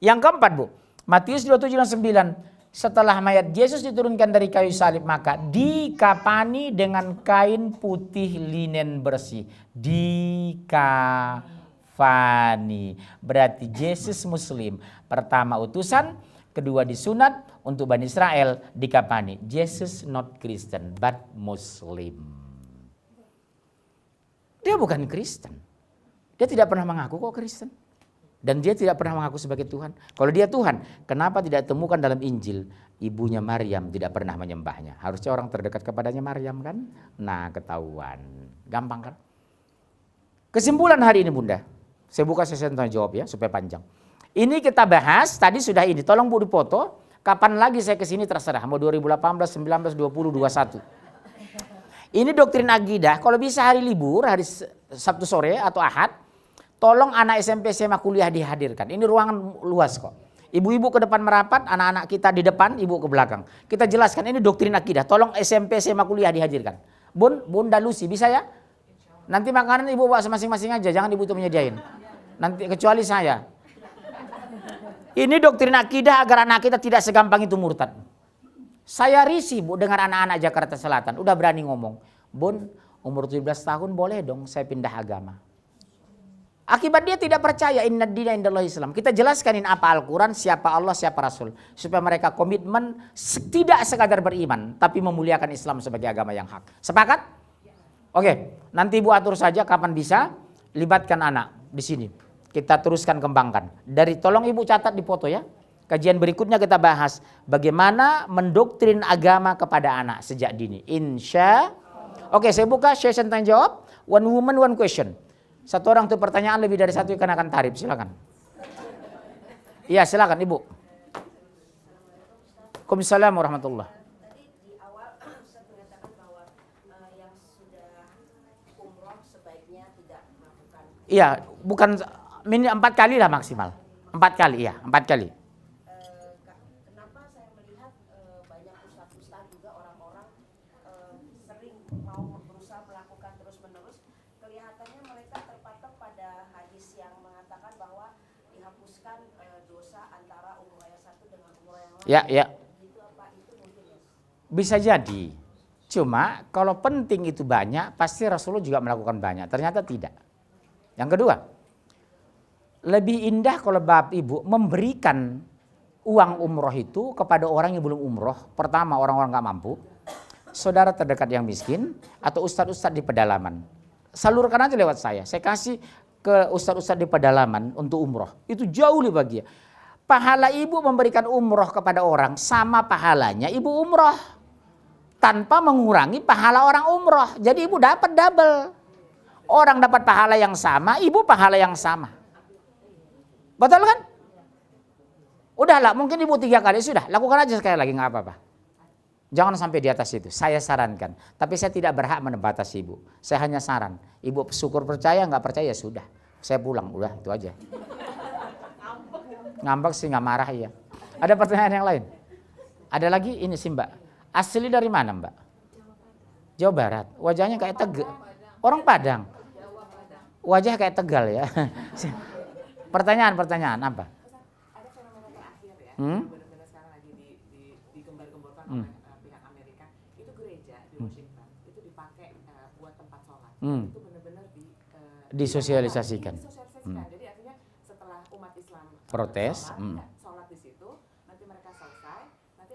S2: Yang keempat Bu, Matius 27:9. Setelah mayat Yesus diturunkan dari kayu salib, maka dikapani dengan kain putih linen bersih. Dikapani. fani. Berarti Yesus Muslim. Pertama utusan, kedua disunat untuk Bani Israel dikafani. Jesus not Christian but Muslim. Dia bukan Kristen. Dia tidak pernah mengaku kok Kristen. Dan dia tidak pernah mengaku sebagai Tuhan. Kalau dia Tuhan, kenapa tidak temukan dalam Injil ibunya Maryam tidak pernah menyembahnya? Harusnya orang terdekat kepadanya Maryam kan? Nah, ketahuan. Gampang kan? Kesimpulan hari ini Bunda. Saya buka sesi tanya jawab ya supaya panjang. Ini kita bahas, tadi sudah ini. Tolong Bu dipoto. Kapan lagi saya ke sini terserah. Mau 2018, 19, 20, 21. Ini doktrin akidah. Kalau bisa hari libur, hari Sabtu sore atau Ahad, tolong anak SMP SMA kuliah dihadirkan. Ini ruangan luas kok. Ibu-ibu ke depan merapat, anak-anak kita di depan, ibu ke belakang. Kita jelaskan ini doktrin akidah. Tolong SMP SMA kuliah dihadirkan. Bunda Lucy bisa ya? Nanti makanan ibu bawa masing-masing aja, jangan ibu tuh menyediain. Nanti kecuali saya. Ini doktrin akidah agar anak kita tidak segampang itu murtad. Saya risih Bu dengan anak-anak Jakarta Selatan. Udah berani ngomong. Bun, umur 17 tahun boleh dong saya pindah agama. Akibat dia tidak percaya inna dina indallahi Islam. Kita jelaskan apa Al-Quran, siapa Allah, siapa Rasul. Supaya mereka komitmen tidak sekadar beriman. Tapi memuliakan Islam sebagai agama yang hak. Sepakat? Oke, nanti Ibu atur saja kapan bisa. Libatkan anak di sini. Kita teruskan kembangkan. Tolong Ibu catat di foto ya. Kajian berikutnya kita bahas bagaimana mendoktrin agama kepada anak sejak dini. Insya. Oke, saya buka session tanya jawab. One woman, one question. Satu orang untuk pertanyaan lebih dari satu dikenakan tarif. Silakan. Iya, silakan Ibu. Waalaikumsalam warahmatullahi.
S5: Tadi di awal Ustaz mengatakan bahwa yang sudah umroh sebaiknya tidak melakukan.
S2: Iya, bukan 4 kali lah maksimal. 4 kali, iya, 4 kali.
S5: Kenapa saya melihat banyak ustaz-ustaz juga orang-orang sering mau berusaha melakukan terus-menerus, kelihatannya mereka terpatok pada hadis yang mengatakan bahwa dihapuskan dosa antara umroh yang satu dengan umroh yang lain.
S2: Ya, ya.
S5: Itu apa itu mungkin ya?
S2: Bisa jadi. Cuma kalau penting itu banyak, pasti Rasulullah juga melakukan banyak. Ternyata tidak. Yang kedua, lebih indah kalau Bapak Ibu memberikan uang umroh itu kepada orang yang belum umroh. Pertama, orang-orang gak mampu, saudara terdekat yang miskin, atau ustadz-ustadz di pedalaman. Salurkan aja lewat saya. Saya kasih ke ustadz-ustadz di pedalaman untuk umroh. Itu jauh lebih bahagia. Pahala ibu memberikan umroh kepada orang sama pahalanya ibu umroh. Tanpa mengurangi pahala orang umroh. Jadi ibu dapat double. Orang dapat pahala yang sama, ibu pahala yang sama. Betul kan? Udahlah, mungkin ibu 3 kali sudah. Lakukan aja sekali lagi, nggak apa-apa. Jangan sampai di atas itu. Saya sarankan. Tapi saya tidak berhak membatasi ibu. Saya hanya saran. Ibu syukur percaya, nggak percaya sudah. Saya pulang, udah itu aja. Ngambek sih nggak marah ya. Ada pertanyaan yang lain? Ada lagi ini sih Mbak. Asli dari mana Mbak? Jawa Barat. Wajahnya kayak Tegal. Orang Padang. Wajah kayak Tegal ya. Pertanyaan apa?
S3: Ada fenomena terakhir ya, benar-benar sekarang lagi digembar-gemborkan oleh pihak Amerika. Itu gereja di Washington, itu dipakai buat tempat sholat. Itu benar-benar
S2: disosialisasikan.
S3: Jadi artinya setelah umat Islam
S2: Protes,
S3: sholat di situ, nanti mereka selesai, nanti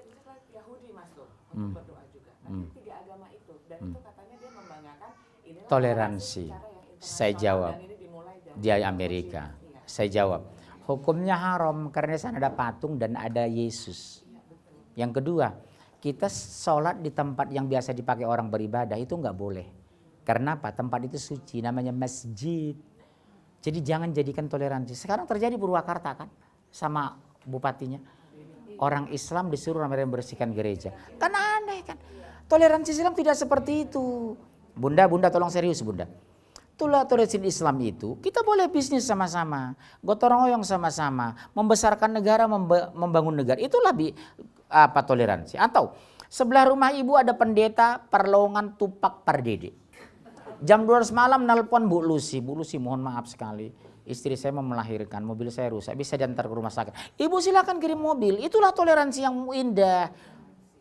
S3: Yahudi masuk untuk berdoa juga. Nanti 3 agama itu, dan itu katanya dia membanggakan inilah
S2: Toleransi.
S3: cara yang internasional,
S2: Saya jawab.
S3: dan ini dimulai dari
S2: Di Amerika. Saya jawab. Hukumnya haram karena di sana ada patung dan ada Yesus. Yang kedua, kita sholat di tempat yang biasa dipakai orang beribadah itu nggak boleh. Karena apa? Tempat itu suci, namanya masjid. Jadi jangan jadikan toleransi. Sekarang terjadi Purwakarta kan, sama bupatinya. Orang Islam disuruh membersihkan gereja. Kan aneh kan. Toleransi Islam tidak seperti itu. Bunda tolong serius Bunda. Toleransi Islam itu kita boleh bisnis sama-sama, gotong royong sama-sama, membesarkan negara, membangun negara. Itulah toleransi. Atau sebelah rumah ibu ada pendeta perlongan Tupak Pardede. Jam 12 malam nelpon Bu Lucy mohon maaf sekali. Istri saya mau melahirkan, mobil saya rusak, bisa diantar ke rumah sakit. Ibu silakan kirim mobil. Itulah toleransi yang indah.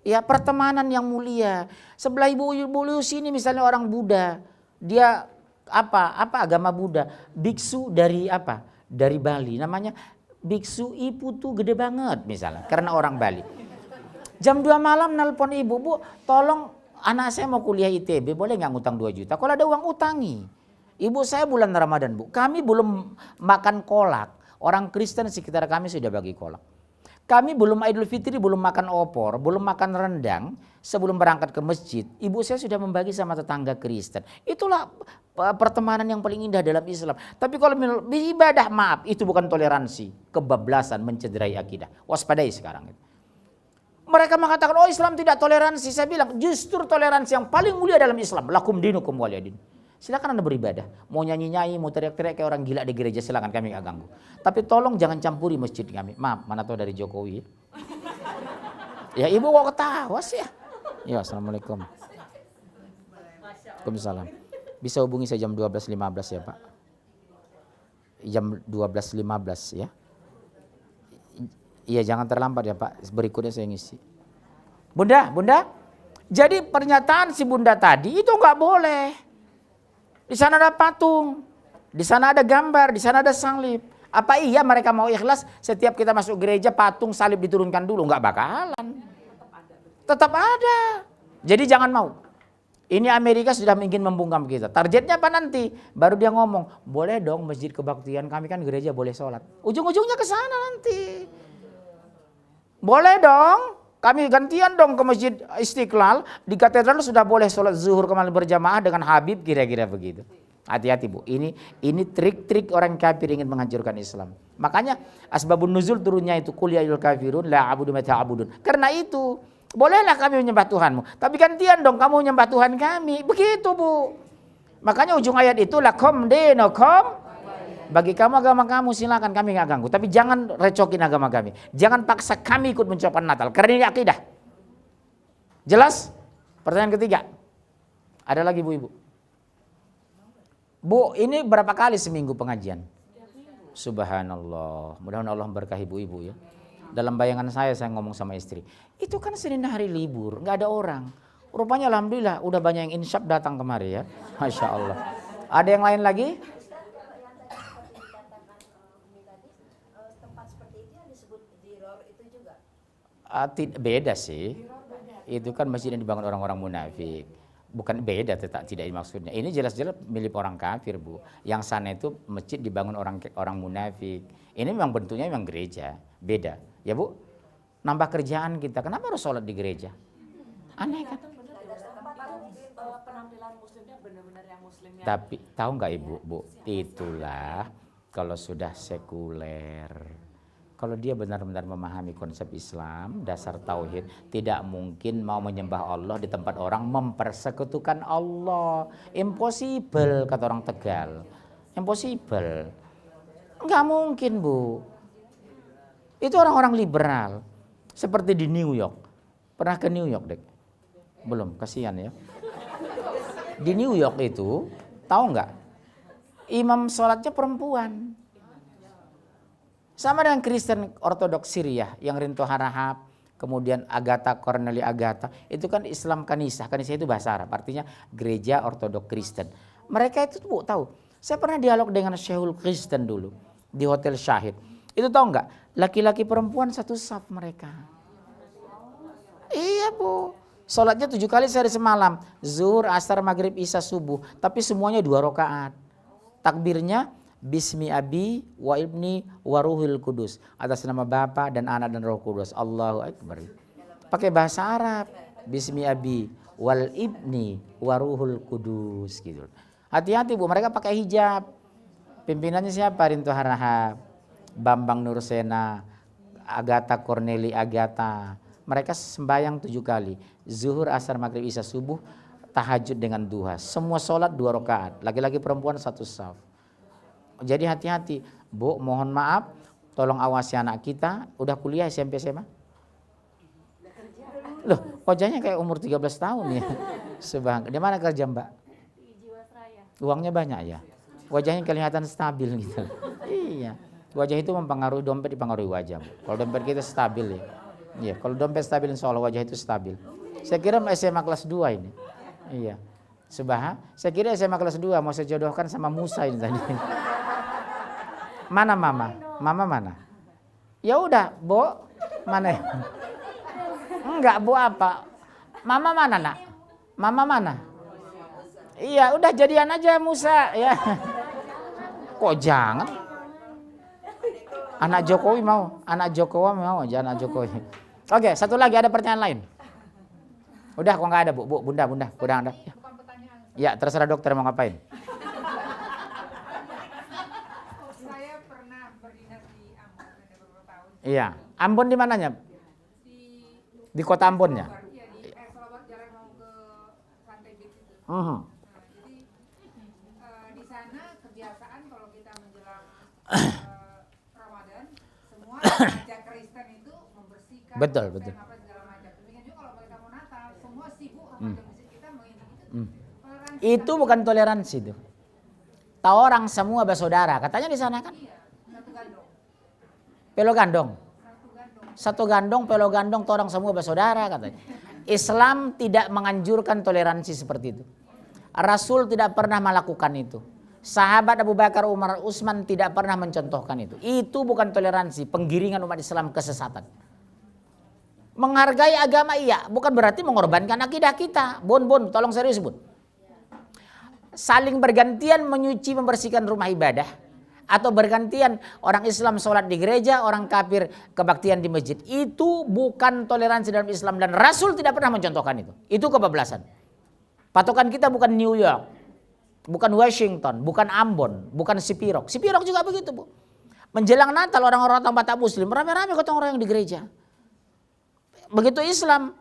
S2: Ya, pertemanan yang mulia. Sebelah ibu Lucy ini misalnya orang Buddha, dia apa agama Buddha. Biksu dari apa? Dari Bali. Namanya biksu ibu tuh gede banget misalnya. Karena orang Bali. Jam 2 malam nelpon ibu, Bu, tolong anak saya mau kuliah ITB, boleh nggak ngutang 2 juta? Kalau ada uang utangi. Ibu saya bulan Ramadan, Bu. Kami belum makan kolak. Orang Kristen sekitar kami sudah bagi kolak. Kami belum Idul Fitri, belum makan opor, belum makan rendang. Sebelum berangkat ke masjid, ibu saya sudah membagi sama tetangga Kristen. Itulah pertemanan yang paling indah dalam Islam. Tapi kalau ibadah, maaf, itu bukan toleransi. Kebablasan, mencederai akidah. Waspadai sekarang itu. Mereka mengatakan, oh Islam tidak toleransi. Saya bilang, justru toleransi yang paling mulia dalam Islam. Lakum dinukum waliyadin. Silakan Anda beribadah. Mau nyanyi-nyanyi, mau teriak-teriak kayak orang gila di gereja, silakan, kami nggak ganggu. Tapi tolong jangan campuri masjid kami. Maaf, mana tahu dari Jokowi. Ya ibu kok ketawa sih ya? Ya, assalamualaikum. Waalaikumsalam. Bisa hubungi saya jam 12.15 ya Pak. Jam 12.15 ya. Iya, jangan terlambat ya Pak. Berikutnya saya ngisi. Bunda. Jadi pernyataan si Bunda tadi itu nggak boleh. Di sana ada patung, di sana ada gambar, di sana ada salib. Apa iya mereka mau ikhlas setiap kita masuk gereja patung salib diturunkan dulu? Nggak bakalan. Tetap ada. Jadi jangan mau. Ini Amerika sudah ingin membungkam kita. Targetnya apa nanti? Baru dia ngomong, boleh dong masjid kebaktian, kami kan gereja boleh sholat. Ujung-ujungnya ke sana nanti. Boleh dong. Kami gantian dong ke Masjid Istiqlal, di katedral sudah boleh sholat zuhur kembali berjamaah dengan Habib, kira-kira begitu. Hati-hati Bu, ini trik-trik orang kafir ingin menghancurkan Islam. Makanya asbabun nuzul turunnya itu qul ya ayyuhal kafirun la a'budu ma ta'budun. Karena itu, bolehlah kami menyembah Tuhanmu, tapi gantian dong kamu menyembah Tuhan kami. Begitu Bu. Makanya ujung ayat itu lakum dinukum. Bagi kamu agama kamu silakan, kami nggak ganggu. Tapi jangan recokin agama kami. Jangan paksa kami ikut mencoba Natal. Karena ini akidah. Jelas? Pertanyaan ketiga. Ada lagi Bu Ibu? Bu, ini berapa kali seminggu pengajian? Subhanallah. Mudah-mudahan Allah memberkahi Bu Ibu ya. Dalam bayangan saya ngomong sama istri. Itu kan Senin hari libur, nggak ada orang. Rupanya alhamdulillah udah banyak yang insyaf datang kemari ya. Masya Allah. Ada yang lain lagi? Beda sih. Itu kan masjid yang dibangun orang-orang munafik. Bukan beda, tidak maksudnya. Ini jelas-jelas milik orang kafir Bu. Yang sana itu masjid dibangun orang munafik. Ini memang bentuknya memang gereja. Beda. Ya Bu, nambah kerjaan kita. Kenapa harus sholat di gereja? Aneh kan?
S3: Penampilan muslimnya benar-benar yang muslimnya.
S2: Tapi tahu nggak Ibu, Bu? Itulah kalau sudah sekuler. Kalau dia benar-benar memahami konsep Islam, dasar tauhid, tidak mungkin mau menyembah Allah di tempat orang mempersekutukan Allah. Impossible, kata orang Tegal. Impossible. Nggak mungkin Bu. Itu orang-orang liberal. Seperti di New York. Pernah ke New York, Dek? Belum, kasihan ya. Di New York itu, tahu nggak? Imam sholatnya perempuan. Sama dengan Kristen Ortodoks Syria yang Rinto Harahap, kemudian Agatha Corneli Agatha, itu kan Islam Kanisah. Kanisah itu bahasa Arab, artinya gereja Ortodoks Kristen. Mereka itu Bu, tahu, saya pernah dialog dengan Syekhul Kristen dulu di Hotel Syahid. Itu tahu nggak? Laki-laki perempuan satu saf mereka. Iya Bu. Sholatnya 7 kali sehari semalam. Zuhur, asar, maghrib, isya, subuh. Tapi semuanya 2 rakaat. Takbirnya Bismi abi wa ibni wa ruhil kudus. Atas nama Bapa dan Anak dan Roh Kudus. Allahu Akbar. Pakai bahasa Arab. Bismi abi wal ibni wa ruhul kudus gitu. Hati-hati Bu, mereka pakai hijab. Pimpinannya siapa? Rinto Harahap, Bambang Nursena, Agatha Corneli Agatha. Mereka sembahyang 7 kali. Zuhur, asar, maghrib, isya, subuh, tahajud dengan duha. Semua sholat 2 rakaat. Laki-laki perempuan satu saf. Jadi hati-hati. Bu, mohon maaf, tolong awasi anak kita. Udah kuliah SMP SMA? Loh, wajahnya kayak umur 13 tahun ya. Di mana kerja Mbak?
S6: Di Jiwasraya.
S2: Uangnya banyak ya? Wajahnya kelihatan stabil gitu. Iya. Wajah itu mempengaruhi dompet, dipengaruhi wajah. Kalau dompet kita stabil ya. Iya, kalau dompet stabil insya Allah wajah itu stabil. Saya kira SMA kelas 2 ini. Iya. Saya kira SMA kelas 2 mau saya jodohkan sama Musa ini tadi. Mana mama? Mama mana? Ya udah, Bo. Mana ya? Enggak, Bo apa? Mama mana, Nak? Mama mana? Iya, udah jadian aja Musa ya. Kok jangan? Anak Jokowi mau, anak Jokowi mau aja anak Jokowi. Oke, satu lagi ada pertanyaan lain. Udah kok nggak ada, Bu, Bunda, udah ada. Ya, terserah dokter mau ngapain.
S6: Saya pernah berdinas di Ambon ada beberapa tahun.
S2: Iya, Ambon di mananya? Di kota Ambon ya?
S6: Iya di Selamat jalan mau ke Pantai Beach itu.
S2: Mhm.
S6: Jadi di sana kebiasaan kalau kita menjelang Ramadan semua gereja Kristen itu membersihkan
S2: Betul.
S6: apa segala macam. Demikian juga kalau mereka mau Natal semua sibuk sama masjid kita mau ini itu. Toleransi
S2: Itu bukan toleransi itu. Tahu orang semua bersaudara, katanya di sana kan?
S6: iya, satu gandong.
S2: Pelo gandong.
S6: Satu gandong.
S2: Satu gandong, pelo gandong, tuh orang semua bersaudara katanya. Islam tidak menganjurkan toleransi seperti itu. Rasul tidak pernah melakukan itu. Sahabat Abu Bakar, Umar, Utsman tidak pernah mencontohkan itu. Itu bukan toleransi, penggiringan umat Islam kesesatan. Menghargai agama iya, bukan berarti mengorbankan akidah kita. Bon, tolong serius, Bun. Saling bergantian menyuci membersihkan rumah ibadah. Atau bergantian orang Islam sholat di gereja, orang kafir kebaktian di masjid. Itu bukan toleransi dalam Islam dan Rasul tidak pernah mencontohkan itu. Itu kebablasan. Patokan kita bukan New York, bukan Washington, bukan Ambon, bukan Sipirok. Sipirok juga begitu, Bu. Menjelang Natal orang-orang Batak Muslim rame-rame ketemu orang yang di gereja. Begitu Islam,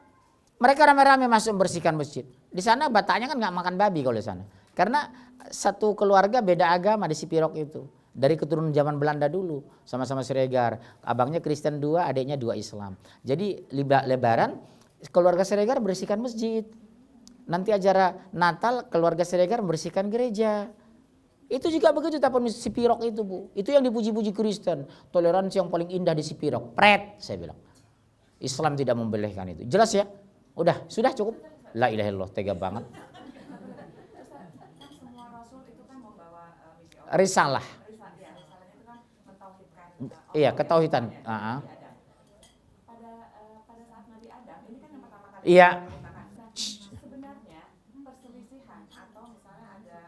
S2: mereka rame-rame masuk membersihkan masjid. Di sana Bataknya kan nggak makan babi kalau di sana. Karena satu keluarga beda agama di Sipirok itu. Dari keturunan zaman Belanda dulu, sama-sama Siregar. Abangnya Kristen 2, adiknya 2 Islam. Jadi lebaran keluarga Siregar bersihkan masjid. Nanti acara Natal keluarga Siregar membersihkan gereja. Itu juga begitu tapon Sipirok itu, Bu. Itu yang dipuji-puji Kristen. Toleransi yang paling indah di Sipirok. Pret, saya bilang. Islam tidak membolehkan itu. Jelas ya? Udah, sudah cukup. La ilaha illallah, tega banget.
S3: Semua rasul itu kan membawa misi Allah.
S2: Risalah.
S3: Risalahnya itu kan mentauhidkan
S2: Iya, ketauhidan.
S3: Adam. Pada saat Nabi Adam ini kan yang pertama kali
S2: Iya.
S3: diciptakan. Nah, sebenarnya perselisihan atau misalnya ada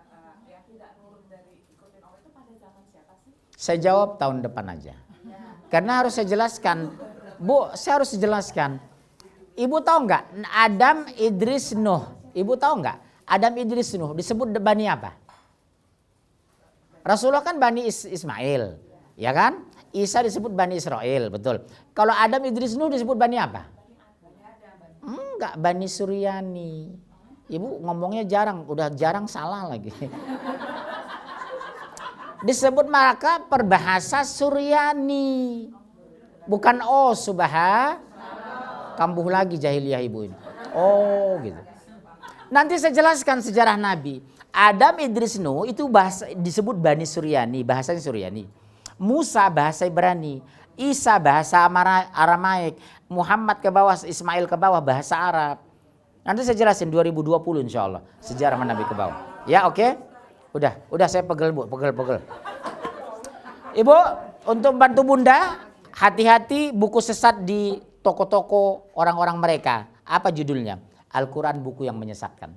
S3: yang tidak nurut dari ikutin Allah itu pada zaman siapa sih?
S2: Saya jawab tahun depan aja. Karena harus saya jelaskan. Bu, saya harus jelaskan. Ibu tahu nggak? Adam, Idris, Nuh. Ibu tahu nggak? Adam, Idris, Nuh disebut Bani apa? Rasulullah kan Bani Ismail. Ya kan? Isa disebut Bani Israel. Betul. Kalau Adam, Idris, Nuh disebut Bani apa? Enggak, Bani Suryani. Ibu ngomongnya jarang. Udah jarang salah lagi. Disebut maka perbahasa Suryani. Bukan Subha. Kambuh lagi jahiliyah ibu ini. Oh gitu. Nanti saya jelaskan sejarah Nabi. Adam, Idris, Nuh itu bahasa disebut Bani Suryani, bahasanya Suryani. Musa bahasa Ibrani, Isa bahasa Aramaik, Muhammad ke bawah, Ismail ke bawah bahasa Arab. Nanti saya jelasin 2020 insya Allah sejarah Nabi ke bawah. Ya oke? Udah saya pegel, Bu, pegel. Ibu, untuk membantu Bunda, hati-hati buku sesat di toko-toko orang-orang mereka. Apa judulnya? Al-Quran buku yang menyesatkan.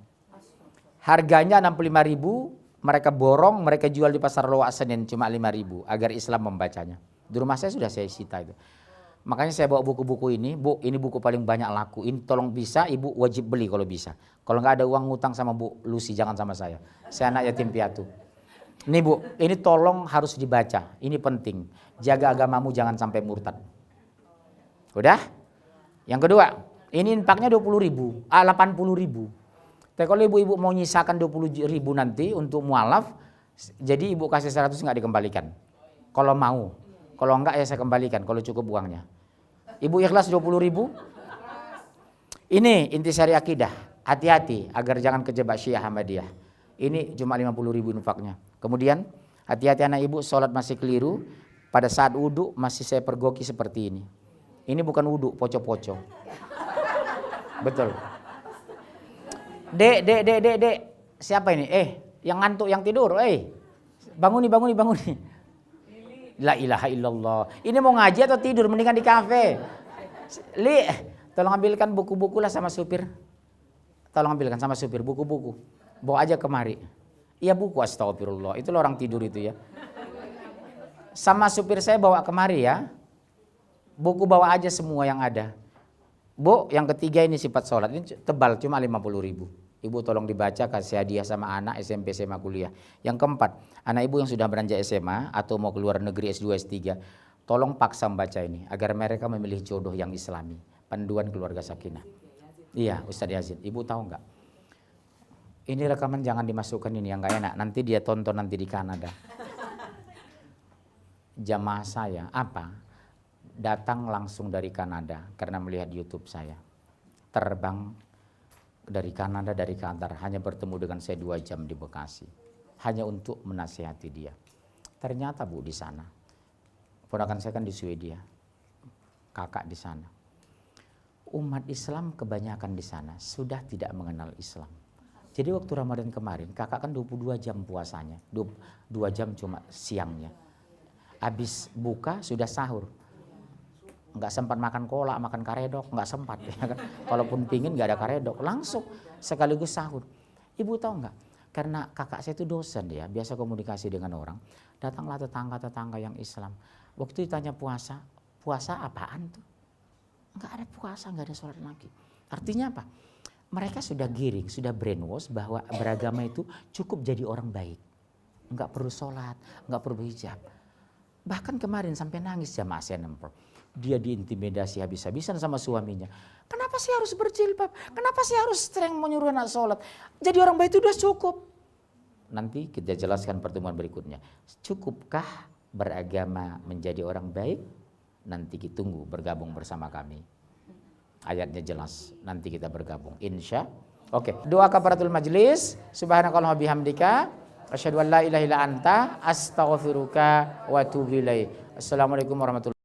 S2: Harganya 65.000, mereka borong, mereka jual di pasar Loak Senin cuma 5.000 agar Islam membacanya. Di rumah saya sudah saya sita itu. Makanya saya bawa buku-buku ini, Bu, ini buku paling banyak laku. Ini tolong bisa, Ibu wajib beli kalau bisa. Kalau nggak ada uang ngutang sama Bu Lucy, jangan sama saya. Saya anak yatim piatu. Nih Bu, ini tolong harus dibaca. Ini penting. Jaga agamamu jangan sampai murtad. Udah? Yang kedua, ini infaknya 80.000, 80.000. Tapi kalau ibu-ibu mau nyisakan 20.000 nanti untuk mualaf, jadi ibu kasih 100 nggak dikembalikan. Kalau mau, kalau enggak ya saya kembalikan kalau cukup uangnya. Ibu ikhlas 20.000? Ini intisari akidah. Hati-hati agar jangan kejebak Syiah Ahmadiyah. Ini cuma 50.000 infaknya. Kemudian hati-hati anak ibu sholat masih keliru. Pada saat wudhu masih saya pergoki seperti ini. Ini bukan wudhu, poco-poco. Betul. Dek. Siapa ini? Yang ngantuk, yang tidur. Bangun nih. La ilaha illallah. Ini mau ngaji atau tidur? Mendingan di kafe. Li, tolong ambilkan buku-buku lah sama supir. Tolong ambilkan sama supir buku-buku. Bawa aja kemari. Iya buku, astagfirullah. Itu orang tidur itu ya. Sama supir saya bawa kemari ya. Buku bawa aja semua yang ada. Bu, yang ketiga ini sifat sholat. Ini tebal, cuma 50.000. Ibu tolong dibaca, kasih hadiah sama anak SMP, SMA, kuliah. Yang keempat, anak ibu yang sudah beranjak SMA atau mau keluar negeri S2, S3, tolong paksa membaca ini agar mereka memilih jodoh yang islami. Panduan keluarga sakinah. Iya, Ustadz Yazid. Ibu tahu nggak? Ini rekaman jangan dimasukkan ini yang nggak enak. Nanti dia tonton nanti di Kanada. Jamaah saya datang langsung dari Kanada karena melihat YouTube saya. Terbang dari Kanada, dari Qatar, hanya bertemu dengan saya 2 jam di Bekasi. Hanya untuk menasihati dia. Ternyata Bu di sana, ponakan saya kan di Swedia, kakak di sana. Umat Islam kebanyakan di sana sudah tidak mengenal Islam. Jadi waktu Ramadan kemarin, kakak kan 22 jam puasanya, 2 jam cuma siangnya. Habis buka sudah sahur. Nggak sempat makan kolak, makan karedok, nggak sempat. Ya kan? Kalaupun pingin nggak ada karedok, langsung sekaligus sahur. Ibu tahu nggak? Karena kakak saya itu dosen ya, biasa komunikasi dengan orang. Datanglah tetangga-tetangga yang Islam. Waktu ditanya puasa apaan tuh? Nggak ada puasa, nggak ada sholat lagi. Artinya apa? Mereka sudah giring, sudah brainwash bahwa beragama itu cukup jadi orang baik. Nggak perlu sholat, nggak perlu hijab. Bahkan kemarin sampai nangis jamaah saya nempel. Dia diintimidasi habis-habisan sama suaminya. Kenapa sih harus berjilbab? Kenapa sih harus sering menyuruh anak sholat? Jadi orang baik itu udah cukup. Nanti kita jelaskan pertemuan berikutnya. Cukupkah beragama menjadi orang baik? Nanti kita tunggu bergabung bersama kami. Ayatnya jelas. Nanti kita bergabung. Insya. Oke. Doa kafaratul majlis. Subhanakallahumma bihamdika. Asyhadu an la ilaha illa anta. Astaghfiruka wa atubu ilaik. Assalamualaikum warahmatullahi wabarakatuh.